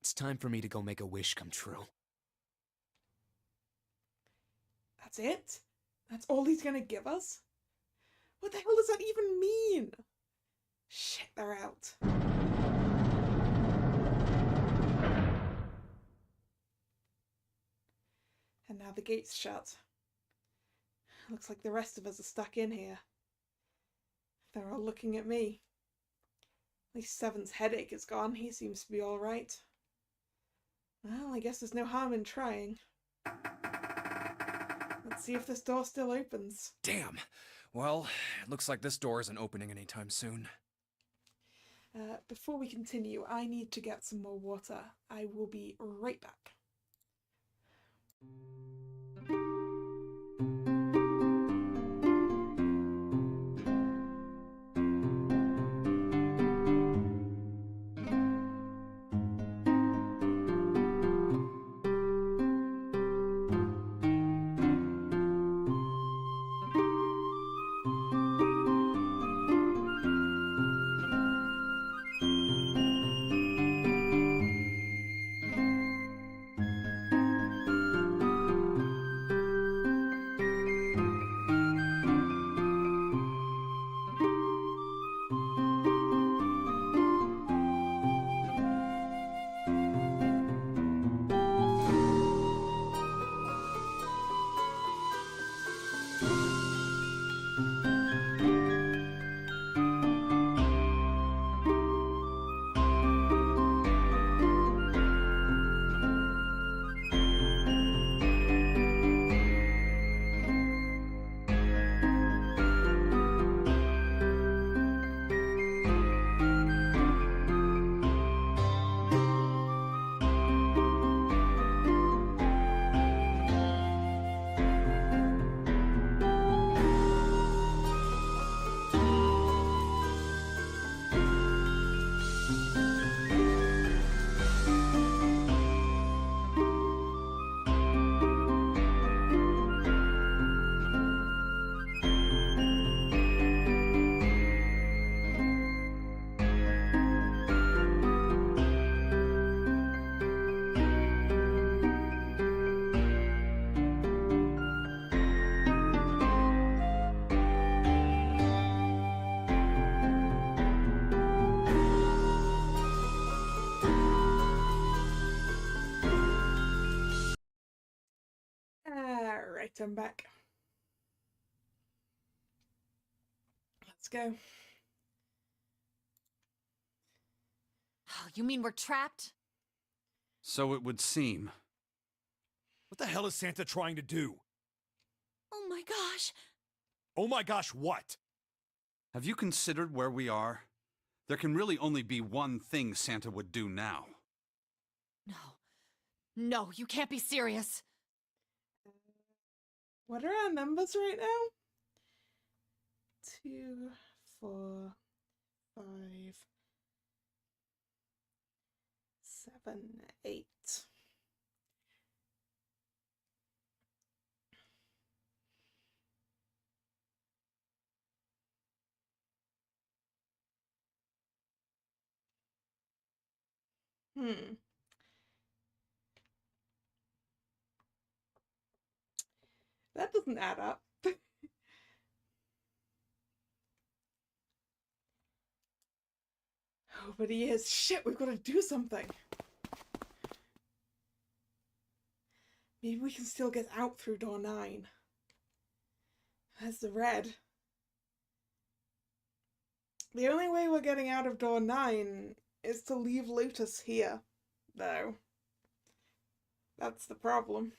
It's time for me to go make a wish come true. That's it? That's all he's gonna give us? What the hell does that even mean? Shit, they're out. And now the gate's shut. Looks like the rest of us are stuck in here. They're all looking at me. At least Seven's headache is gone. He seems to be all right. Well, I guess there's no harm in trying. Let's see if this door still opens. Damn. Well, it looks like this door isn't opening anytime soon. Before we continue, I need to get some more water. I will be right back. Right, I'm back. Let's go. Oh, you mean we're trapped? So it would seem. What the hell is Santa trying to do? Oh my gosh! Oh my gosh, what? Have you considered where we are? There can really only be one thing Santa would do now. No. No, you can't be serious. What are our numbers right now? 2, 4, 5, 7, 8. That doesn't add up. Oh, but he is. Shit, we've got to do something. Maybe we can still get out through door 9. There's the red. The only way we're getting out of door 9 is to leave Lotus here, though. That's the problem.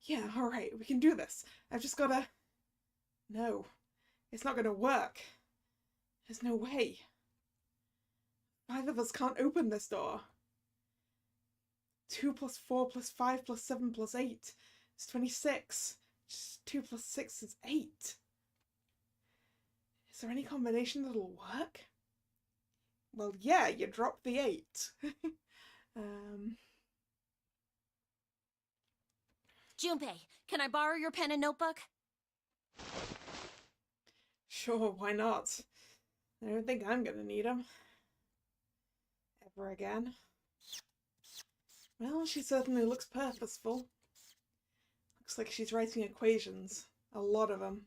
Yeah, alright, we can do this. I've just gotta... No, it's not gonna work. There's no way. 5 of us can't open this door. 2 plus 4 plus 5 plus 7 plus 8 is 26. Just 2 plus 6 is 8. Is there any combination that'll work? Well, yeah, you drop the 8. Junpei, can I borrow your pen and notebook? Sure, why not? I don't think I'm gonna need them. Ever again. Well, she certainly looks purposeful. Looks like she's writing equations. A lot of them.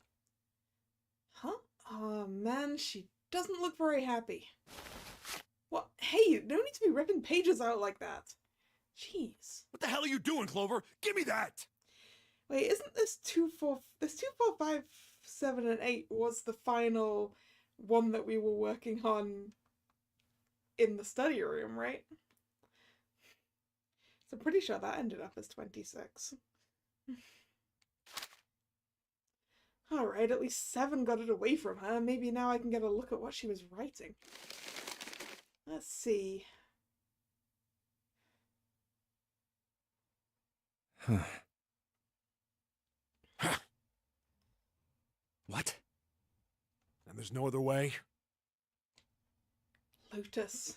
Huh? Oh man, she doesn't look very happy. What? Hey, no need to be ripping pages out like that. Jeez. What the hell are you doing, Clover? Give me that! Wait, isn't this 2, 4... This 2, 4, 5, 7, and 8 was the final one that we were working on in the study room, right? So I'm pretty sure that ended up as 26. Alright, at least 7 got it away from her. Maybe now I can get a look at what she was writing. Let's see. What? And there's no other way? Lotus.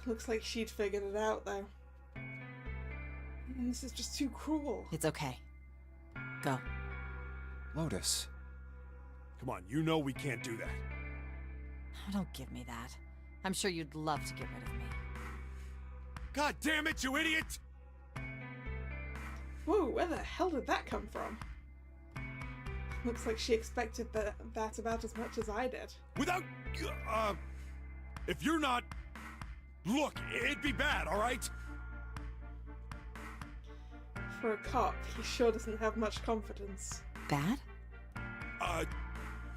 Looks like she'd figured it out, though. And this is just too cruel. It's okay. Go. Lotus. Come on, you know we can't do that. Oh, don't give me that. I'm sure you'd love to get rid of me. God damn it, you idiot! Whoa, where the hell did that come from? Looks like she expected that about as much as I did. Without... if you're not... Look, it'd be bad, alright? For a cop, he sure doesn't have much confidence. Bad?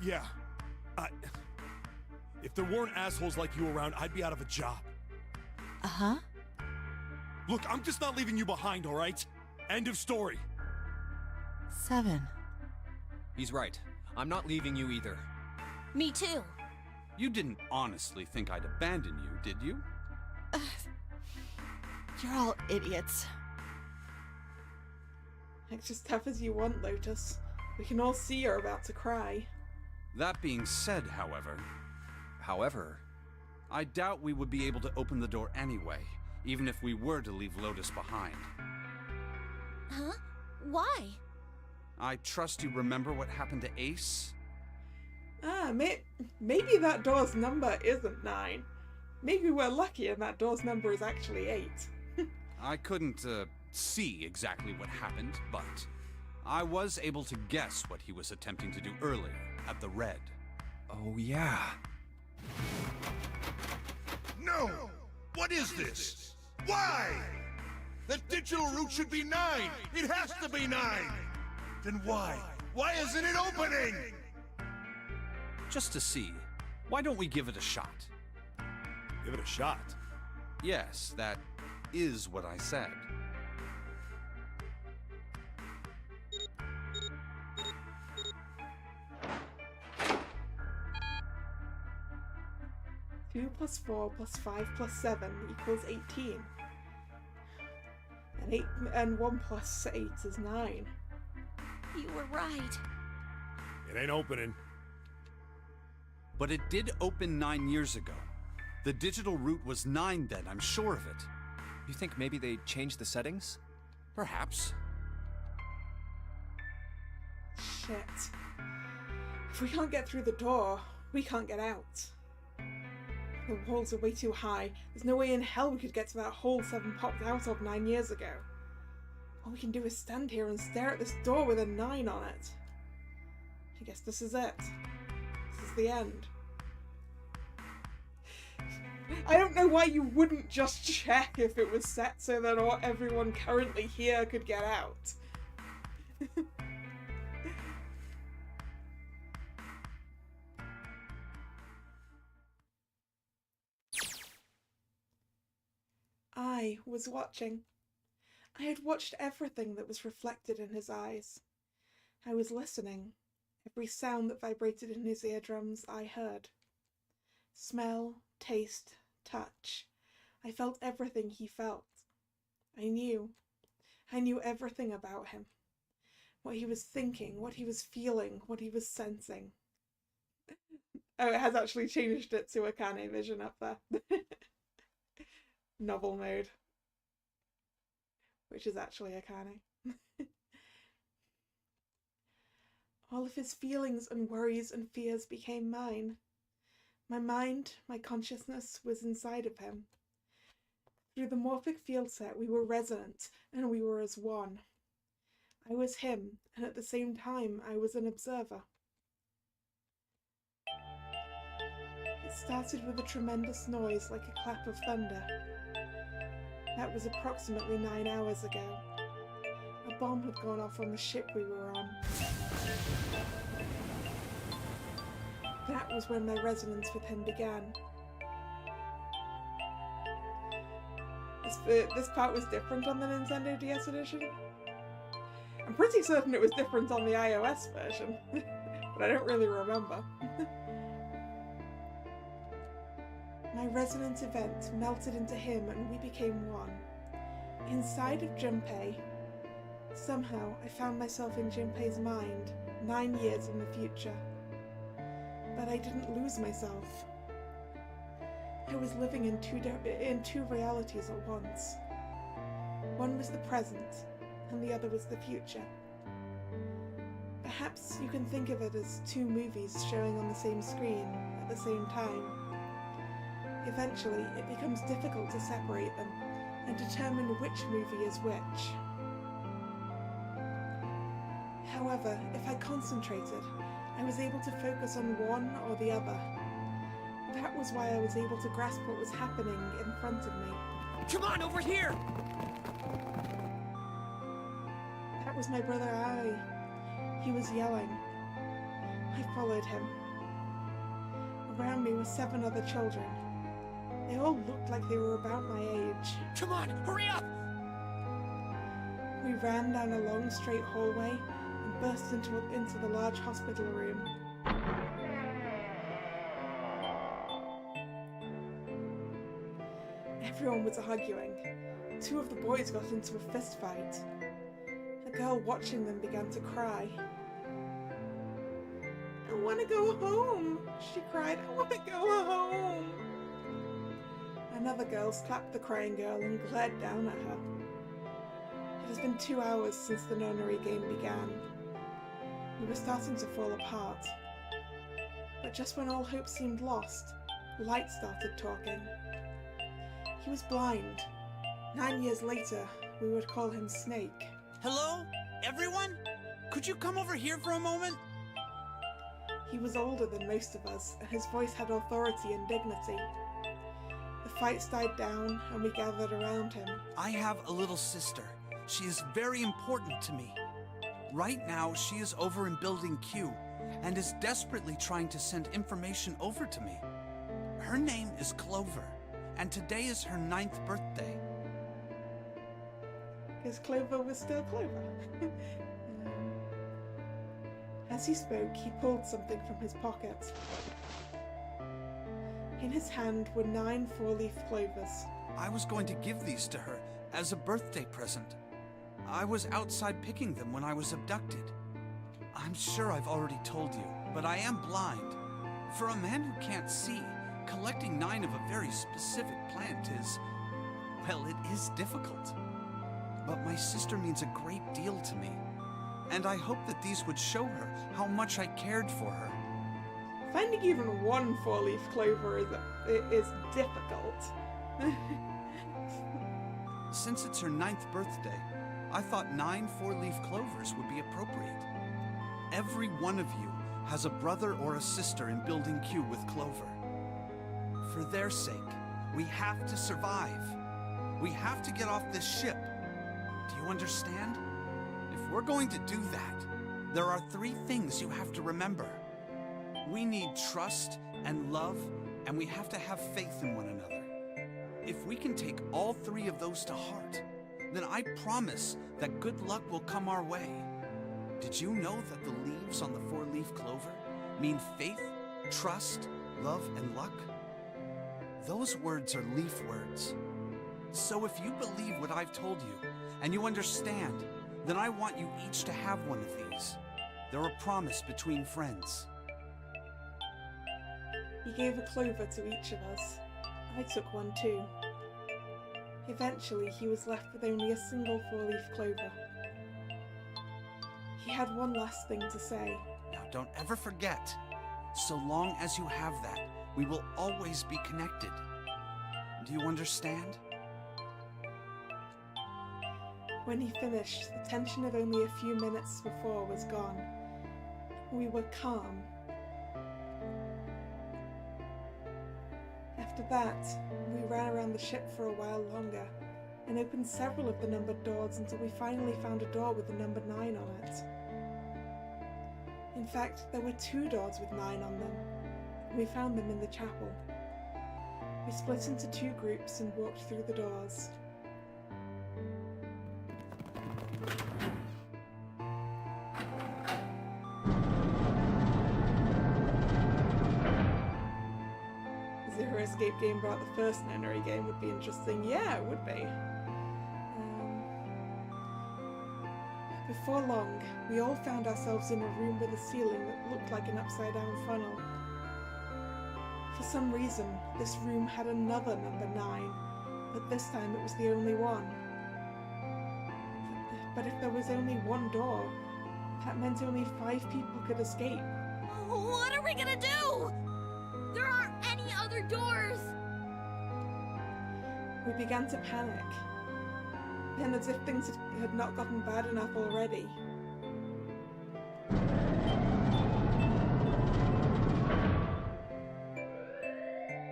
Yeah. If there weren't assholes like you around, I'd be out of a job. Uh-huh. Look, I'm just not leaving you behind, alright? End of story. 7. He's right. I'm not leaving you either. Me too. You didn't honestly think I'd abandon you, did you? You're all idiots. Act as tough as you want, Lotus. We can all see you're about to cry. That being said, however, I doubt we would be able to open the door anyway, even if we were to leave Lotus behind. Huh? Why? I trust you remember what happened to Ace? Maybe that door's number isn't 9. Maybe we're lucky and that door's number is actually 8. I couldn't, see exactly what happened, but I was able to guess what he was attempting to do earlier at the Red. Oh, yeah. No! What is this? Why? The digital route should be 9! It has to be 9! Then why? Why isn't it opening? Just to see, why don't we give it a shot? Give it a shot. Yes, that is what I said. Two plus 4 plus 5 plus 7 equals 18. And 1 plus 8 is 9. You were right. It ain't opening. But it did open 9 years ago. The digital route was 9 then, I'm sure of it. You think maybe they changed the settings? Perhaps. Shit. If we can't get through the door, we can't get out. The walls are way too high. There's no way in hell we could get to that hole Seven popped out of 9 years ago. All we can do is stand here and stare at this door with a 9 on it. I guess this is it. This is the end. I don't know why you wouldn't just check if it was set so that everyone currently here could get out. I was watching. I had watched everything that was reflected in his eyes. I was listening. Every sound that vibrated in his eardrums I heard. Smell, taste, touch. I felt everything he felt. I knew everything about him. What he was thinking, what he was feeling, what he was sensing. Oh, it has actually changed it to a Akane vision up there. Novel mode. Which is actually Akane. All of his feelings and worries and fears became mine. My mind, my consciousness was inside of him. Through the morphic field set we were resonant, and we were as one. I was him, and at the same time I was an observer. It started with a tremendous noise like a clap of thunder. That was approximately 9 hours ago. A bomb had gone off on the ship we were on. That was when my resonance with him began. This part was different on the Nintendo DS edition. I'm pretty certain it was different on the iOS version, but I don't really remember. My resonance event melted into him and we became one. Inside of Junpei, somehow I found myself in Junpei's mind, 9 years in the future. But I didn't lose myself. I was living in two realities at once. One was the present, and the other was the future. Perhaps you can think of it as 2 movies showing on the same screen at the same time. Eventually, it becomes difficult to separate them and determine which movie is which. However, if I concentrated, I was able to focus on one or the other. That was why I was able to grasp what was happening in front of me. Come on, over here! That was my brother Ai. He was yelling. I followed him. Around me were 7 other children. They all looked like they were about my age. Come on, hurry up! We ran down a long straight hallway and burst into the large hospital room. Everyone was arguing. 2 of the boys got into a fist fight. The girl watching them began to cry. I want to go home, she cried. I want to go home. Another girl slapped the crying girl and glared down at her. It has been 2 hours since the nonary game began. We were starting to fall apart. But just when all hope seemed lost, Light started talking. He was blind. 9 years later, we would call him Snake. Hello? Everyone? Could you come over here for a moment? He was older than most of us, and his voice had authority and dignity. The fights died down and we gathered around him. I have a little sister. She is very important to me. Right now, she is over in Building Q and is desperately trying to send information over to me. Her name is Clover, and today is her 9th birthday. Because Clover was still Clover. As he spoke, he pulled something from his pocket. In his hand were 9 4-leaf clovers. I was going to give these to her as a birthday present. I was outside picking them when I was abducted. I'm sure I've already told you, but I am blind. For a man who can't see, collecting 9 of a very specific plant is, well, it is difficult. But my sister means a great deal to me, and I hope that these would show her how much I cared for her. Finding even 1 4-leaf clover is difficult. Since it's her 9th birthday, I thought 9 4-leaf clovers would be appropriate. Every one of you has a brother or a sister in Building Q with Clover. For their sake, we have to survive. We have to get off this ship. Do you understand? If we're going to do that, there are 3 things you have to remember. We need trust and love, and we have to have faith in one another. If we can take all 3 of those to heart, then I promise that good luck will come our way. Did you know that the leaves on the 4-leaf clover mean faith, trust, love, and luck? Those words are leaf words. So if you believe what I've told you, and you understand, then I want you each to have one of these. They're a promise between friends. He gave a clover to each of us. I took one too. Eventually, he was left with only a single 4-leaf clover. He had one last thing to say. Now don't ever forget, so long as you have that, we will always be connected. Do you understand? When he finished, the tension of only a few minutes before was gone. We were calm. After that, we ran around the ship for a while longer and opened several of the numbered doors until we finally found a door with the number 9 on it. In fact, there were 2 doors with 9 on them. We found them in the chapel. We split into 2 groups and walked through the doors. Zero escape game about the first nunnery game would be interesting. Yeah, it would be. Before long, we all found ourselves in a room with a ceiling that looked like an upside-down funnel. For some reason, this room had another number 9, but this time it was the only one. But if there was only one door, that meant only 5 people could escape. What are we gonna do? There aren't any other doors! We began to panic. Then, as if things had not gotten bad enough already,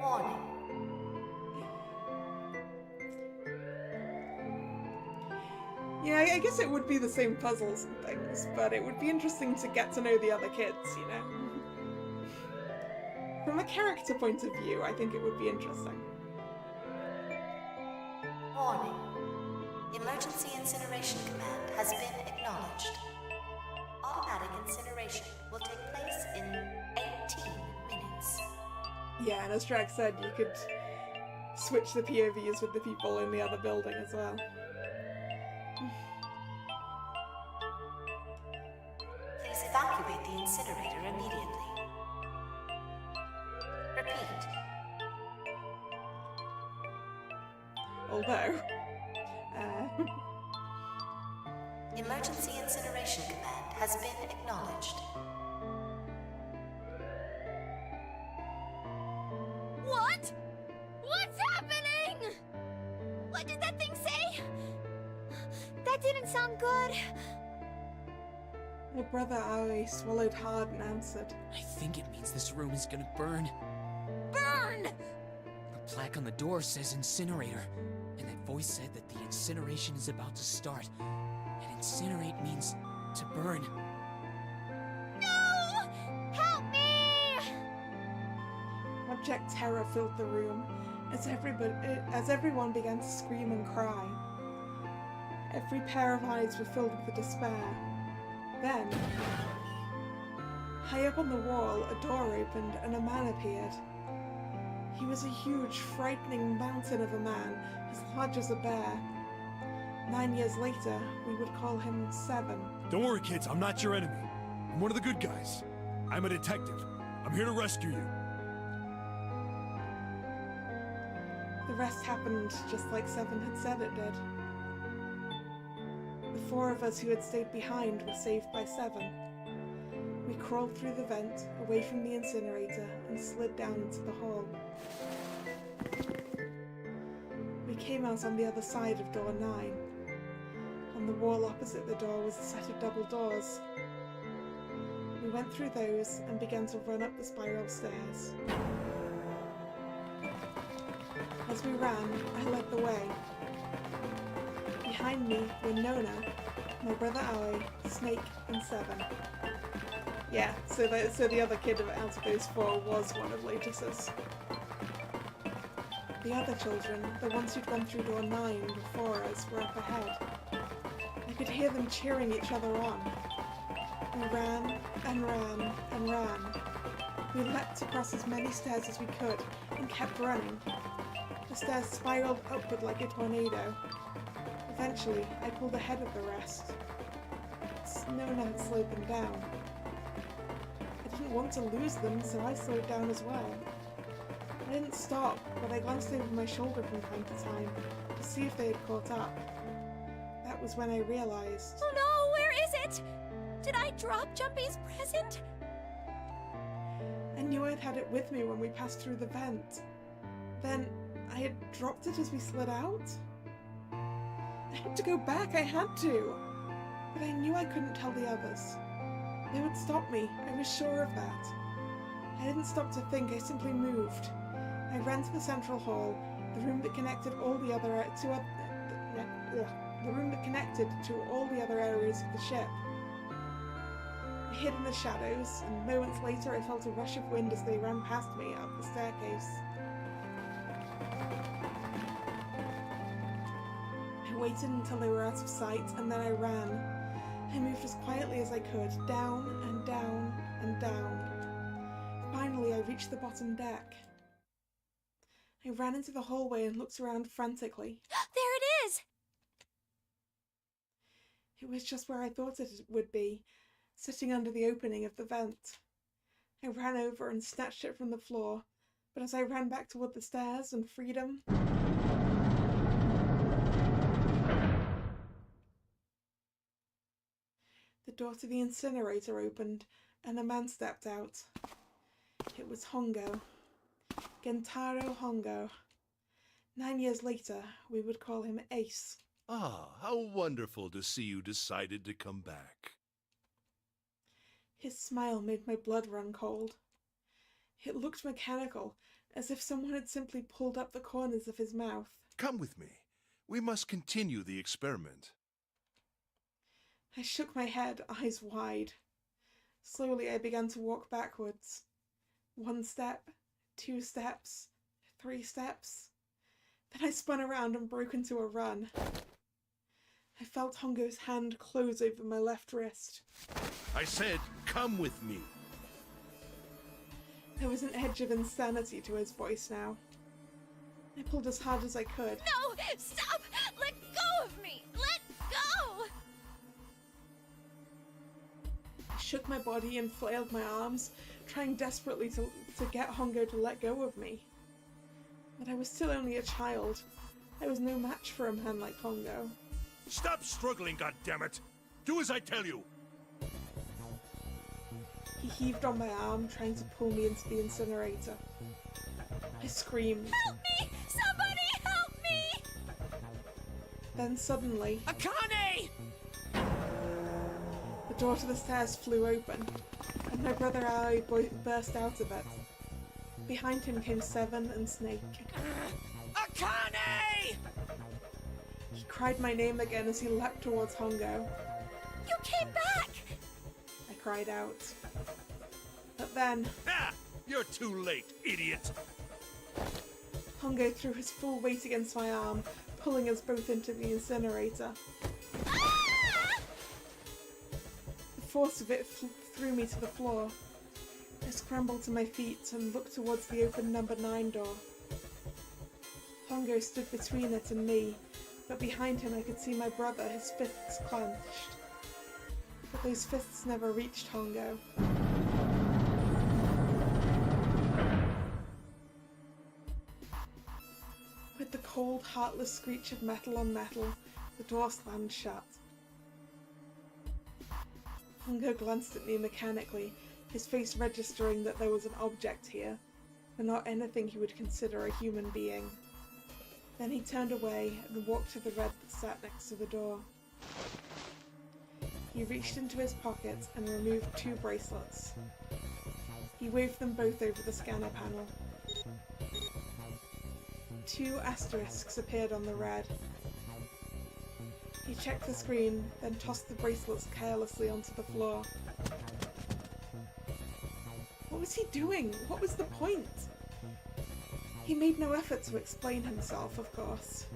Warning. yeah, I guess it would be the same puzzles and things, but it would be interesting to get to know the other kids, you know? From a character point of view, I think it would be interesting. Warning. Emergency incineration command has been acknowledged. Automatic incineration will take place in 18 minutes. Yeah, and as Drag said, you could switch the POVs with the people in the other building as well. Please evacuate the incinerator immediately. Repeat. Although, Emergency incineration command has been acknowledged. What? What's happening? What did that thing say? That didn't sound good. my brother Aoi swallowed hard and answered. I think it means this room is gonna burn. Burn! The plaque on the door says incinerator, and that voice said that the incineration is about to start. And incinerate means to burn. No! Help me! Abject terror filled the room as everyone began to scream and cry. Every pair of eyes were filled with despair. Then, high up on the wall, a door opened and a man appeared. He was a huge, frightening mountain of a man, as large as a bear. 9 years later, we would call him 7. Don't worry, kids, I'm not your enemy. I'm one of the good guys. I'm a detective. I'm here to rescue you. The rest happened just like 7 had said it did. The 4 of us who had stayed behind were saved by 7. We crawled through the vent, away from the incinerator, and slid down into the hall. We came out on the other side of door 9. On the wall opposite the door was a set of double doors. We went through those and began to run up the spiral stairs. As we ran, I led the way. Behind me were Nona, my brother Ali, Snake, and 7. Yeah, so the other kid out of those 4 was one of Lotus's. The other children, the ones who'd gone through door 9 before us, were up ahead. I could hear them cheering each other on. We ran and ran and ran. We leapt across as many stairs as we could and kept running. The stairs spiraled upward like a tornado. Eventually, I pulled ahead of the rest. Nona had slowed them down. I didn't want to lose them, so I slowed down as well. I didn't stop, but I glanced over my shoulder from time to time to see if they had caught up. That was when I realized... Oh no, where is it? Did I drop Jumpy's present? I knew I'd had it with me when we passed through the vent. Then, I had dropped it as we slid out? I had to go back, I had to! But I knew I couldn't tell the others. They would stop me, I was sure of that. I didn't stop to think, I simply moved. I ran to the central hall, the room that connected all the other to all the other areas of the ship. I hid in the shadows, and moments later I felt a rush of wind as they ran past me up the staircase. I waited until they were out of sight, and then I ran. I moved as quietly as I could, down and down and down. Finally, I reached the bottom deck. I ran into the hallway and looked around frantically. There it is! It was just where I thought it would be, sitting under the opening of the vent. I ran over and snatched it from the floor, but as I ran back toward the stairs and freedom... The door to the incinerator opened, and a man stepped out. It was Hongo. Gentaro Hongo. 9 years later, we would call him Ace. Ah, how wonderful to see you decided to come back. His smile made my blood run cold. It looked mechanical, as if someone had simply pulled up the corners of his mouth. Come with me. We must continue the experiment. I shook my head, eyes wide. Slowly I began to walk backwards. 1 step, 2 steps, 3 steps. Then I spun around and broke into a run. I felt Hongo's hand close over my left wrist. I said, come with me. There was an edge of insanity to his voice now. I pulled as hard as I could. No! Stop! Let go of me! Let go! I shook my body and flailed my arms, trying desperately to get Hongo to let go of me. But I was still only a child. I was no match for a man like Hongo. Stop struggling, goddammit! Do as I tell you! He heaved on my arm, trying to pull me into the incinerator. I screamed. Help me! Somebody help me! Then suddenly... Akane! The door to the stairs flew open, and my brother Ali burst out of it. behind him came Seven and Snake. Akane! He cried my name again as he leapt towards Hongo. You came back! I cried out. But then, Ha! You're too late, idiot! Hongo threw his full weight against my arm, pulling us both into the incinerator. Ah! The force of it threw me to the floor. I scrambled to my feet and looked towards the open number 9 door. Hongo stood between it and me, but behind him I could see my brother, his fists clenched. But those fists never reached Hongo. With the cold, heartless screech of metal on metal, the door slammed shut. Hongo glanced at me mechanically, his face registering that there was an object here, but not anything he would consider a human being. Then he turned away and walked to the red that sat next to the door. He reached into his pocket and removed 2 bracelets. He waved them both over the scanner panel. 2 asterisks appeared on the red. He checked the screen, then tossed the bracelets carelessly onto the floor. What was he doing? What was the point? He made no effort to explain himself, of course.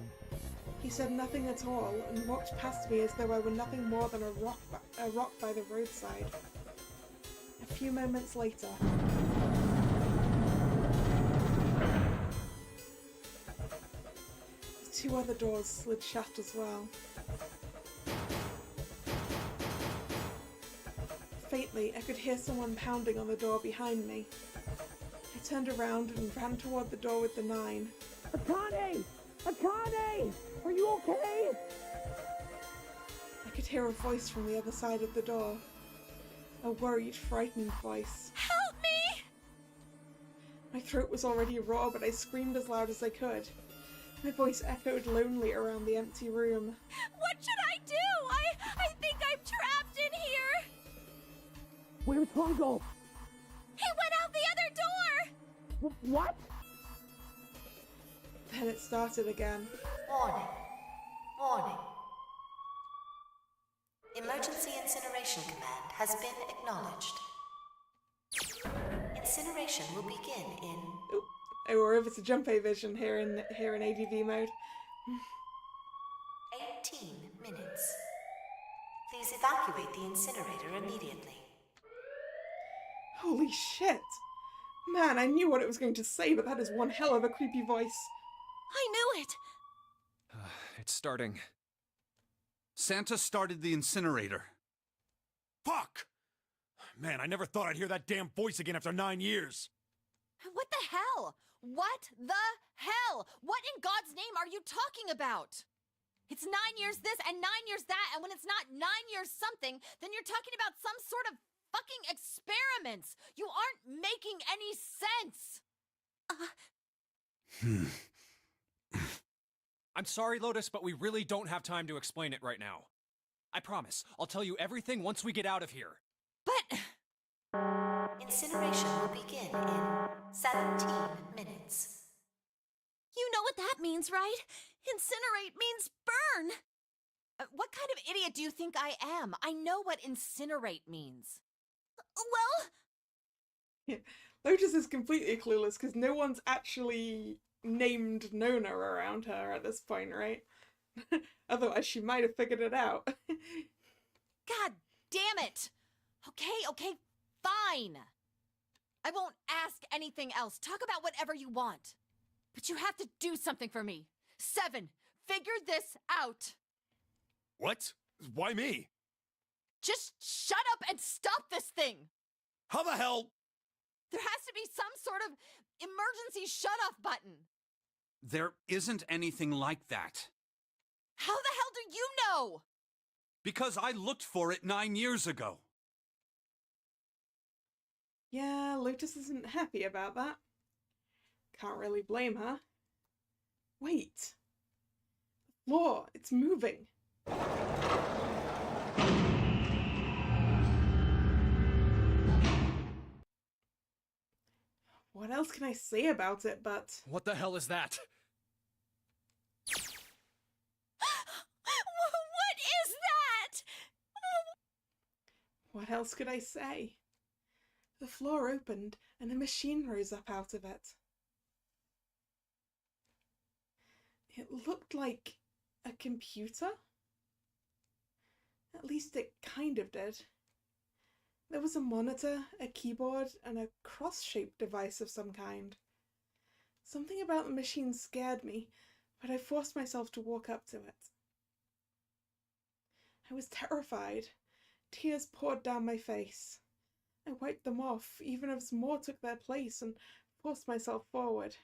He said nothing at all and walked past me as though I were nothing more than a rock by the roadside. A few moments later, the 2 other doors slid shut as well. Faintly, I could hear someone pounding on the door behind me. I turned around and ran toward the door with the 9. Akane! Akane! Are you okay? I could hear a voice from the other side of the door. A worried, frightened voice. Help me! My throat was already raw, but I screamed as loud as I could. My voice echoed lonely around the empty room. What should I do? I think I'm trapped in here! Where's Hongo? He went out the other door! What? Then it started again. Warning. Warning. Emergency Incineration Command has been acknowledged. Incineration will begin in... Oh, we're over to Junpei Vision here in ADV mode. 18 minutes. Please evacuate the incinerator immediately. Holy shit! Man, I knew what it was going to say, but that is one hell of a creepy voice. I knew it! It's starting. Santa started the incinerator. Fuck! Man, I never thought I'd hear that damn voice again after 9 years. What the hell? What the hell? What in God's name are you talking about? It's 9 years this and 9 years that, and when it's not 9 years something, then you're talking about some sort of fucking experiments. You aren't making any sense. I'm sorry, Lotus, but we really don't have time to explain it right now. I promise, I'll tell you everything once we get out of here. But... Incineration will begin in 17 minutes. You know what that means, right? Incinerate means burn! what kind of idiot do you think I am? I know what incinerate means. Well... Yeah. Lotus is completely clueless because no one's actually named Nona around her at this point, right? Otherwise she might have figured it out. God damn it! Okay, fine. I won't ask anything else. Talk about whatever you want. But you have to do something for me. 7, figure this out. What? Why me? Just shut up and stop this thing. How the hell? There has to be some sort of emergency shut-off button. There isn't anything like that. How the hell do you know? Because I looked for it 9 years ago. Yeah, Lotus isn't happy about that. Can't really blame her. Wait. The floor, it's moving. What else can I say about it but... What the hell is that? What is that? What else could I say? The floor opened and a machine rose up out of it. It looked like a computer. At least it kind of did. There was a monitor, a keyboard, and a cross-shaped device of some kind. Something about the machine scared me, but I forced myself to walk up to it. I was terrified. Tears poured down my face. I wiped them off, even as more took their place, and forced myself forward.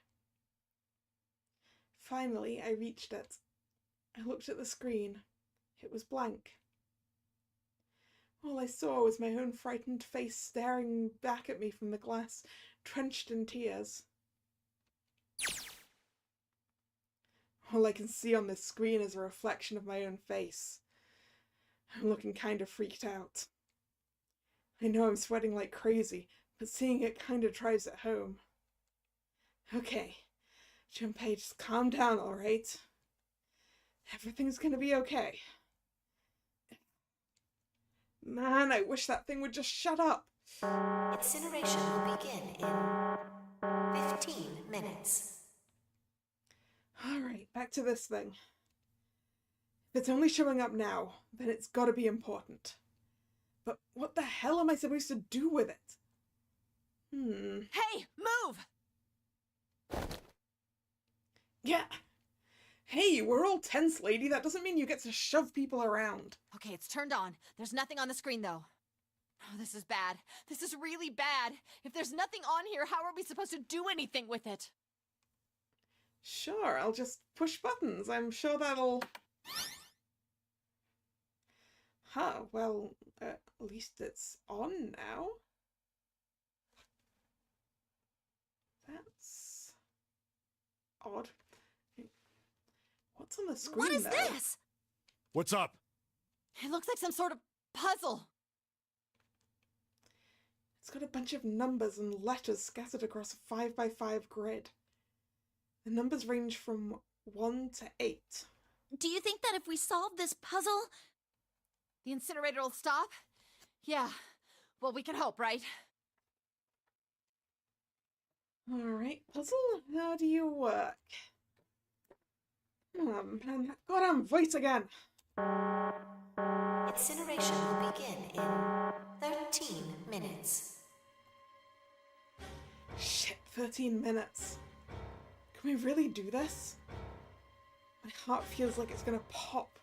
Finally, I reached it. I looked at the screen. It was blank. All I saw was my own frightened face staring back at me from the glass, drenched in tears. All I can see on this screen is a reflection of my own face. I'm looking kind of freaked out. I know I'm sweating like crazy, but seeing it kind of drives it home. Okay, Junpei, just calm down, alright? Everything's gonna be okay. Man, I wish that thing would just shut up. Incineration will begin in 15 minutes. Alright, back to this thing. If it's only showing up now, then it's gotta be important. But what the hell am I supposed to do with it? Hey, move! Yeah. Hey, we're all tense, lady. That doesn't mean you get to shove people around. Okay, it's turned on. There's nothing on the screen, though. Oh, this is bad. This is really bad. If there's nothing on here, how are we supposed to do anything with it? Sure, I'll just push buttons. I'm sure that'll... Huh, well, at least it's on now. That's... odd. What's on the screen, What is though? this? What's up? It looks like some sort of puzzle. It's got a bunch of numbers and letters scattered across a 5x5 grid. The numbers range from 1 to 8. Do you think that if we solve this puzzle... The incinerator will stop? Yeah. Well, we can hope, right? Alright, puzzle, how do you work? Oh man, that goddamn voice again! Incineration will begin in 13 minutes. Shit, 13 minutes. Can we really do this? My heart feels like it's gonna pop.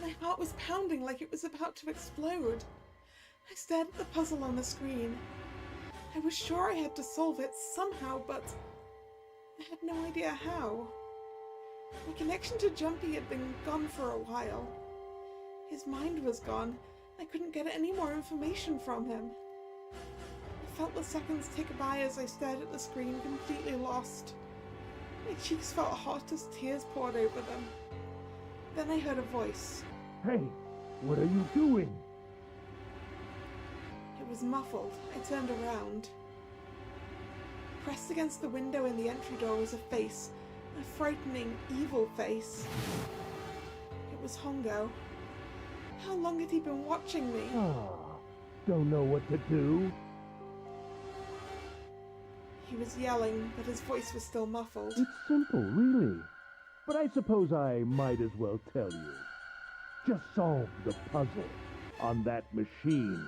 My heart was pounding like it was about to explode. I stared at the puzzle on the screen. I was sure I had to solve it somehow, but I had no idea how. My connection to Jumpy had been gone for a while. His mind was gone. I couldn't get any more information from him. I felt the seconds tick by as I stared at the screen, completely lost. My cheeks felt hot as tears poured over them. Then I heard a voice. Hey, what are you doing? It was muffled. I turned around. Pressed against the window in the entry door was a face. A frightening, evil face. It was Hongo. How long had he been watching me? Don't know what to do. He was yelling, but his voice was still muffled. It's simple, really. But I suppose I might as well tell you. Just solve the puzzle on that machine.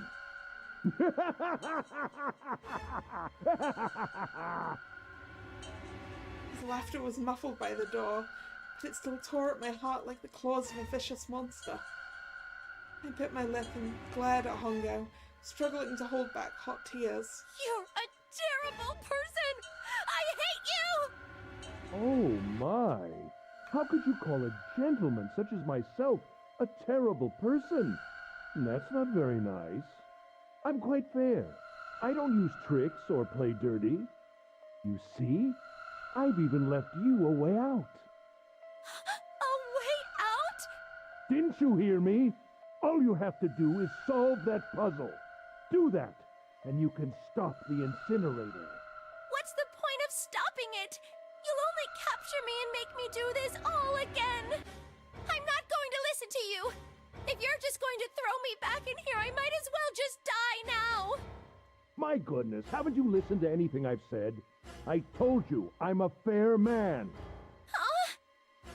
His laughter was muffled by the door, but it still tore at my heart like the claws of a vicious monster. I bit my lip and glared at Hongo, struggling to hold back hot tears. You're a terrible person! I hate you! Oh my! How could you call a gentleman such as myself a terrible person? That's not very nice. I'm quite fair. I don't use tricks or play dirty. You see? I've even left you a way out. A way out? Didn't you hear me? All you have to do is solve that puzzle. Do that, and you can stop the incinerator. What's the point of stopping it? You'll only capture me and make me do this all again. I'm not going to listen to you. If you're just going to throw me back in here, I might as well just die now. My goodness, haven't you listened to anything I've said? I told you, I'm a fair man. Huh?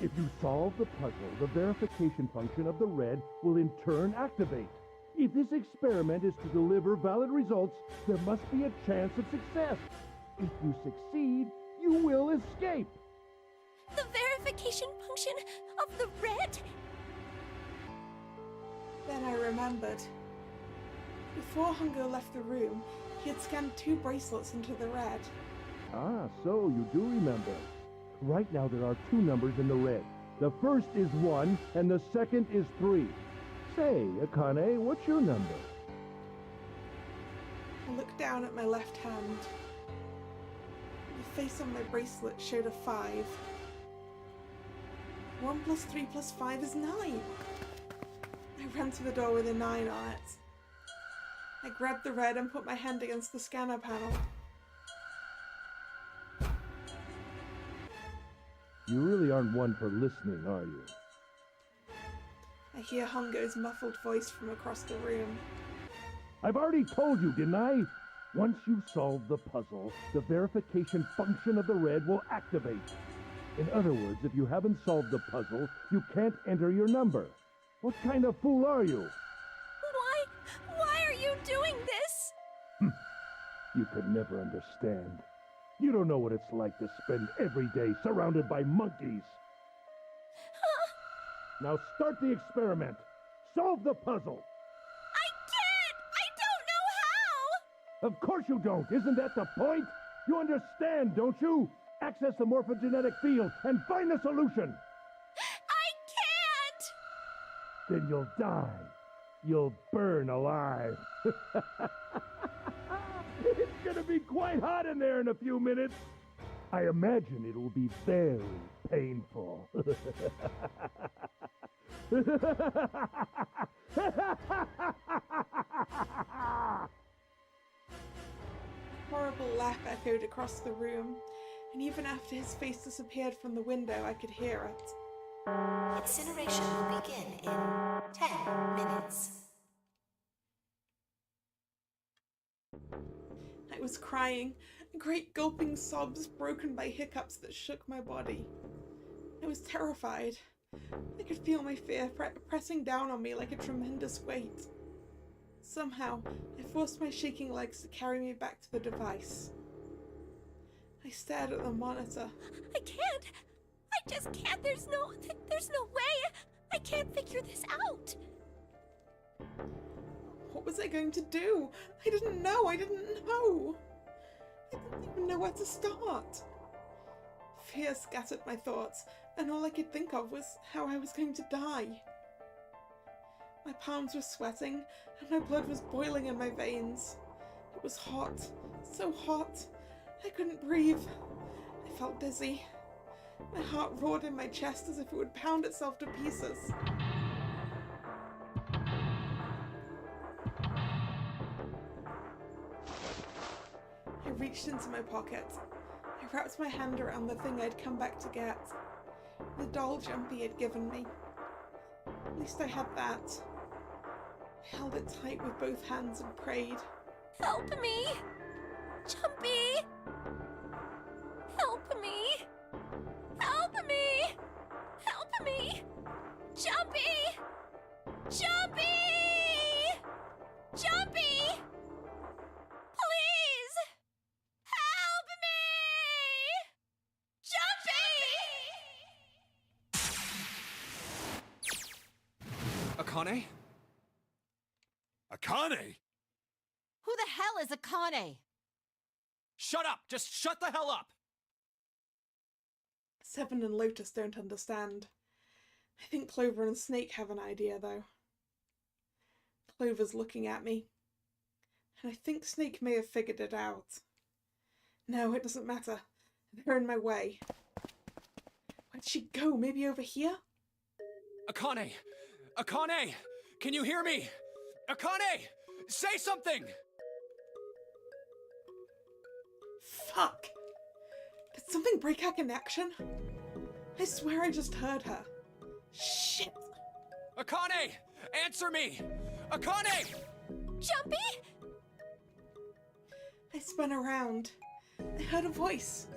If you solve the puzzle, the verification function of the red will in turn activate. If this experiment is to deliver valid results, there must be a chance of success. If you succeed, you will escape. The verification function of the red? Then I remembered. Before Hungo left the room, he had scanned 2 bracelets into the red. Ah, so you do remember. Right now there are 2 numbers in the red. The first is 1, and the second is 3. Say, Akane, what's your number? I looked down at my left hand. The face on my bracelet showed a 5. 1 plus 3 plus 5 is 9. I ran to the door with a 9 on it. I grabbed the red and put my hand against the scanner panel. You really aren't one for listening, are you? I hear Hongo's muffled voice from across the room. I've already told you, didn't I? Once you solve the puzzle, the verification function of the red will activate. In other words, if you haven't solved the puzzle, you can't enter your number. What kind of fool are you? Why are you doing this? You could never understand. You don't know what it's like to spend every day surrounded by monkeys. Now start the experiment. Solve the puzzle. I can't! I don't know how! Of course you don't. Isn't that the point? You understand, don't you? Access the morphogenetic field and find the solution. I can't! Then you'll die. You'll burn alive. It's gonna be quite hot in there in a few minutes. I imagine it will be very painful. Horrible laugh echoed across the room, and even after his face disappeared from the window, I could hear it. Incineration will begin in 10 minutes. I was crying, great gulping sobs broken by hiccups that shook my body. I was terrified. I could feel my fear pressing down on me like a tremendous weight. Somehow, I forced my shaking legs to carry me back to the device. I stared at the monitor. I can't! I just can't! There's no way! I can't figure this out! What was I going to do? I didn't know! I didn't even know where to start. Fear scattered my thoughts, and all I could think of was how I was going to die. My palms were sweating, and my blood was boiling in my veins. It was hot, so hot. I couldn't breathe. I felt dizzy. My heart roared in my chest as if it would pound itself to pieces. I reached into my pocket. I wrapped my hand around the thing I'd come back to get. The doll Jumpy had given me. At least I had that. I held it tight with both hands and prayed. Help me! Jumpy! Help me! Help me! Help me! Jumpy! Jumpy! Jumpy! Please! Help me! Jumpy! Akane? Akane? Who the hell is Akane? Shut up! Just shut the hell up! Seven and Lotus don't understand. I think Clover and Snake have an idea, though. Clover's looking at me, and I think Snake may have figured it out. No, it doesn't matter. They're in my way. Where'd she go? Maybe over here? Akane! Akane! Can you hear me? Akane! Say something! Fuck! Did something break our connection? I swear I just heard her. Shit! Akane! Answer me! Akane! Jumpy? I spun around. I heard a voice.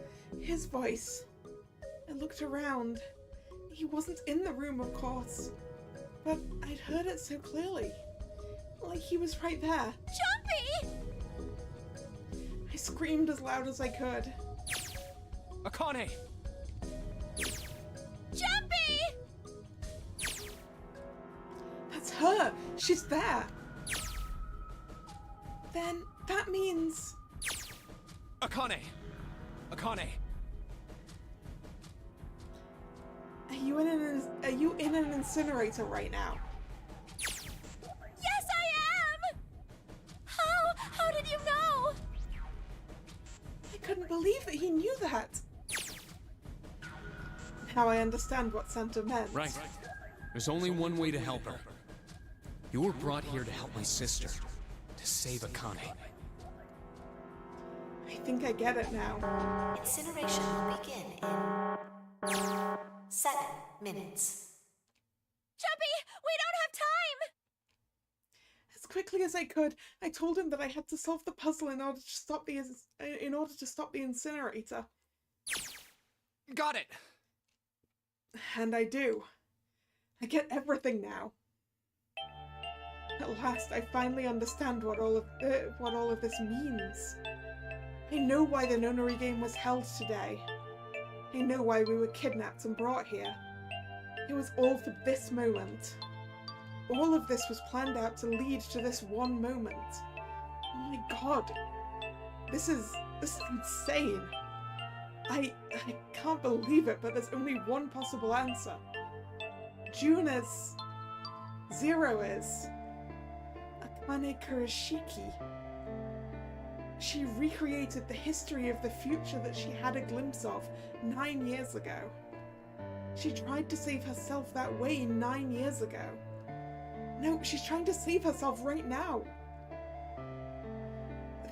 His voice. I looked around. He wasn't in the room, of course. But I'd heard it so clearly. Like he was right there. Jumpy! I screamed as loud as I could. Akane! Jumpy! That's her! She's there! Then that means... Akane! Akane! Are you in an incinerator right now? Yes, I am! How did you know? I couldn't believe that he knew that. Now I understand what Santa meant. Right. There's only one way to help her. You were brought here to help my sister. To save Akane. I think I get it now. Incineration will begin in 7 minutes. Jumpy, we don't have time! As quickly as I could, I told him that I had to solve the puzzle in order to stop the incinerator. Got it! And I do. I get everything now. At last, I finally understand what all of this means. I know why the Nonary game was held today. I know why we were kidnapped and brought here. It was all for this moment. All of this was planned out to lead to this one moment. Oh my god. This is insane. I can't believe it, but there's only one possible answer. June is... 0 is... Akane Kurashiki. She recreated the history of the future that she had a glimpse of 9 years ago. She tried to save herself that way 9 years ago. No, she's trying to save herself right now.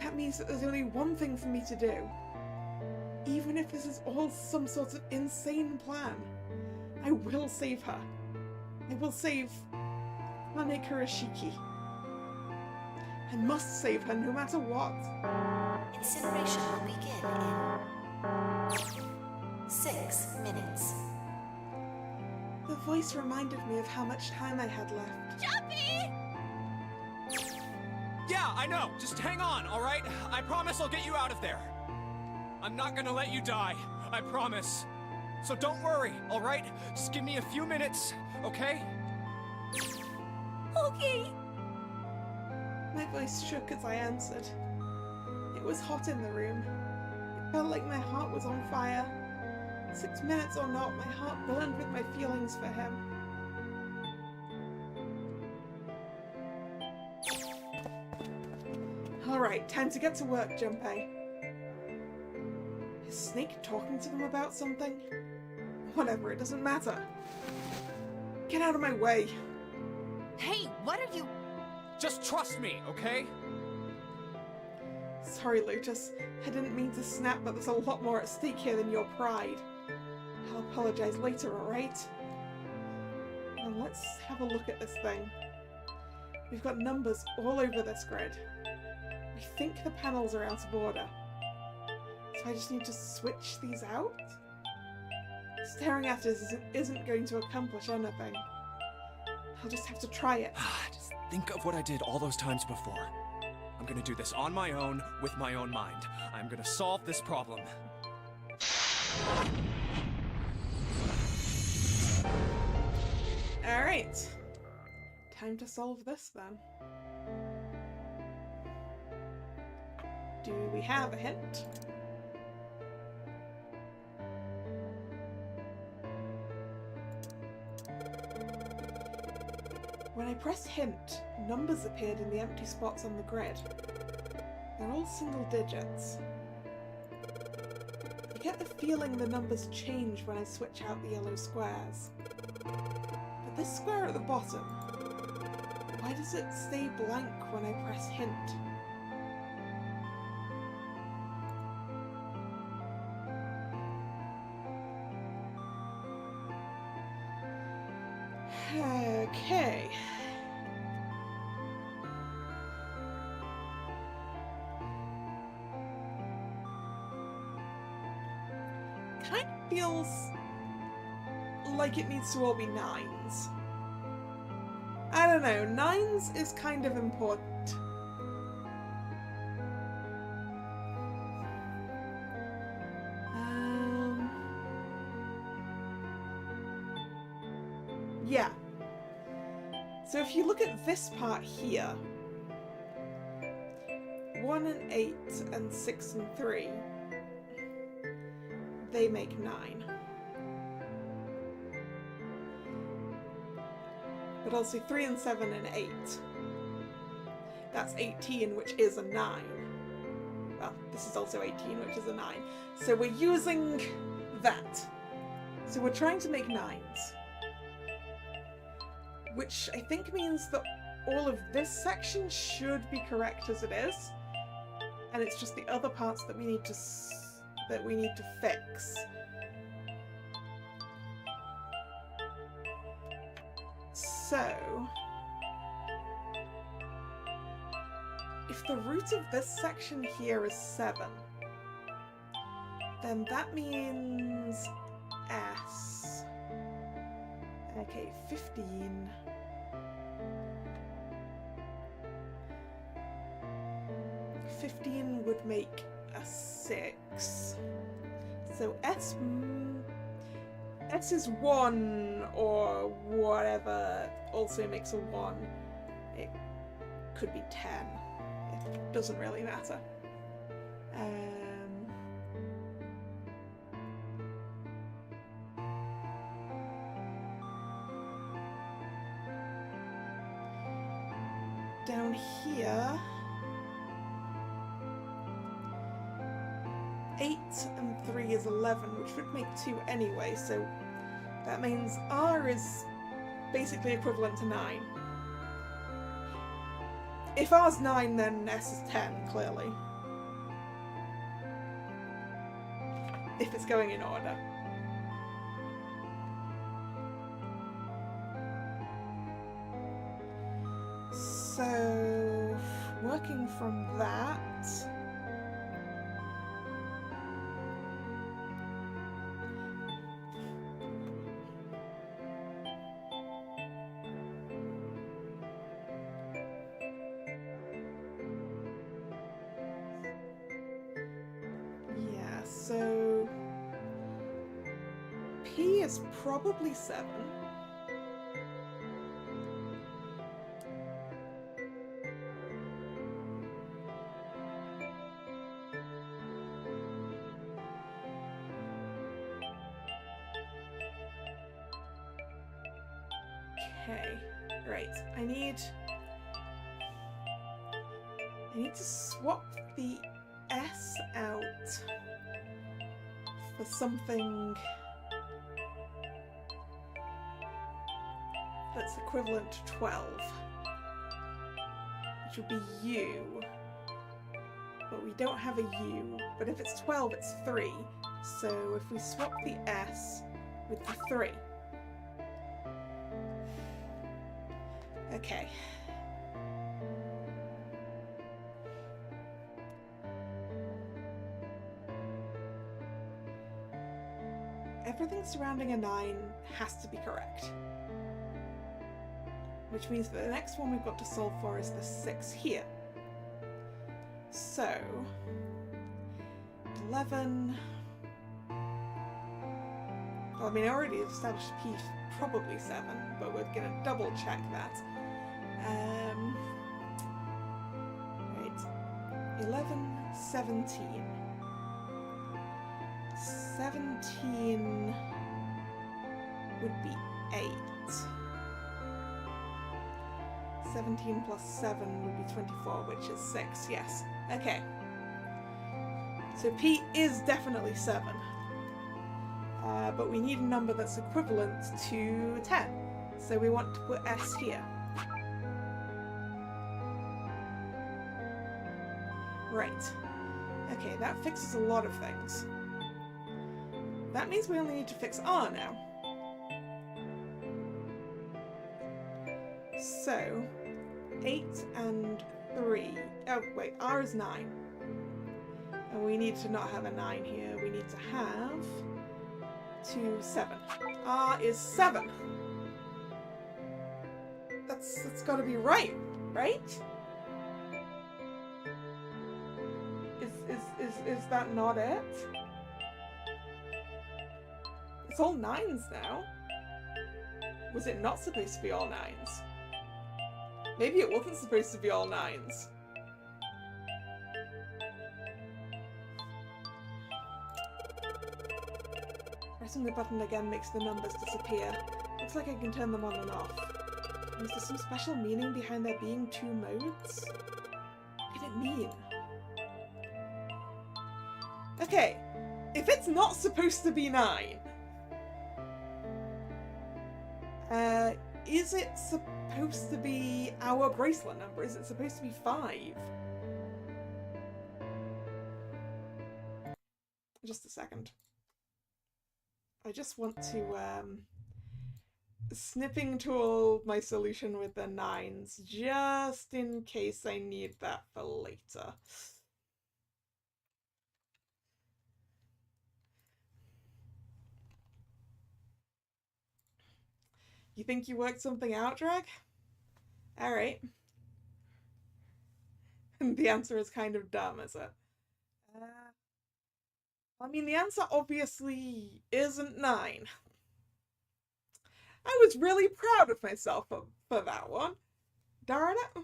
That means that there's only one thing for me to do. Even if this is all some sort of insane plan, I will save her. I will save Akane Kurashiki. I must save her no matter what. Incineration will begin in 6 minutes. The voice reminded me of how much time I had left. Jumpy! Yeah, I know. Just hang on, alright? I promise I'll get you out of there. I'm not gonna let you die. I promise. So don't worry, alright? Just give me a few minutes, okay? Okay. My voice shook as I answered. It was hot in the room. It felt like my heart was on fire. 6 minutes or not, my heart burned with my feelings for him. Alright, time to get to work, Junpei. Is Snake talking to them about something? Whatever, it doesn't matter. Get out of my way. Hey, what are you... Just trust me, okay? Sorry, Lutus. I didn't mean to snap, but there's a lot more at stake here than your pride. I'll apologize later, alright? Now let's have a look at this thing. We've got numbers all over this grid. I think the panels are out of order. So I just need to switch these out? Staring at it isn't going to accomplish anything. I'll just have to try it. Just think of what I did all those times before. I'm gonna do this on my own, with my own mind. I'm gonna solve this problem. Alright. Time to solve this then. Do we have a hint? When I pressed hint, numbers appeared in the empty spots on the grid. They're all single digits. I get the feeling the numbers change when I switch out the yellow squares. But this square at the bottom, why does it stay blank when I press hint? Okay. Kind of feels like it needs to all be 9s. I don't know, 9s is kind of important. Yeah. So if you look at this part here, 1 and 8 and 6 and 3, they make 9. But also 3 and 7 and 8. That's 18, which is a 9. Well, this is also 18, which is a 9. So we're using that. So we're trying to make 9s. Which I think means that all of this section should be correct as it is. And it's just the other parts that we need to fix. So, if the root of this section here is 7, then that means S. Okay, 15. Would make a 6. So S is 1 or whatever also makes a 1. It could be 10. It doesn't really matter. Down here, 8 and 3 is 11, which would make 2 anyway, so that means R is basically equivalent to 9. If R's 9, then S is 10, clearly. If it's going in order. So, working from that, so P is probably 7. Okay, right. I need to swap the S out for something that's equivalent to 12, which would be U, but we don't have a U, but if it's 12 it's 3, so if we swap the S with the 3. Okay. Everything surrounding a 9 has to be correct. Which means that the next one we've got to solve for is the 6 here. So, 11... Well, I mean, I already established P probably 7, but we're going to double check that. Right. 11, 17. 17 would be 8. 17 plus 7 would be 24, which is 6, yes. Okay. So P is definitely 7. But we need a number that's equivalent to 10. So we want to put S here. Right. Okay, that fixes a lot of things. That means we only need to fix R now. So 8 and 3. Oh wait, R is 9. And we need to not have a 9 here. We need to have 2, 7. R is 7. That's gotta be right, right? Is that not it? It's all 9s now. Was it not supposed to be all 9s? Maybe it wasn't supposed to be all 9s. Pressing the button again makes the numbers disappear. Looks like I can turn them on and off. Is there some special meaning behind there being 2 modes? What could it mean? Okay, if it's not supposed to be 9, is it supposed to be our bracelet number? Is it supposed to be 5? Just a second. I just want to, snipping tool my solution with the 9s, just in case I need that for later. You think you worked something out, Drag? Alright. The answer is kind of dumb, is it? I mean, the answer obviously isn't 9. I was really proud of myself for that one. Darn it.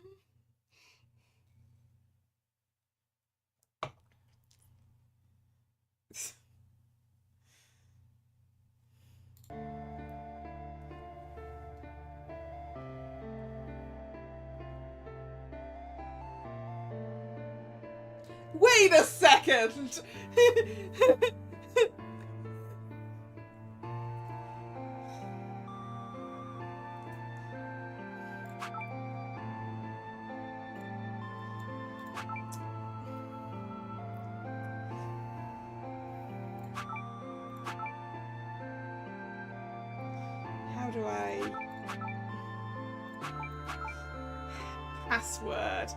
Wait a second! How do I... Password.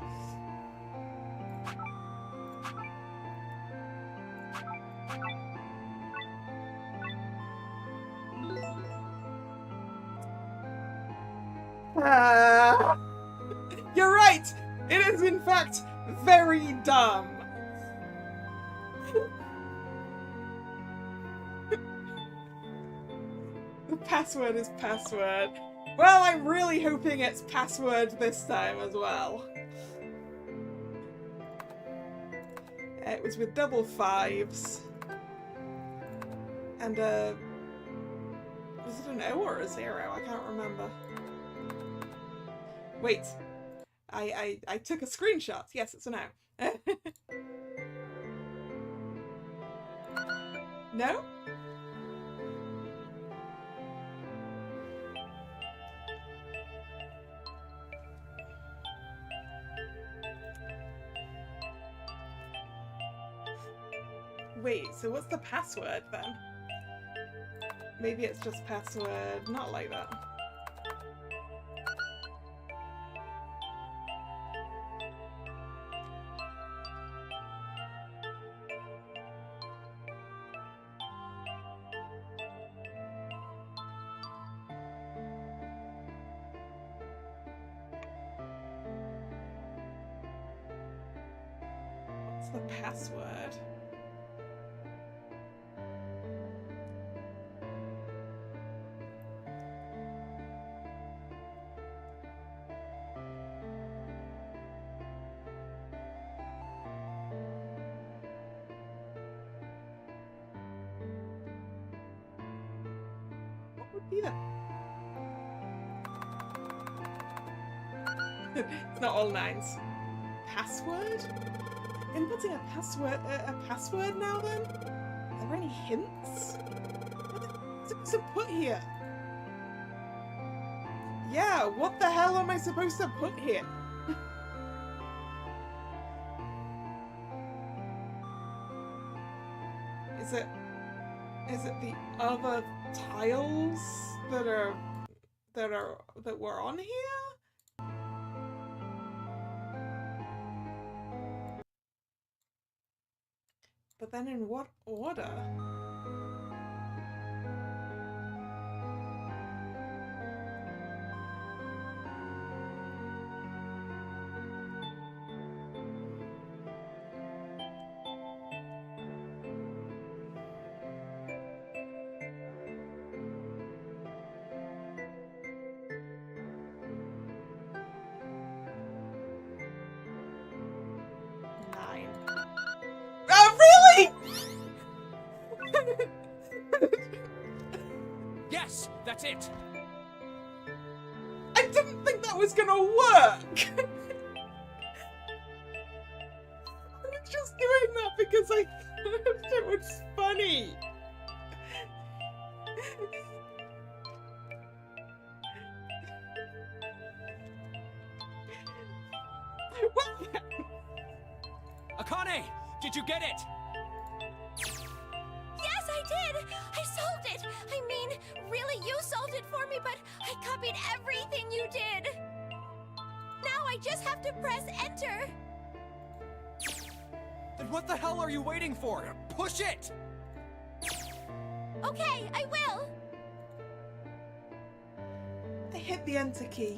You're right! It is in fact very dumb. The password is password. Well, I'm really hoping it's password this time as well. It was with double 5s. And was it an O or a 0? I can't remember. Wait. I took a screenshot. Yes, it's an O. No? Wait, so what's the password then? Maybe it's just password, not like that. What's the password? What would be that? It's not all 9s. Password? Inputting a password now then? Are there any hints? What's it supposed to put here? Yeah, what the hell am I supposed to put here? Is it the other tiles that were on here? But then in what order? Nine. Oh, really? Yes, that's it. I didn't think that was gonna work. I'm just doing that because I thought it was funny. Well, Akane, did you get it? Yes, I did! I solved it! I mean, really, you solved it for me, but I copied everything you did! Now I just have to press enter! Then what the hell are you waiting for? Push it! Okay, I will! I hit the enter key.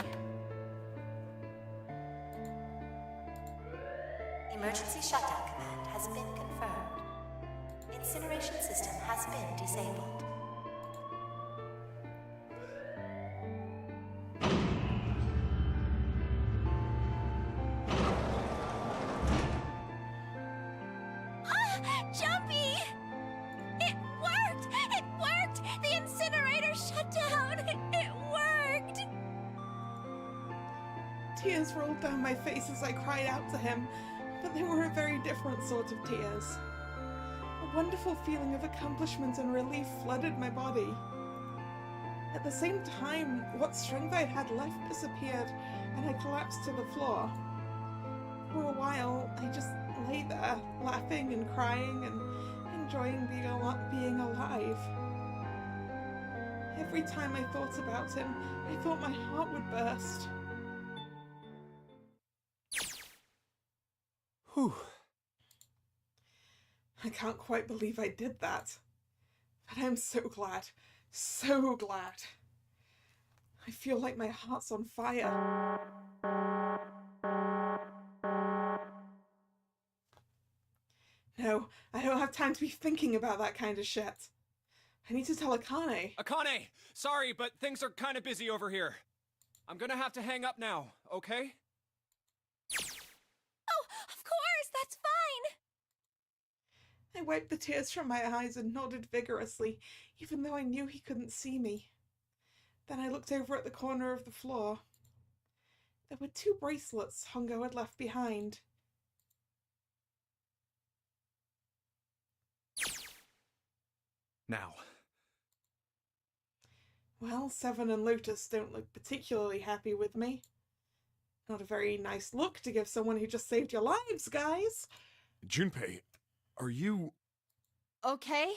Emergency shutdown command has been confirmed. Incineration system has been disabled. Jumpy! It worked! It worked! The incinerator shut down! It worked! Tears rolled down my face as I cried out to him, but they were a very different sort of tears. A wonderful feeling of accomplishment and relief flooded my body. At the same time, what strength I had left disappeared, and I collapsed to the floor. For a while, I just lay there, laughing and crying and enjoying being alive. Every time I thought about him, I thought my heart would burst. Whew. I can't quite believe I did that. But I'm so glad. So glad. I feel like my heart's on fire. No, I don't have time to be thinking about that kind of shit. I need to tell Akane. Akane, sorry, but things are kind of busy over here. I'm gonna have to hang up now, okay? Oh, of course, that's fine! I wiped the tears from my eyes and nodded vigorously, even though I knew he couldn't see me. Then I looked over at the corner of the floor. There were 2 bracelets Hongo had left behind. Now. Well, Seven and Lotus don't look particularly happy with me. Not a very nice look to give someone who just saved your lives, guys. Junpei, are you... Okay.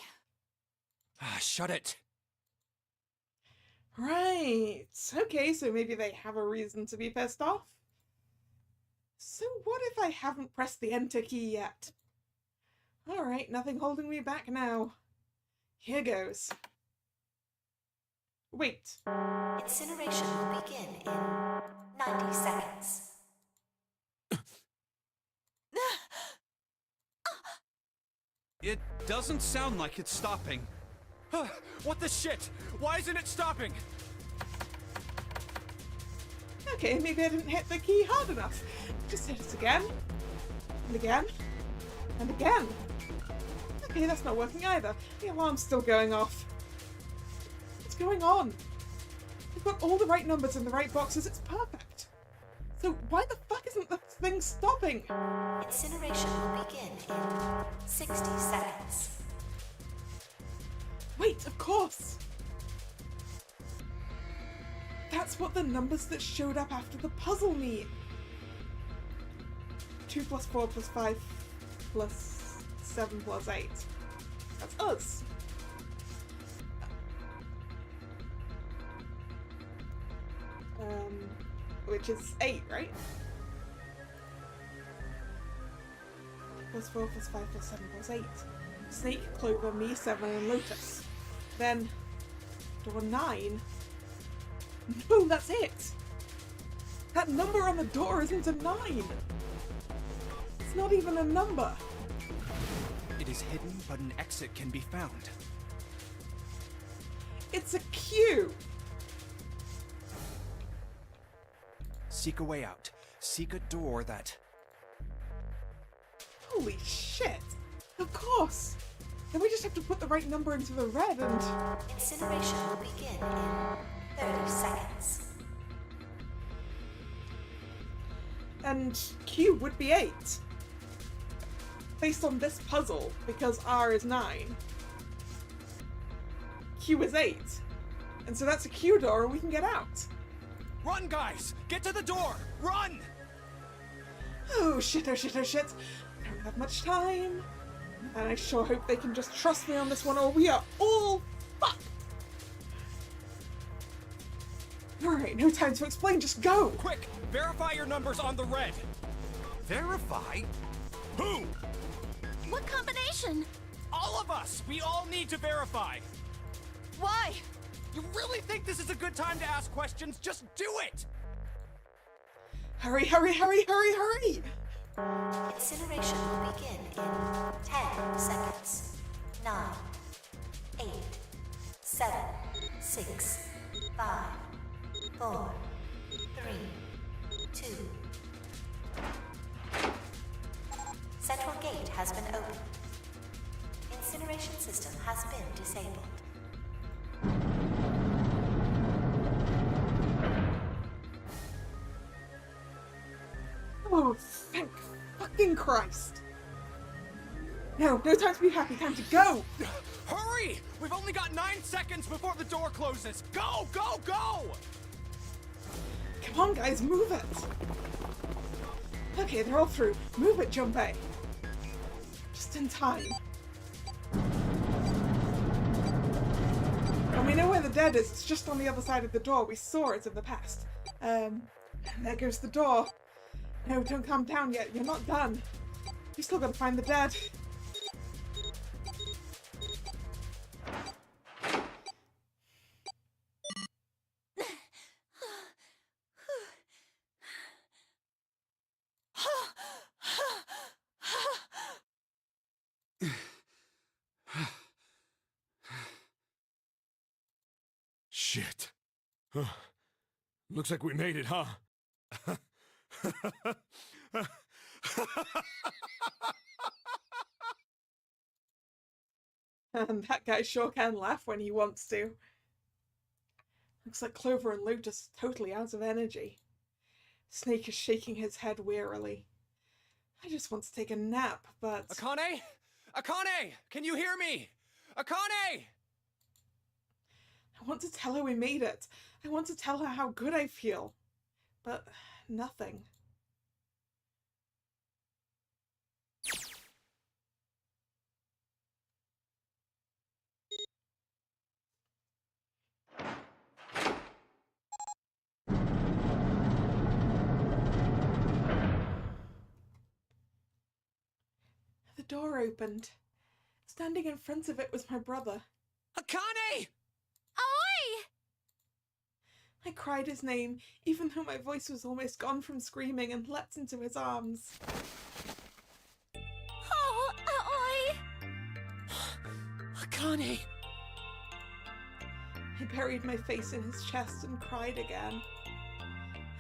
Shut it. Right. Okay, so maybe they have a reason to be pissed off. So what if I haven't pressed the enter key yet? Alright, nothing holding me back now. Here goes. Wait. Incineration will begin in 90 seconds. It doesn't sound like it's stopping. What the shit? Why isn't it stopping? Okay, maybe I didn't hit the key hard enough. Just hit it again. And again. And again. Okay, that's not working either. The alarm's still going off. What's going on? I've got all the right numbers in the right boxes. It's perfect. So why the fuck isn't the thing stopping? Incineration will begin in 60 seconds. Wait, of course! That's what the numbers that showed up after the puzzle mean. 2 plus 4 plus 5 plus 7 plus 8. That's us. Which is 8, right? plus 4 plus 5 plus 7 plus 8. Snake, Clover, me, 7, and Lotus. Then door 9. No, that's it! That number on the door isn't a 9! It's not even a number! It is hidden, but an exit can be found. It's a Q! Seek a way out. Seek a door that... Holy shit! Of course! Then we just have to put the right number into the red and... Incineration will begin in 30 seconds. And Q would be 8. Based on this puzzle, because R is 9. Q is 8. And so that's a Q door and we can get out. Run, guys! Get to the door! Run! Oh shit, oh shit, oh shit. I don't have much time. And I sure hope they can just trust me on this one or we are all fucked. Alright, no time to explain, just go! Quick! Verify your numbers on the red! Verify? Who? What combination? All of us! We all need to verify! Why? You really think this is a good time to ask questions? Just do it! Hurry, hurry, hurry, hurry, hurry! Incineration will begin in 10 seconds. 9, 8, 7, 6, 5, 4, 3, 2. Central gate has been opened. Incineration system has been disabled. Oh, thank fucking Christ! No, no time to be happy, time to go! Hurry! We've only got 9 seconds before the door closes! Go, go, go! Come on, guys, move it! Okay, they're all through. Move it, Junpei! Just in time. And we know where the dead is, it's just on the other side of the door. We saw it in the past. And there goes the door. No, don't calm down yet. You're not done. You still gotta find the dead. Shit. Huh. Looks like we made it, huh? And that guy sure can laugh when he wants to. Looks like Clover and Lotus are totally out of energy. Snake is shaking his head wearily. I just want to take a nap, but... Akane? Akane! Can you hear me? Akane! I want to tell her we made it. I want to tell her how good I feel. But nothing. The door opened. Standing in front of it was my brother. Akane! Oi! I cried his name, even though my voice was almost gone from screaming, and leapt into his arms. Oh, oi! Akane! I buried my face in his chest and cried again.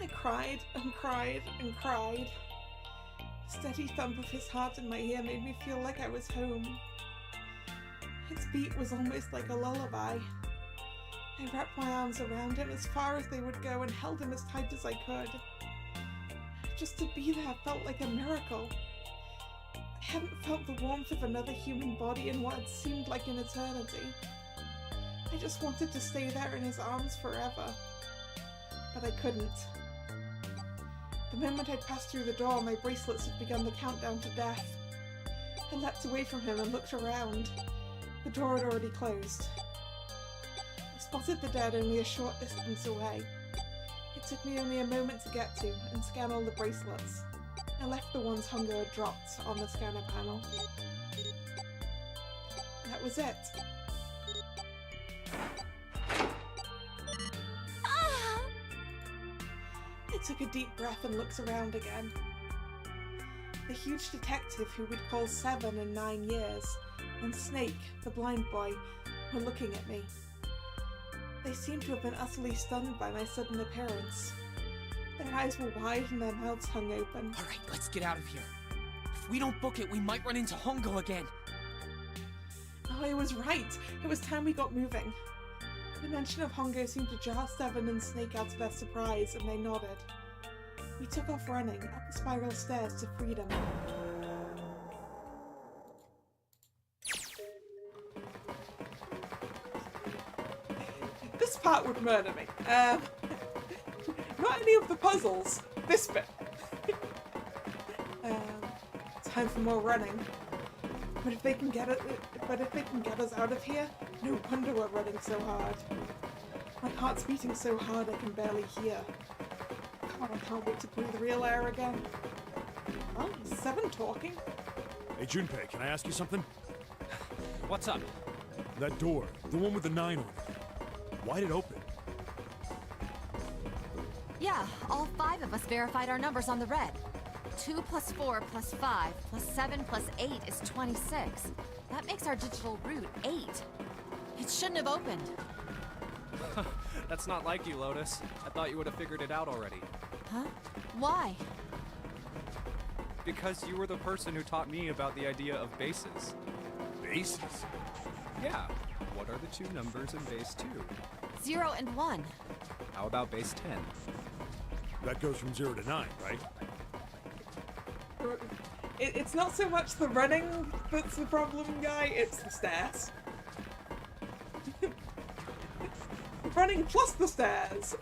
I cried and cried and cried. The steady thump of his heart in my ear made me feel like I was home. Its beat was almost like a lullaby. I wrapped my arms around him as far as they would go and held him as tight as I could. Just to be there felt like a miracle. I hadn't felt the warmth of another human body in what had seemed like an eternity. I just wanted to stay there in his arms forever. But I couldn't. The moment I'd passed through the door, my bracelets had begun the countdown to death. I leapt away from him and looked around. The door had already closed. I spotted the dead only a short distance away. It took me only a moment to get to and scan all the bracelets. I left the ones Hongo had dropped on the scanner panel. That was it. Ah! I took a deep breath and looked around again. The huge detective who would call 7 and 9 years, and Snake, the blind boy, were looking at me. They seemed to have been utterly stunned by my sudden appearance. Their eyes were wide and their mouths hung open. All right, let's get out of here. If we don't book it, we might run into Hongo again. Oh, I was right. It was time we got moving. The mention of Hongo seemed to jar 7 and Snake out of their surprise, and they nodded. We took off running, up the spiral stairs to freedom. This part would murder me. Not any of the puzzles. This bit. Time for more running. But if they can get us out of here, no wonder we're running so hard. My heart's beating so hard I can barely hear. God, I can't wait to breathe real air again. Oh, 7 talking? Hey, Junpei, can I ask you something? What's up? That door, the one with the 9 on it. Why'd it open? Yeah, all 5 of us verified our numbers on the red. 2 plus 4 plus 5 plus 7 plus 8 is 26. That makes our digital route 8. It shouldn't have opened. That's not like you, Lotus. I thought you would have figured it out already. Huh? Why? Because you were the person who taught me about the idea of bases. Bases? Yeah. What are the 2 numbers in base 2? 0 and 1. How about base 10? That goes from 0 to 9, right? It's not so much the running that's the problem, guy, it's the stairs. Running plus the stairs,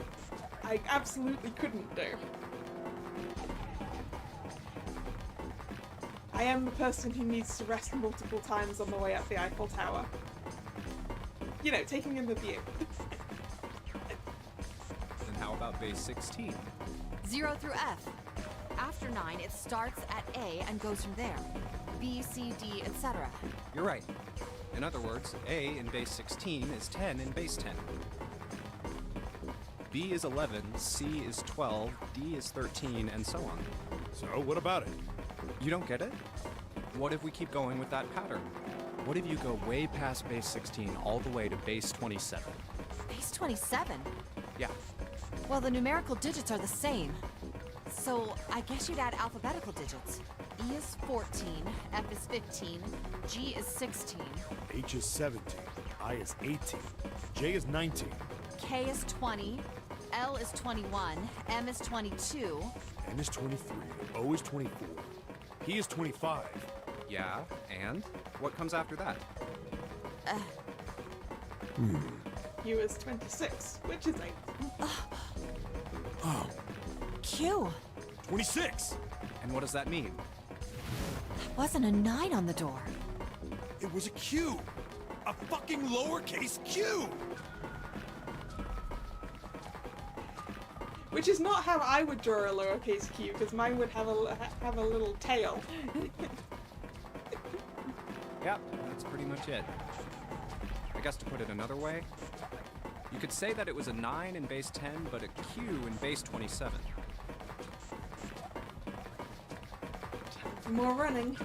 I absolutely couldn't do. I am the person who needs to rest multiple times on the way up the Eiffel Tower. You know, taking in the view. And how about base 16? 0 through F. After 9, it starts at A and goes from there. B, C, D, etc. You're right. In other words, A in base 16 is 10 in base 10. B is 11, C is 12, D is 13, and so on. So, what about it? You don't get it? What if we keep going with that pattern? What if you go way past base 16 all the way to base 27? Base 27? Yeah. Well, the numerical digits are the same. So, I guess you'd add alphabetical digits. E is 14, F is 15, G is 16. H is 17, I is 18, J is 19. K is 20, L is 21, M is 22. N is 23, O is 24, P is 25. Yeah, and? What comes after that? U is 26, which is 8. Oh, Q. 26! And what does that mean? There wasn't a 9 on the door. It was a Q! A fucking lowercase q! Which is not how I would draw a lowercase q, because mine would have a little tail. Yep, that's pretty much it. I guess to put it another way, you could say that it was a 9 in base 10, but a Q in base 27. For more running.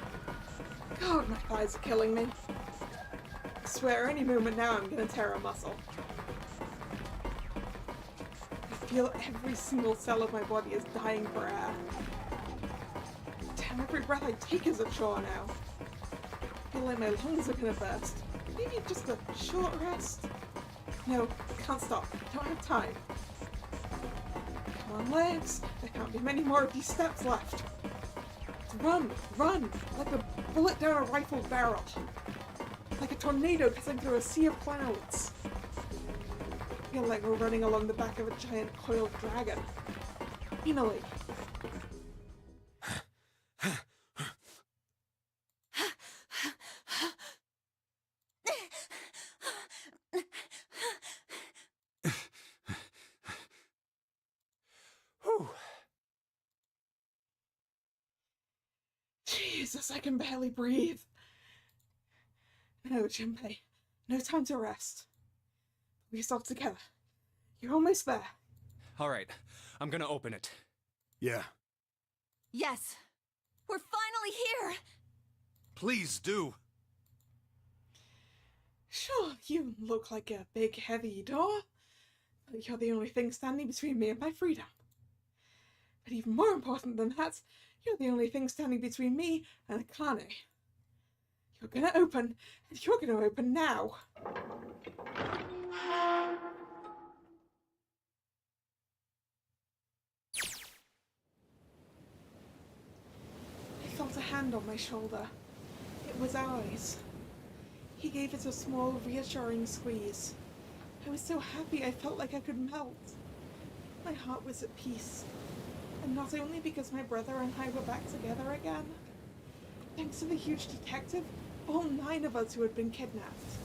God, my thighs are killing me. I swear any moment now I'm gonna tear a muscle. I feel every single cell of my body is dying for air. Damn, every breath I take is a chore now. I feel like my lungs are gonna burst. Maybe just a short rest? No, can't stop. Don't have time. Come on, legs. There can't be many more of these steps left. Run! Run! Like a bullet down a rifle barrel. Like a tornado passing through a sea of clouds. I feel like we're running along the back of a giant coiled dragon. Finally. Whew. Jesus, I can barely breathe. No, Junpei. No time to rest. We stop together. You're almost there. All right, I'm gonna open it. Yeah. Yes. We're finally here! Please do. Sure, you look like a big, heavy door, but you're the only thing standing between me and my freedom. But even more important than that, you're the only thing standing between me and Akane. You're gonna open, and you're gonna open now. I felt a hand on my shoulder. It was Ally's. He gave it a small, reassuring squeeze. I was so happy I felt like I could melt. My heart was at peace. And not only because my brother and I were back together again. Thanks to the huge detective, all 9 of us who had been kidnapped.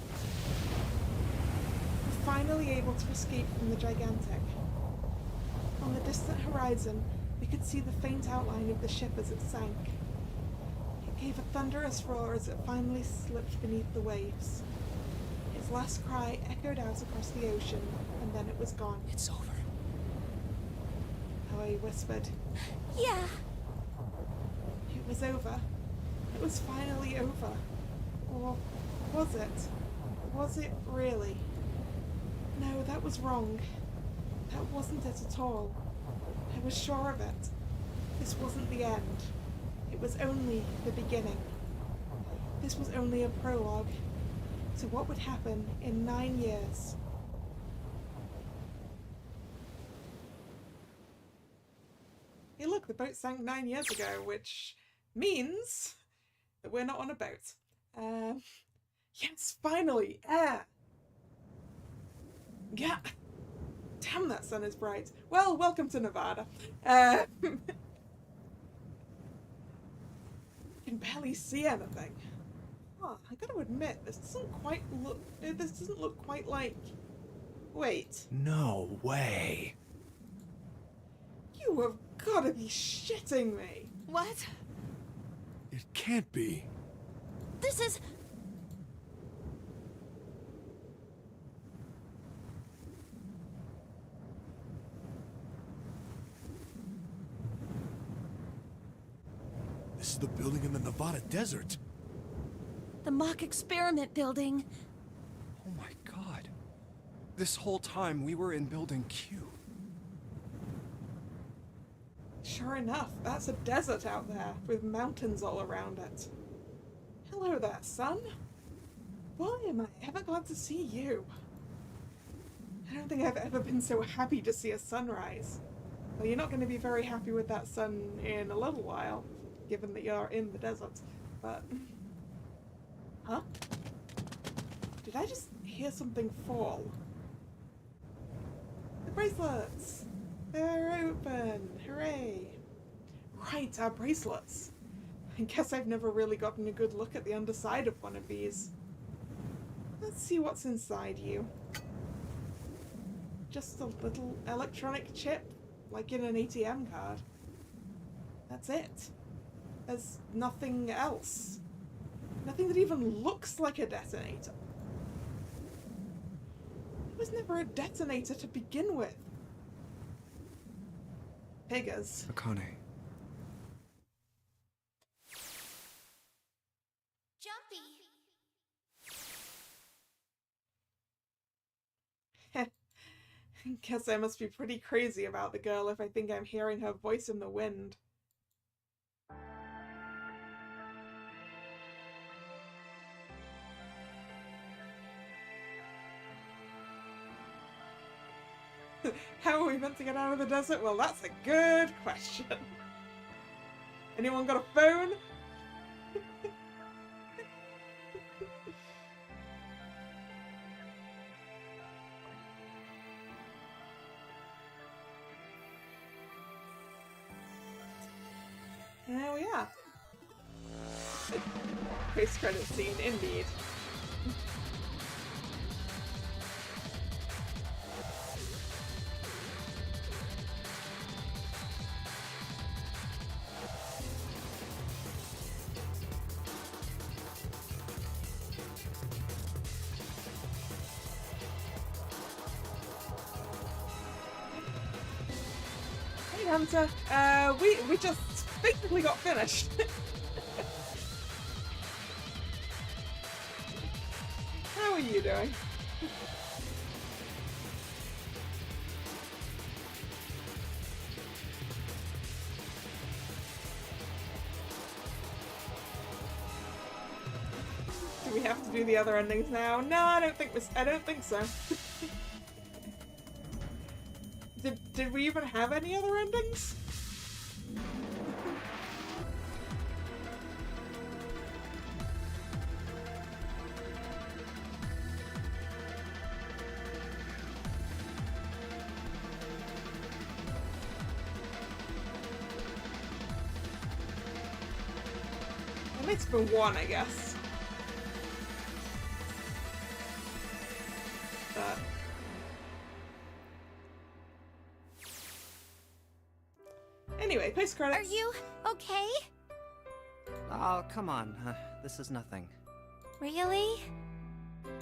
We're finally able to escape from the gigantic. On the distant horizon, we could see the faint outline of the ship as it sank. It gave a thunderous roar as it finally slipped beneath the waves. Its last cry echoed out across the ocean, and then it was gone. It's over. Ally whispered. Yeah. It was over. It was finally over. Or was it? Was it really? No, that was wrong. That wasn't it at all. I was sure of it. This wasn't the end. It was only the beginning. This was only a prologue to what would happen in 9 years. Hey look, the boat sank 9 years ago, which means that we're not on a boat. Yes, finally, air! Yeah. Damn, that sun is bright. Well, welcome to Nevada. I can barely see anything. Huh, I gotta admit, this doesn't look quite like... Wait. No way. You have gotta be shitting me. What? It can't be. This is... This is the building in the Nevada desert. the mock experiment building. Oh my god. This whole time we were in Building Q. Sure enough, that's a desert out there with mountains all around it. Hello there, sun. Why am I ever glad to see you? I don't think I've ever been so happy to see a sunrise. Well, you're not going to be very happy with that sun in a little while, given that you're in the desert, but... Huh? Did I just hear something fall? The bracelets! They're open! Hooray! Right, our bracelets. I guess I've never really gotten a good look at the underside of one of these. Let's see what's inside you. Just a little electronic chip, like in an ATM card. That's it. There's nothing else. Nothing that even looks like a detonator. It was never a detonator to begin with. Figures. Akane. Jumpy. Guess I must be pretty crazy about the girl if I think I'm hearing her voice in the wind. How are we meant to get out of the desert? Well, that's a good question. Anyone got a phone? There we are. Post-credit scene, indeed. Hunter. We just basically got finished. How are you doing? Do we have to do the other endings now? No, I don't think so. Did we even have any other endings? It makes for one, I guess. But anyway, post credits. Are you okay? Oh, come on. This is nothing. Really?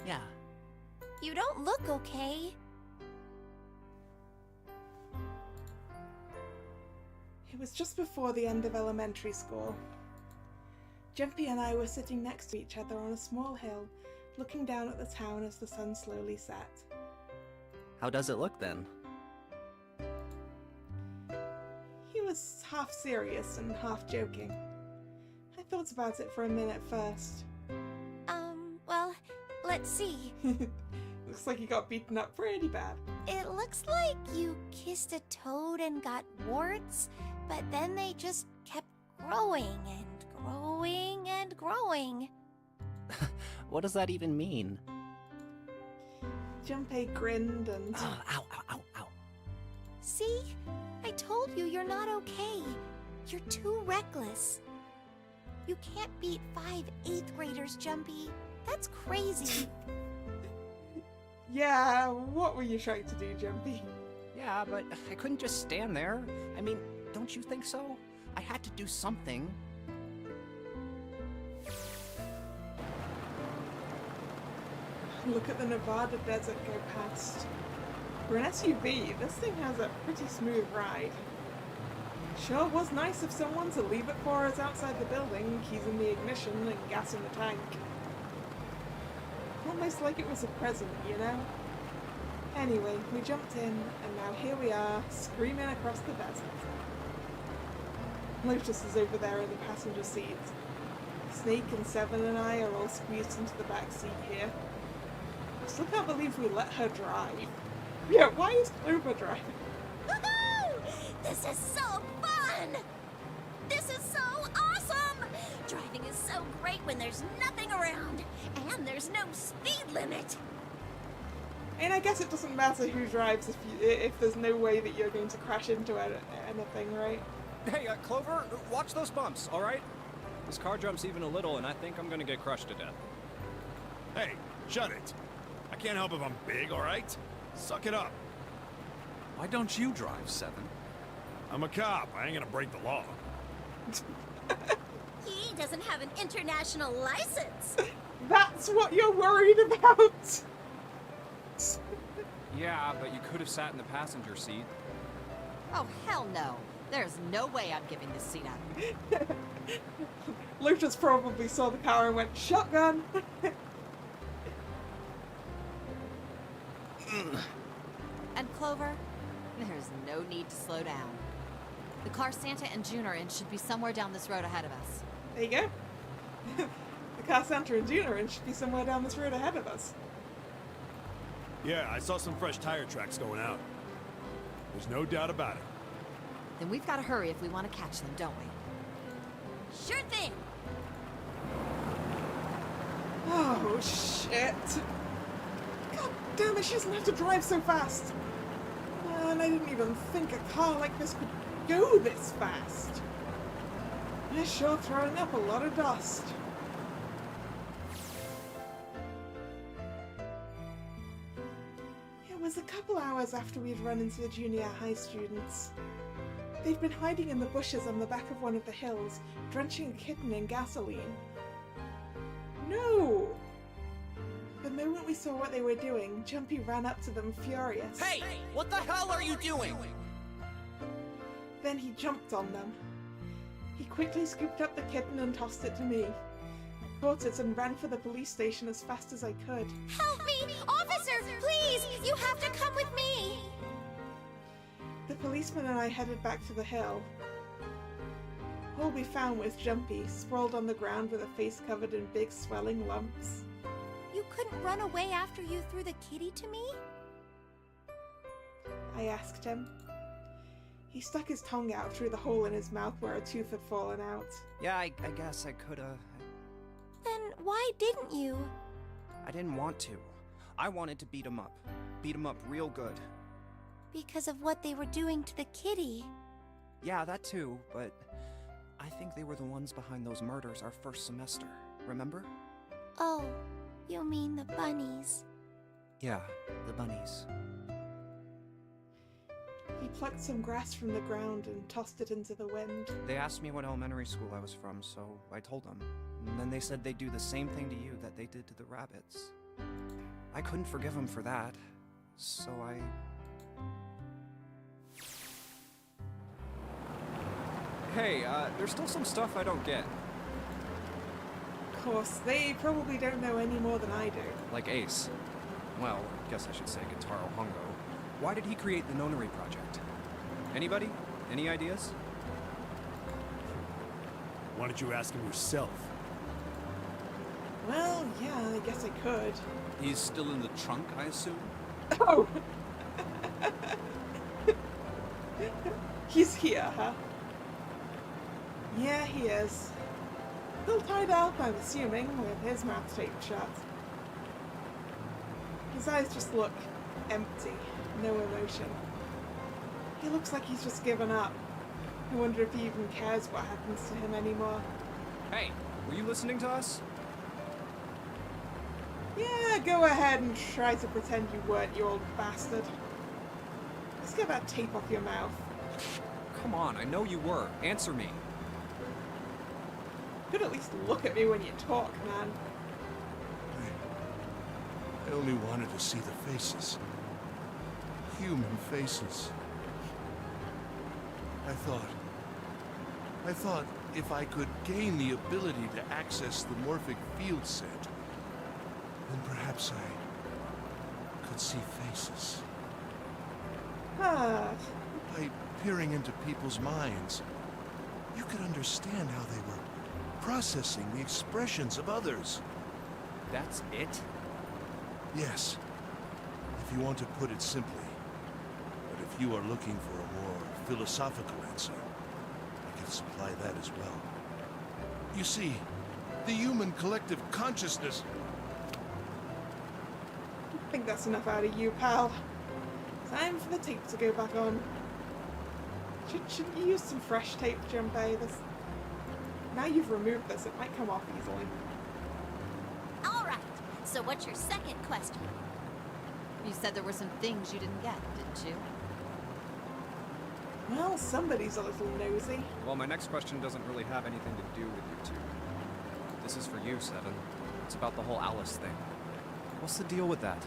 Yeah. You don't look okay. It was just before the end of elementary school. Jumpy and I were sitting next to each other on a small hill, looking down at the town as the sun slowly set. How does it look then? He was half serious and half joking. I thought about it for a minute first. Well, let's see. Looks like you got beaten up pretty bad. It looks like you kissed a toad and got warts, but then they just kept growing and growing and growing. What does that even mean? Junpei grinned and... Ow, ow, ow, ow. See? I told you you're not okay. You're too reckless. You can't beat 5 8th graders, Jumpy. That's crazy. Yeah, what were you trying to do, Jumpy? Yeah, but I couldn't just stand there. I mean, don't you think so? I had to do something. Look at the Nevada desert go past. For an SUV, this thing has a pretty smooth ride. Sure was nice of someone to leave it for us outside the building, keys in the ignition and gas in the tank. Almost like it was a present, you know? Anyway, we jumped in, and now here we are, screaming across the desert. Lotus is over there in the passenger seat. Snake and Seven and I are all squeezed into the back seat here. I still can't believe we let her drive. Yeah, why is Clover driving? This is so fun! This is so awesome! Driving is so great when there's nothing around, and there's no speed limit. And I guess it doesn't matter who drives if there's no way that you're going to crash into anything, right? Hey, Clover, watch those bumps, all right? This car jumps even a little, and I think I'm gonna get crushed to death. Hey, shut it. I can't help if I'm big, all right? Suck it up. Why don't you drive, Seven? I'm a cop. I ain't gonna break the law. He doesn't have an international license. That's what you're worried about? Yeah, but you could have sat in the passenger seat. Oh, hell no. There's no way I'm giving this seat up. Lotus probably saw the car and went, shotgun! And Clover, there's no need to slow down. The car Santa and June are in should be somewhere down this road ahead of us. There you go. The car Santa and June are in should be somewhere down this road ahead of us. Yeah, I saw some fresh tire tracks going out. There's no doubt about it. Then we've got to hurry if we want to catch them, don't we? Sure thing. Oh, shit. God damn it, she doesn't have to drive so fast. Man, I didn't even think a car like this could go this fast. They're sure throwing up a lot of dust. It was a couple hours after we'd run into the junior high students. They'd been hiding in the bushes on the back of one of the hills, drenching a kitten in gasoline. No! The moment we saw what they were doing, Jumpy ran up to them furious. Hey! What the hell are you doing? Then he jumped on them. He quickly scooped up the kitten and tossed it to me. I caught it and ran for the police station as fast as I could. Help me! Officer, please! You have to come with me! The policeman and I headed back to the hill. All we found was Jumpy, sprawled on the ground with a face covered in big swelling lumps. You couldn't run away after you threw the kitty to me? I asked him. He stuck his tongue out through the hole in his mouth where a tooth had fallen out. Yeah, I guess I coulda. Then why didn't you? I didn't want to. I wanted to beat him up. Beat him up real good. Because of what they were doing to the kitty. Yeah, that too, but I think they were the ones behind those murders our first semester. Remember? Oh, you mean the bunnies. Yeah, the bunnies. He plucked some grass from the ground and tossed it into the wind. They asked me what elementary school I was from, so I told them. And then they said they'd do the same thing to you that they did to the rabbits. I couldn't forgive them for that, so I... Hey, there's still some stuff I don't get. Of course, they probably don't know any more than I do. Like Ace. Well, I guess I should say Gitaro Hongo. Why did he create the Nonary project? Anybody? Any ideas? Why don't you ask him yourself? Well, yeah, I guess I could. He's still in the trunk, I assume? Oh! He's here, huh? Yeah, he is. Still tied up, I'm assuming, with his mouth taped shut. His eyes just look empty, no emotion. He looks like he's just given up. I wonder if he even cares what happens to him anymore. Hey, were you listening to us? Yeah, go ahead and try to pretend you weren't, you old bastard. Let's get that tape off your mouth. Come on, I know you were. Answer me. You could at least look at me when you talk, man. I only wanted to see the faces. Human faces. I thought if I could gain the ability to access the morphic field set, then perhaps I could see faces. Ah. By peering into people's minds, you could understand how they were processing the expressions of others. That's it? Yes, if you want to put it simply. But if you are looking for a more philosophical answer, I can supply that as well. You see, the human collective consciousness... I think that's enough out of you, pal. Time for the tape to go back on. Shouldn't you use some fresh tape, Junpei? Now you've removed this, it might come off easily. Alright, so what's your second question? You said there were some things you didn't get, didn't you? Well, somebody's a little nosy. Well, my next question doesn't really have anything to do with you two. This is for you, Seven. It's about the whole Alice thing. What's the deal with that?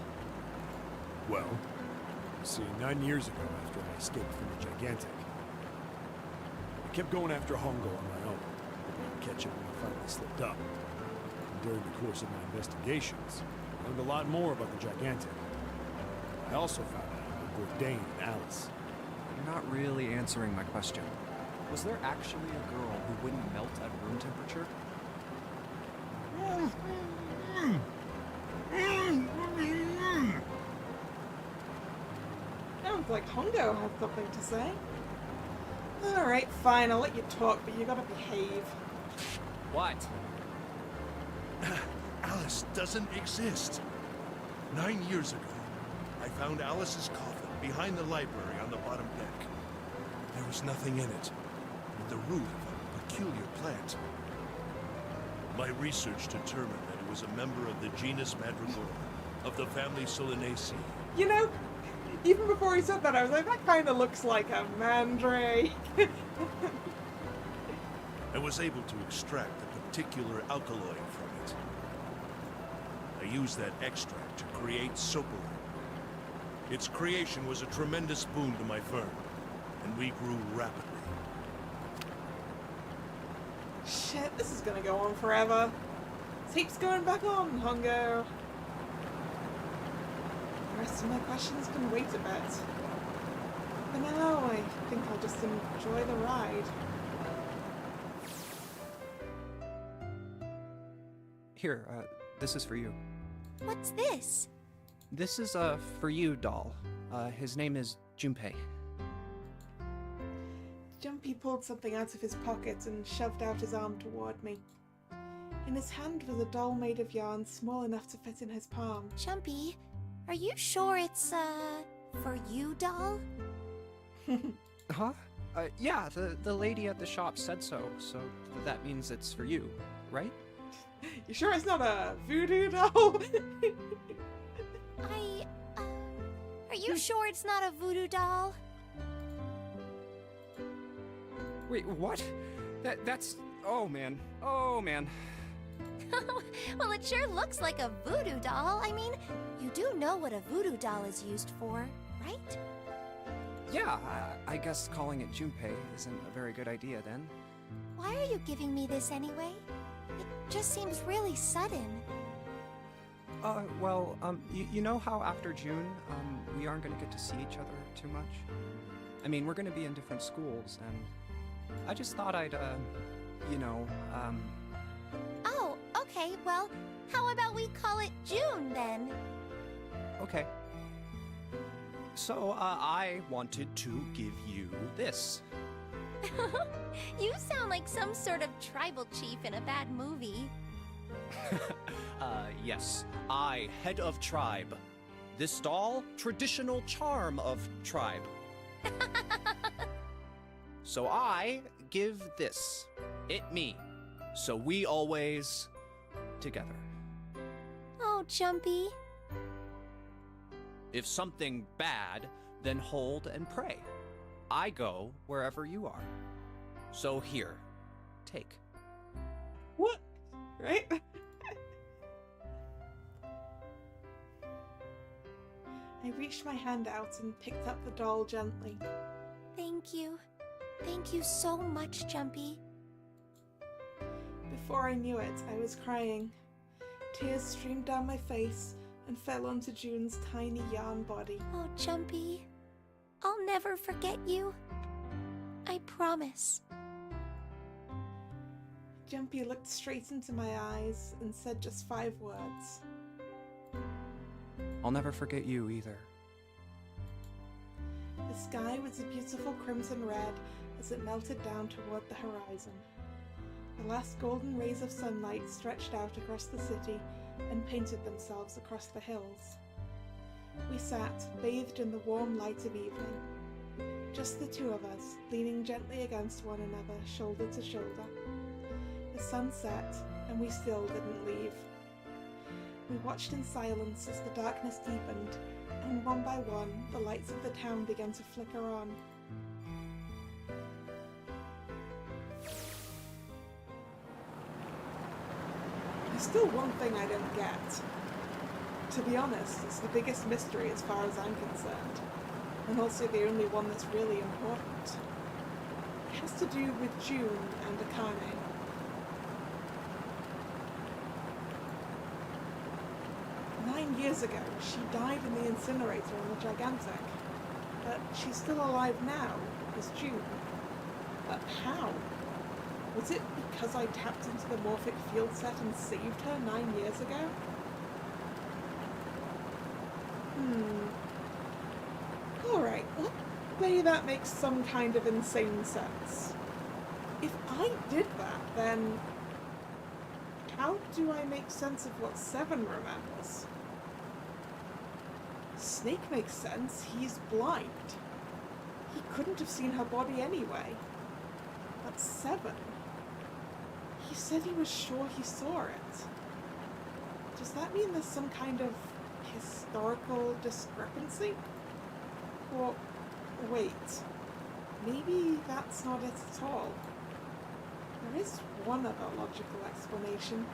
Well, you see, 9 years ago, after I escaped from the Gigantic, I kept going after Hongo on my own, hoping I'd catch him when I finally slipped up. And during the course of my investigations, I learned a lot more about the Gigantic. I also found out about Bourdain and Alice. You're not really answering my question. Was there actually a girl who wouldn't melt at room temperature? Sounds like Hongo has something to say. Alright, fine, I'll let you talk, but you gotta behave. What? Alice doesn't exist. 9 years ago, I found Alice's coffin behind the library on the bottom deck. There was nothing in it but the root of a peculiar plant. My research determined that it was a member of the genus Madrigora, of the family Solanaceae. You know, even before he said that, I was like, that kind of looks like a mandrake. I was able to extract a particular alkaloid from it. I used that extract to create Soapalite. Its creation was a tremendous boon to my firm, and we grew rapidly. Shit, this is gonna go on forever. Tape's going back on, Hongo. The rest of my questions can wait a bit. For now, I think I'll just enjoy the ride. Here, this is for you. What's this? This is, for you, doll. His name is Junpei. Jumpy pulled something out of his pocket and shoved out his arm toward me. In his hand was a doll made of yarn small enough to fit in his palm. Jumpy, are you sure it's, for you, doll? Huh? Yeah, the lady at the shop said so that means it's for you, right? You sure it's not a voodoo doll? Are you sure it's not a voodoo doll? Wait, what? That's... Oh, man. Oh, man. Well, it sure looks like a voodoo doll. I mean, you do know what a voodoo doll is used for, right? Yeah, I guess calling it Junpei isn't a very good idea then. Why are you giving me this anyway? It just seems really sudden. Well, you know how after June, we aren't gonna get to see each other too much? I mean, we're gonna be in different schools, and I just thought I'd, Oh, okay, well, how about we call it June then? Okay. So, I wanted to give you this. You sound like some sort of tribal chief in a bad movie. Yes. I, head of tribe. This doll, traditional charm of tribe. So I give this. It me. So we always together. Oh, Jumpy. If something bad, then hold and pray. I go wherever you are. So here, take. What? Right? I reached my hand out and picked up the doll gently. Thank you. Thank you so much, Jumpy. Before I knew it, I was crying. Tears streamed down my face and fell onto June's tiny yarn body. Oh, Jumpy. I'll never forget you. I promise. Jumpy looked straight into my eyes and said just 5 words. I'll never forget you either. The sky was a beautiful crimson red as it melted down toward the horizon. The last golden rays of sunlight stretched out across the city and painted themselves across the hills. We sat, bathed in the warm light of evening. Just the two of us, leaning gently against one another, shoulder to shoulder. The sun set, and we still didn't leave. We watched in silence as the darkness deepened, and one by one, the lights of the town began to flicker on. There's still one thing I don't get. To be honest, it's the biggest mystery as far as I'm concerned, and also the only one that's really important. It has to do with June and Akane. Nine years ago, she died in the incinerator on the Gigantic, but she's still alive now, as June. But how? Was it because I tapped into the morphic field set and saved her 9 years ago? Alright, well, maybe that makes some kind of insane sense. If I did that, then how do I make sense of what Seven remembers? Snake makes sense, he's blind. He couldn't have seen her body anyway. But Seven, he said he was sure he saw it. Does that mean there's some kind of historical discrepancy? Or, wait, maybe that's not it at all. There is one other logical explanation.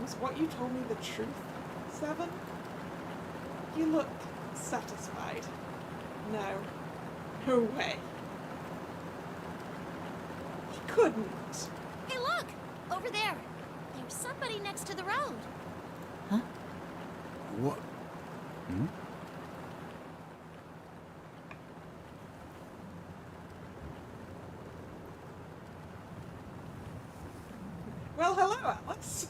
Was what you told me the truth, Seven? You look satisfied. No. No way. couldn't. Hey, look! Over there. There's somebody next to the road. What? Hmm? Well, hello, Alice.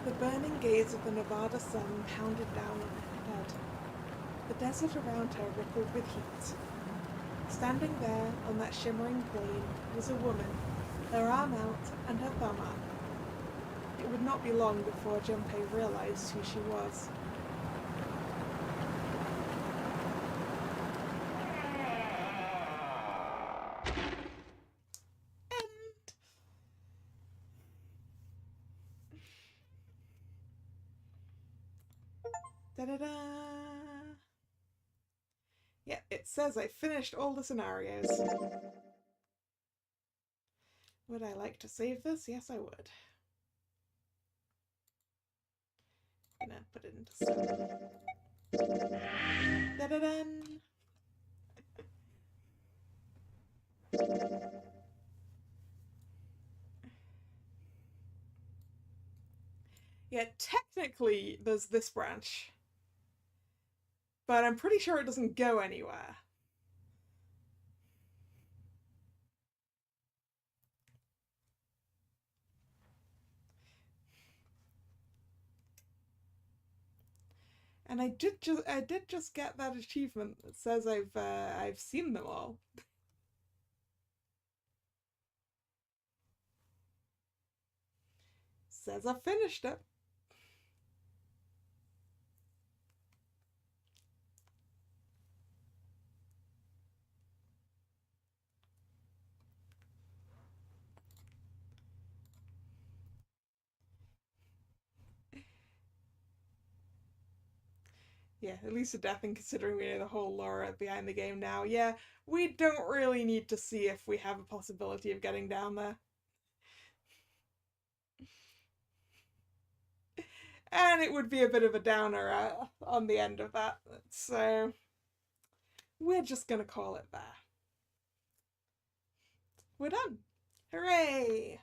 The burning gaze of the Nevada sun pounded down on her head. The desert around her rippled with heat. Standing there on that shimmering plain was a woman, her arm out and her thumb up. It would not be long before Junpei realized who she was. Da-da-da! Yeah, it says I finished all the scenarios. Would I like to save this? Yes, I would. Gonna put it into 7. Da-da-dun! Yeah, technically there's this branch, but I'm pretty sure it doesn't go anywhere. And I did just get that achievement that says I've seen them all. Says I finished it. Yeah, at least a death, and considering we know the whole lore behind the game now, yeah, we don't really need to see if we have a possibility of getting down there. And it would be a bit of a downer on the end of that, so we're just gonna call it there. We're done. Hooray!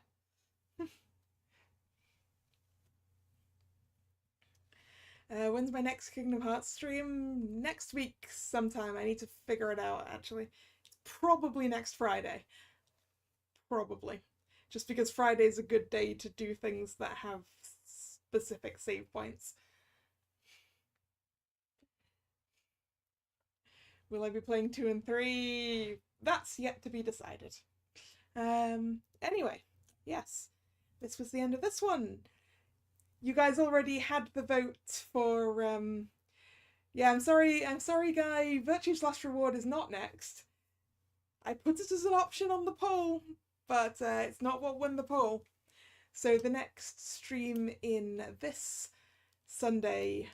When's my next Kingdom Hearts stream? Next week sometime. I need to figure it out, actually. Probably next Friday. Probably. Just because Friday's a good day to do things that have specific save points. Will I be playing 2 and 3? That's yet to be decided. Anyway, yes. This was the end of this one. You guys already had the vote for, yeah, I'm sorry, Guy. Virtue's Last Reward is not next. I put it as an option on the poll, but it's not what won the poll. So the next stream in this Sunday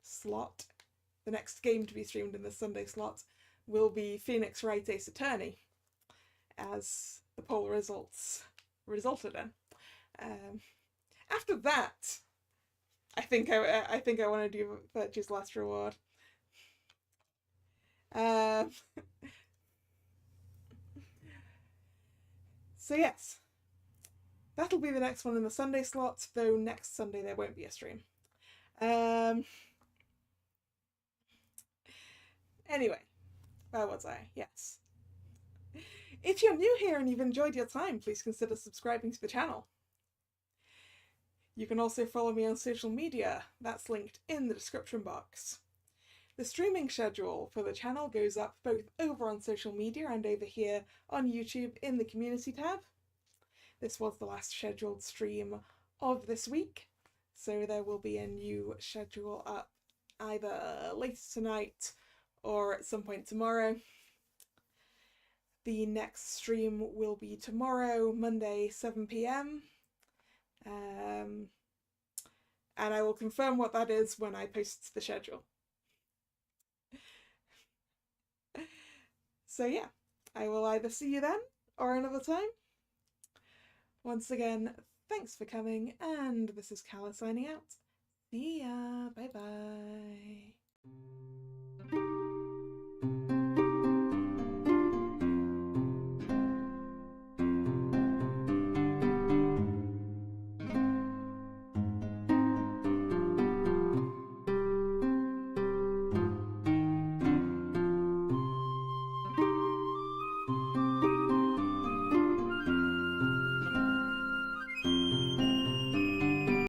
slot, the next game to be streamed in this Sunday slot, will be Phoenix Wright Ace Attorney, as the poll results resulted in. After that, I think I want to do Virtue's Last Reward. So yes, that'll be the next one in the Sunday slot, though next Sunday there won't be a stream. Anyway, where was I? Yes. If you're new here and you've enjoyed your time, please consider subscribing to the channel. You can also follow me on social media. That's linked in the description box. The streaming schedule for the channel goes up both over on social media and over here on YouTube in the community tab. This was the last scheduled stream of this week, so there will be a new schedule up either later tonight or at some point tomorrow. The next stream will be tomorrow, Monday, 7 PM. And I will confirm what that is when I post the schedule. So yeah, I will either see you then or another time. Once again, thanks for coming, and this is Kalla signing out. See ya, bye bye.